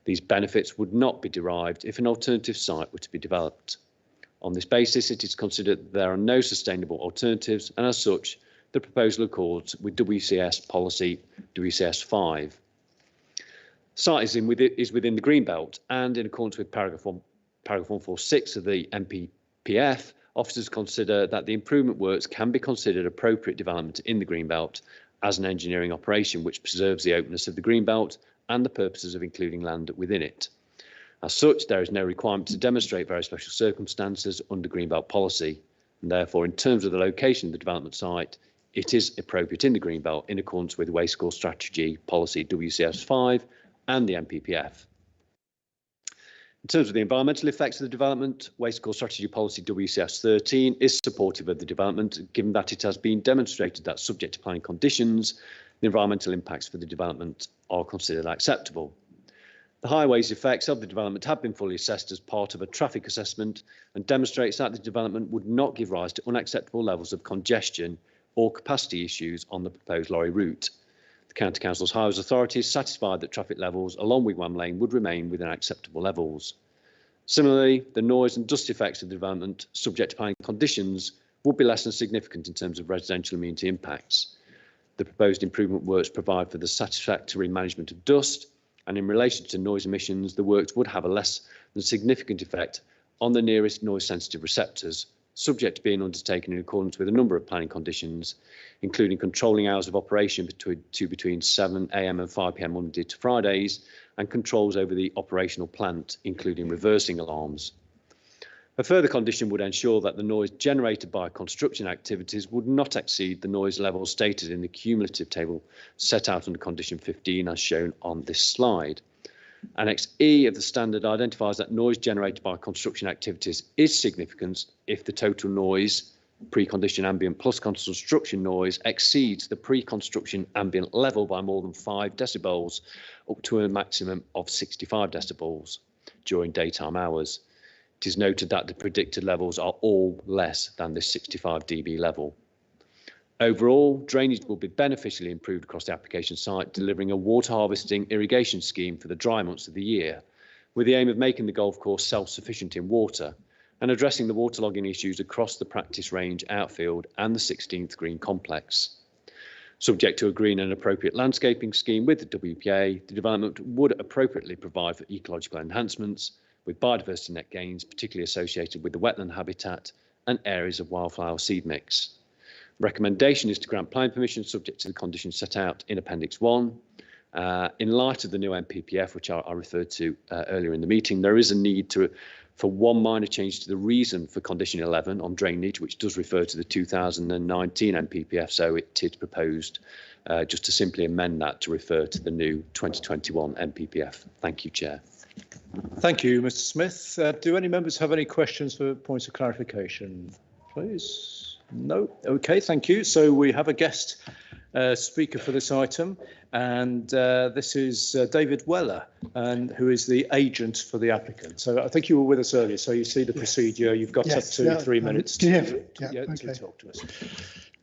C: These benefits would not be derived if an alternative site were to be developed. On this basis, it is considered that there are no sustainable alternatives, and as such, the proposal accords with WCS policy WCS 5. Site is within the Greenbelt, and in accordance with paragraph 146 of the MPPF, officers consider that the improvement works can be considered appropriate development in the Greenbelt as an engineering operation which preserves the openness of the Greenbelt and the purposes of including land within it. As such, there is no requirement to demonstrate very special circumstances under Greenbelt policy, and therefore, in terms of the location of the development site, it is appropriate in the Greenbelt in accordance with Waste Course Strategy Policy WCS 5 and the MPPF. In terms of the environmental effects of the development, Waste Course Strategy Policy WCS 13 is supportive of the development, given that it has been demonstrated that, subject to planning conditions, the environmental impacts for the development are considered acceptable. The highways effects of the development have been fully assessed as part of a traffic assessment and demonstrates that the development would not give rise to unacceptable levels of congestion or capacity issues on the proposed lorry route. The County Council's Highways Authority is satisfied that traffic levels along Wigwam Lane would remain within acceptable levels. Similarly, the noise and dust effects of the development, subject to planning conditions, would be less than significant in terms of residential amenity impacts. The proposed improvement works provide for the satisfactory management of dust, and in relation to noise emissions, the works would have a less than significant effect on the nearest noise sensitive receptors, subject to being undertaken in accordance with a number of planning conditions, including controlling hours of operation between 7 AM and 5 PM Monday to Fridays, and controls over the operational plant, including reversing alarms. A further condition would ensure that the noise generated by construction activities would not exceed the noise level stated in the cumulative table set out under condition 15 as shown on this slide. Annex E of the standard identifies that noise generated by construction activities is significant if the total noise, pre-condition ambient plus construction noise, exceeds the pre-construction ambient level by more than 5 decibels, up to a maximum of 65 decibels during daytime hours. It is noted that the predicted levels are all less than this 65 dB level. Overall, drainage will be beneficially improved across the application site, delivering a water harvesting irrigation scheme for the dry months of the year, with the aim of making the golf course self-sufficient in water and addressing the waterlogging issues across the practice range outfield and the 16th green complex. Subject to a green and appropriate landscaping scheme with the WPA, the development would appropriately provide for ecological enhancements, with biodiversity net gains, particularly associated with the wetland habitat and areas of wildflower seed mix. Recommendation is to grant planning permission subject to the conditions set out in Appendix 1. In light of the new MPPF, which I referred to earlier in the meeting, there is a need for one minor change to the reason for condition 11 on drainage, which does refer to the 2019 MPPF, so it is proposed just to simply amend that to refer to the new 2021 MPPF. Thank you, Chair.
A: Thank you, Mr. Smith. Do any members have any questions for points of clarification, please? No? OK, thank you. So we have a guest speaker for this item, and this is David Weller, who is the agent for the applicant. So I think you were with us earlier, so you see the procedure. You've got up to 3 minutes to talk to us.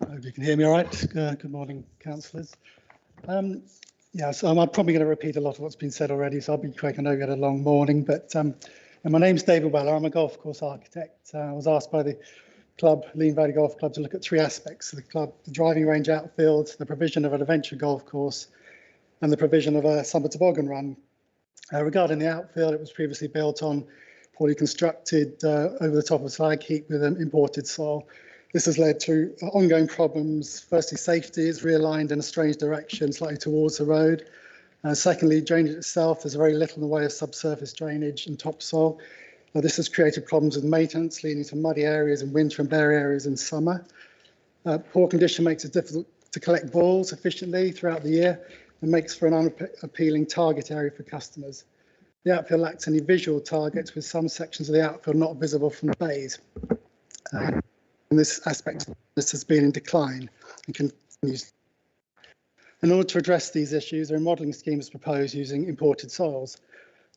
J: I hope you can hear me all right. Good morning, councillors. Yeah, so I'm probably going to repeat a lot of what's been said already, so I'll be quick. I know we had a long morning, but my name's David Weller. I'm a golf course architect. I was asked by the club, Lean Valley Golf Club, to look at 3 aspects of the club: the driving range outfield, the provision of an adventure golf course, and the provision of a summer toboggan run. Regarding the outfield, it was previously built on poorly constructed over the top of slag heap with an imported soil. This has led to ongoing problems. Firstly, safety is realigned in a strange direction, slightly towards the road. Secondly, drainage itself, there's very little in the way of subsurface drainage and topsoil. This has created problems with maintenance, leading to muddy areas in winter and bare areas in summer. Poor condition makes it difficult to collect balls efficiently throughout the year and makes for an unappealing target area for customers. The outfield lacks any visual targets, with some sections of the outfield not visible from the bays. And this aspect has been in decline and continues. In order to address these issues, a remodelling scheme is proposed using imported soils.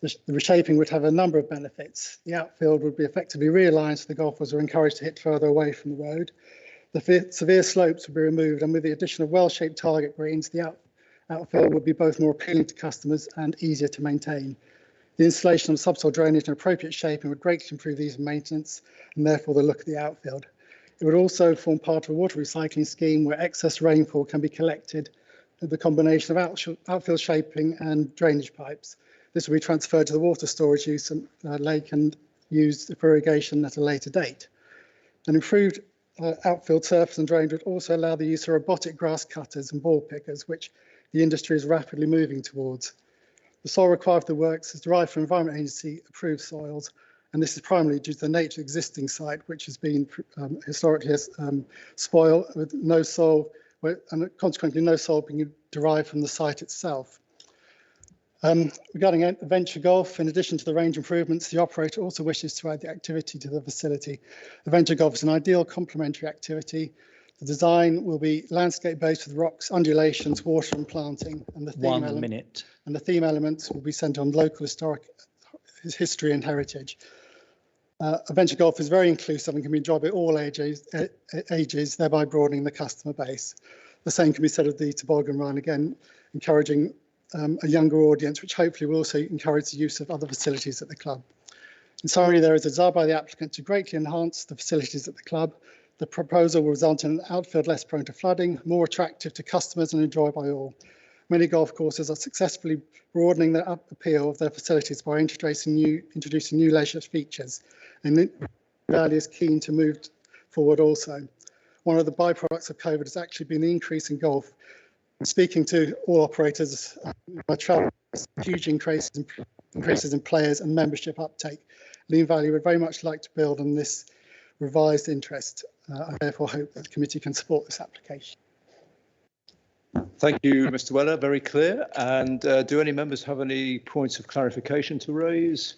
J: The reshaping would have a number of benefits. The outfield would be effectively realigned so the golfers are encouraged to hit further away from the road. The severe slopes would be removed, and with the addition of well-shaped target greens, the outfield would be both more appealing to customers and easier to maintain. The installation of subsoil drainage and appropriate shaping would greatly improve these maintenance and therefore the look of the outfield. It would also form part of a water recycling scheme where excess rainfall can be collected with the combination of outfield shaping and drainage pipes. This will be transferred to the water storage lake and used for irrigation at a later date. An improved outfield surface and drainage would also allow the use of robotic grass cutters and ball pickers, which the industry is rapidly moving towards. The soil required for the works is derived from Environment Agency approved soils, and this is primarily due to the nature of the existing site, which has been historically spoiled with no soil, and consequently no soil being derived from the site itself. Regarding adventure golf, in addition to the range improvements, the operator also wishes to add the activity to the facility. Adventure golf is an ideal complementary activity. The design will be landscape-based with rocks, undulations, water and planting. And the theme elements will be centred on local historic history and heritage. Adventure golf is very inclusive and can be enjoyed by all ages, thereby broadening the customer base. The same can be said of the toboggan run, again, encouraging a younger audience, which hopefully will also encourage the use of other facilities at the club. In summary, there is a desire by the applicant to greatly enhance the facilities at the club. The proposal will result in an outfield less prone to flooding, more attractive to customers and enjoyed by all. Many golf courses are successfully broadening the appeal of their facilities by introducing new leisure features, and the Valley is keen to move forward also. One of the byproducts of COVID has actually been the increase in golf. Speaking to all operators, my travel, huge increases in players and membership uptake. Lean Valley would very much like to build on this revised interest. I therefore hope that the committee can support this application.
A: Thank you, Mr. Weller. Very clear. And do any members have any points of clarification to raise?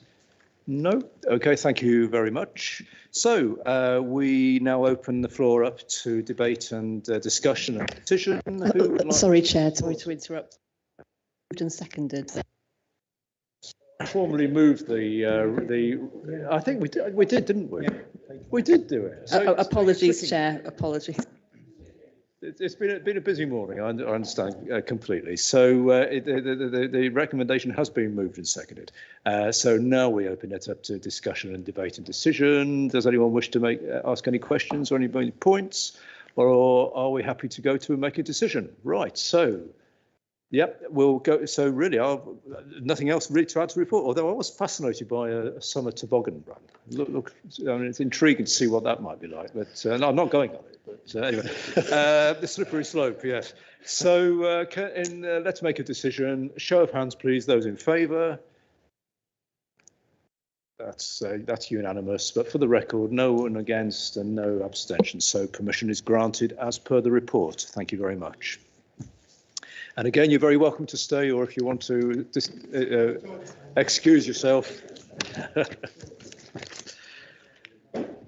A: No. OK, thank you very much. So we now open the floor up to debate and discussion and decision.
U: Sorry, Chair, sorry to interrupt. Moved and seconded.
A: Formally moved I think we did, didn't we? We did do it. So
U: apologies, Chair. Apologies.
A: It's been a busy morning. I understand completely. So the recommendation has been moved and seconded. So now we open it up to discussion and debate and decision. Does anyone wish to ask any questions or any points, or are we happy to go to and make a decision? Right. So. Yep, we'll go. So really, nothing else really to add to the report. Although I was fascinated by a summer toboggan run. Look, I mean, it's intriguing to see what that might be like. But no, I'm not going on it. But anyway, the slippery slope. Yes. So let's make a decision. Show of hands, please. Those in favour. That's unanimous. But for the record, no one against and no abstentions. So permission is granted as per the report. Thank you very much. And again, you're very welcome to stay, or if you want to excuse yourself,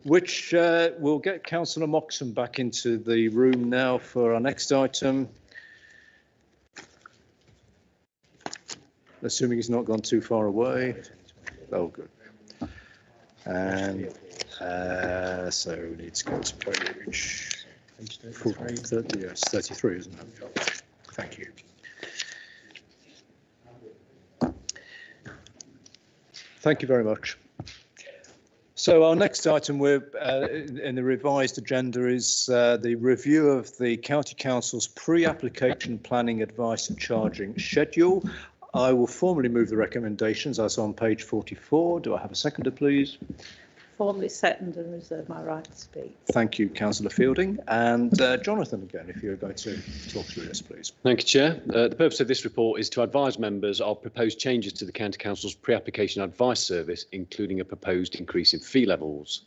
A: which we'll get Councillor Moxon back into the room now for our next item. Assuming he's not gone too far away. Oh, good. And so we need to go to page 33. Yes, 33, isn't it? Thank you. Thank you very much. So our next item in the revised agenda is the review of the County Council's pre-application planning advice and charging schedule. I will formally move the recommendations as on page 44. Do I have a seconder, please?
I: Formally second and reserve my right to speak.
A: Thank you, Councillor Fielding. And Jonathan, again, if you're going to talk through this, please.
C: Thank you, Chair. The purpose of this report is to advise members of proposed changes to the County Council's pre-application advice service, including a proposed increase in fee levels.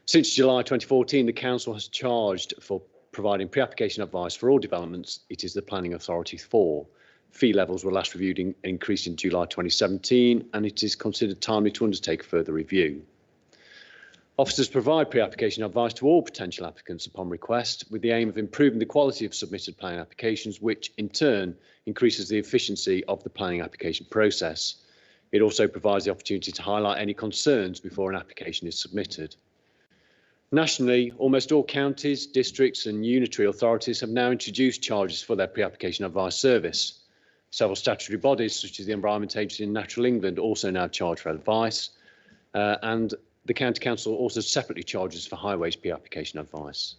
C: Since July 2014, the Council has charged for providing pre-application advice for all developments it is the planning authority for. Fee levels were last reviewed and increased in July 2017, and it is considered timely to undertake further review. Officers provide pre-application advice to all potential applicants upon request, with the aim of improving the quality of submitted planning applications, which in turn increases the efficiency of the planning application process. It also provides the opportunity to highlight any concerns before an application is submitted. Nationally, almost all counties, districts and unitary authorities have now introduced charges for their pre-application advice service. Several statutory bodies, such as the Environment Agency and Natural England, also now charge for advice, and the County Council also separately charges for highways pre-application advice.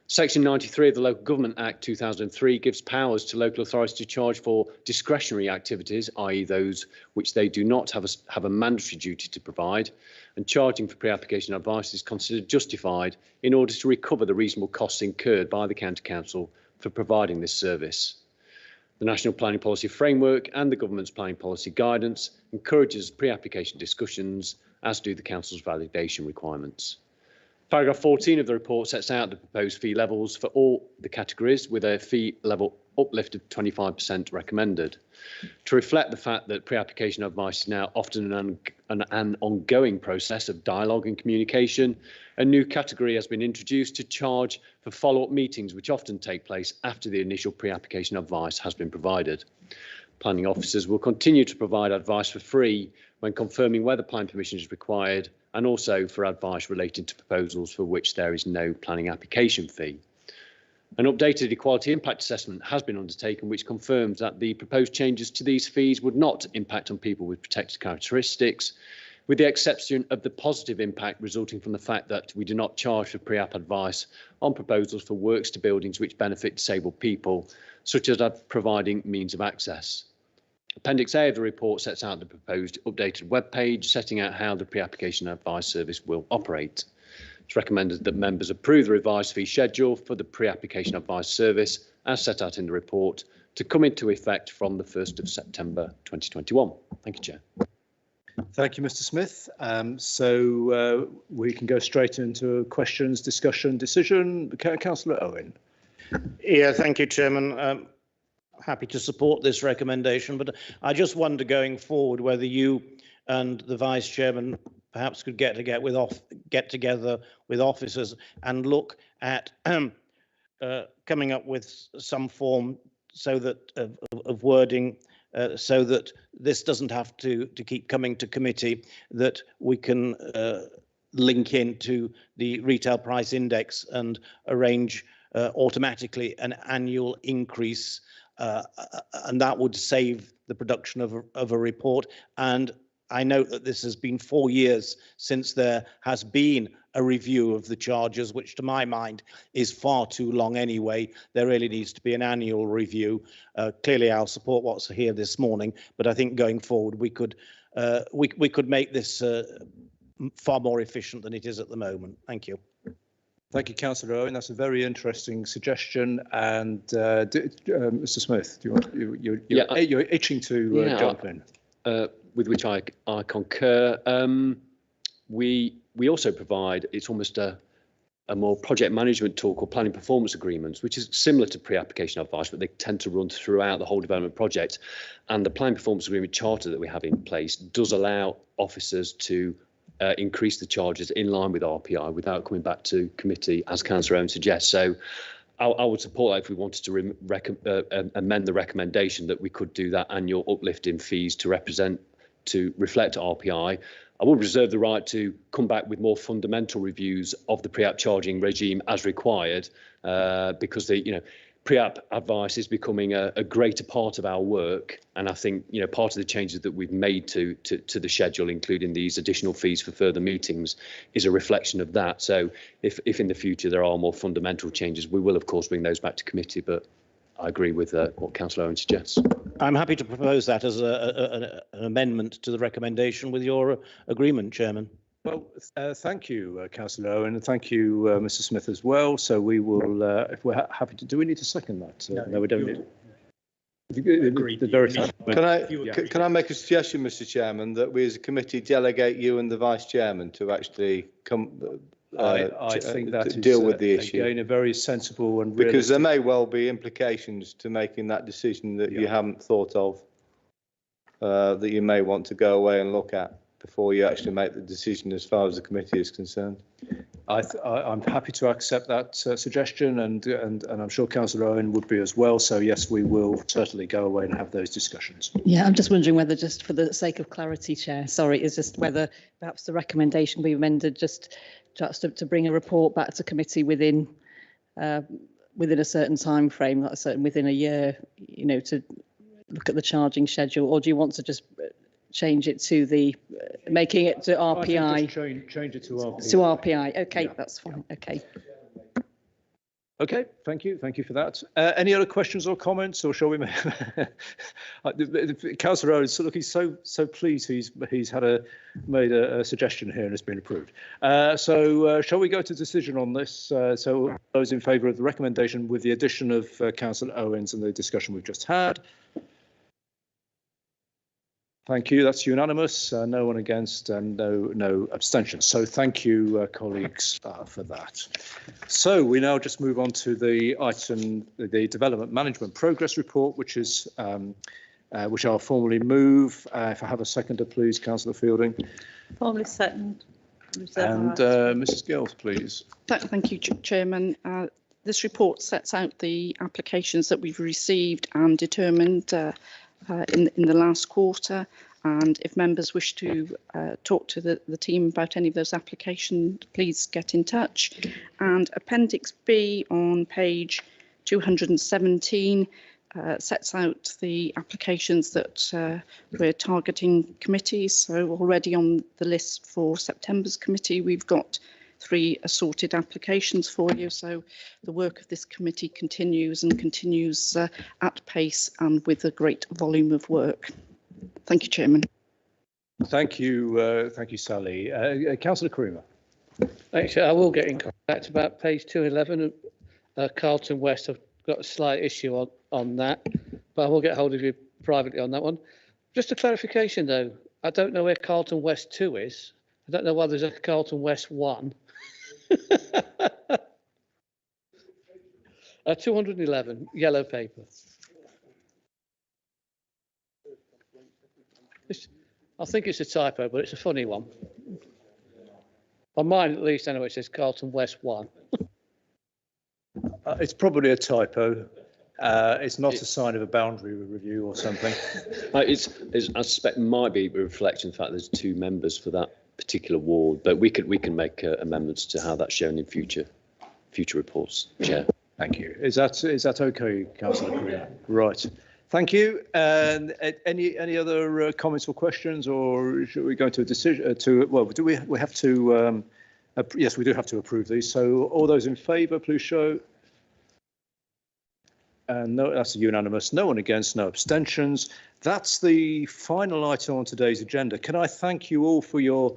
C: Section 93 of the Local Government Act 2003 gives powers to local authorities to charge for discretionary activities, i.e. those which they do not have a mandatory duty to provide, and charging for pre-application advice is considered justified in order to recover the reasonable costs incurred by the County Council for providing this service. The National Planning Policy Framework and the Government's Planning Policy Guidance encourages pre-application discussions, as do the Council's validation requirements. Paragraph 14 of the report sets out the proposed fee levels for all the categories, with a fee level uplift of 25% recommended. To reflect the fact that pre-application advice is now often an ongoing process of dialogue and communication, a new category has been introduced to charge for follow-up meetings, which often take place after the initial pre-application advice has been provided. Planning officers will continue to provide advice for free when confirming whether planning permission is required, and also for advice relating to proposals for which there is no planning application fee. An updated equality impact assessment has been undertaken, which confirms that the proposed changes to these fees would not impact on people with protected characteristics, with the exception of the positive impact resulting from the fact that we do not charge for pre-app advice on proposals for works to buildings which benefit disabled people, such as providing means of access. Appendix A of the report sets out the proposed updated web page, setting out how the pre-application advice service will operate. It's recommended that members approve the revised fee schedule for the pre-application advice service as set out in the report to come into effect from the 1st of September 2021. Thank you, Chair.
A: Thank you, Mr. Smith. We can go straight into questions, discussion, decision. Councillor Owen.
G: Yeah, thank you, Chairman. Happy to support this recommendation, but I just wonder going forward whether you and the Vice Chairman perhaps could get together with officers and look at coming up with some form so that of wording so that this doesn't have to keep coming to committee, that we can link into the retail price index and arrange automatically an annual increase, and that would save the production of a report. And I note that this has been 4 years since there has been a review of the charges, which to my mind is far too long anyway. There really needs to be an annual review. Clearly, I'll support what's here this morning, but I think going forward we could make this far more efficient than it is at the moment. Thank you.
A: Thank you, Councillor Owen. That's a very interesting suggestion. And Mr. Smith, do you want, you're itching to jump in.
C: With which I concur. We also provide, it's almost a more project management tool called planning performance agreements, which is similar to pre-application advice, but they tend to run throughout the whole development project. And the planning performance agreement charter that we have in place does allow officers to increase the charges in line with RPI without coming back to committee, as Councillor Owen suggests. So I would support that if we wanted to amend the recommendation, that we could do that annual uplift in fees to reflect RPI. I would reserve the right to come back with more fundamental reviews of the pre-app charging regime as required, because the pre-app advice is becoming a greater part of our work, and I think part of the changes that we've made to the schedule, including these additional fees for further meetings, is a reflection of that. So if in the future there are more fundamental changes, we will of course bring those back to committee, but I agree with what Councillor Owen suggests. I'm
G: happy to propose that as an amendment to the recommendation with your agreement, Chairman.
A: Well, thank you, Councillor Owen, and thank you, Mr. Smith, as well. So we will, if we're happy to, do we need to second that? No, we don't need it.
B: Can I make a suggestion, Mr. Chairman, that we as a committee delegate you and the Vice Chairman to actually come
A: I think that
B: to deal with the issue.
A: Again, a very sensible and
B: because there may well be implications to making that decision that you haven't thought of, that you may want to go away and look at before you actually make the decision as far as the committee is concerned. I'm happy to accept that suggestion, and I'm sure Councillor Owen would be as well. So yes, we will certainly go away and have those discussions.
U: Yeah, I'm just wondering whether, just for the sake of clarity, Chair, sorry, is just whether perhaps the recommendation be amended just to bring a report back to committee within a certain time frame, like within a year, to look at the charging schedule, or do you want to just change it to making it to RPI?
A: Change it to RPI.
U: To RPI. Okay, yeah. That's fine. Yeah. Okay.
A: Okay, thank you for that. Any other questions or comments, or shall we make? Councillor Owen is looking so pleased. He's made a suggestion here and it's been approved. So shall we go to decision on this? So those in favour of the recommendation with the addition of Councillor Owens and the discussion we've just had. Thank you. That's unanimous. No one against and no abstentions. So thank you, colleagues, for that. So we now just move on to the item, the Development Management Progress Report, which I'll formally move. If I have a seconder, please, Councillor Fielding.
I: Formally second.
A: And Mrs. Gills, please.
K: Thank you, Chairman. This report sets out the applications that we've received and determined in the last quarter, and if members wish to talk to the team about any of those applications, please get in touch. And Appendix B on page 217 sets out the applications that we're targeting committees. So already on the list for September's committee, we've got 3 assorted applications for you. So the work of this committee continues and continues at pace and with a great volume of work. Thank you, Chairman.
A: Thank you, Sally. Councillor Creamer.
H: Actually, I will get in contact about page 211, Carlton West. I've got a slight issue on that, but I will get hold of you privately on that one. Just a clarification though, I don't know where Carlton West 2 is. I don't know why there's a Carlton West 1. 211, yellow paper. I think it's a typo, but it's a funny one. On mine, at least, anyway, it says Carlton West 1.
A: It's probably a typo. It's not a sign of a boundary review or something.
C: I suspect might be a reflection of the fact there's 2 members for that particular ward, but we can make amendments to how that's shown in future reports. Chair.
A: Thank you. Is that okay, Councillor Creamer? Right. Thank you. And any other comments or questions, or should we go to a decision? Well, do we have to? Yes, we do have to approve these. So all those in favour, please show. And no, that's unanimous. No one against, no abstentions. That's the final item on today's agenda. Can I thank you all for your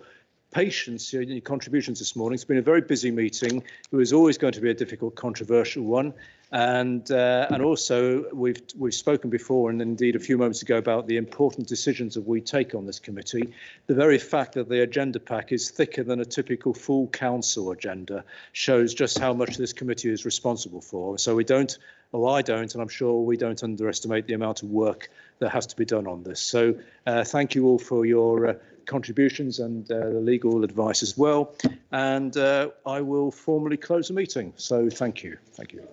A: patience and your contributions this morning? It's been a very busy meeting. It was always going to be a difficult, controversial one. And also we've spoken before, and indeed a few moments ago, about the important decisions that we take on this committee. The very fact that the agenda pack is thicker than a typical full council agenda shows just how much this committee is responsible for. So I don't, and I'm sure we don't underestimate the amount of work that has to be done on this. So thank you all for your contributions and the legal advice as well. And I will formally close the meeting. So thank you. Thank you.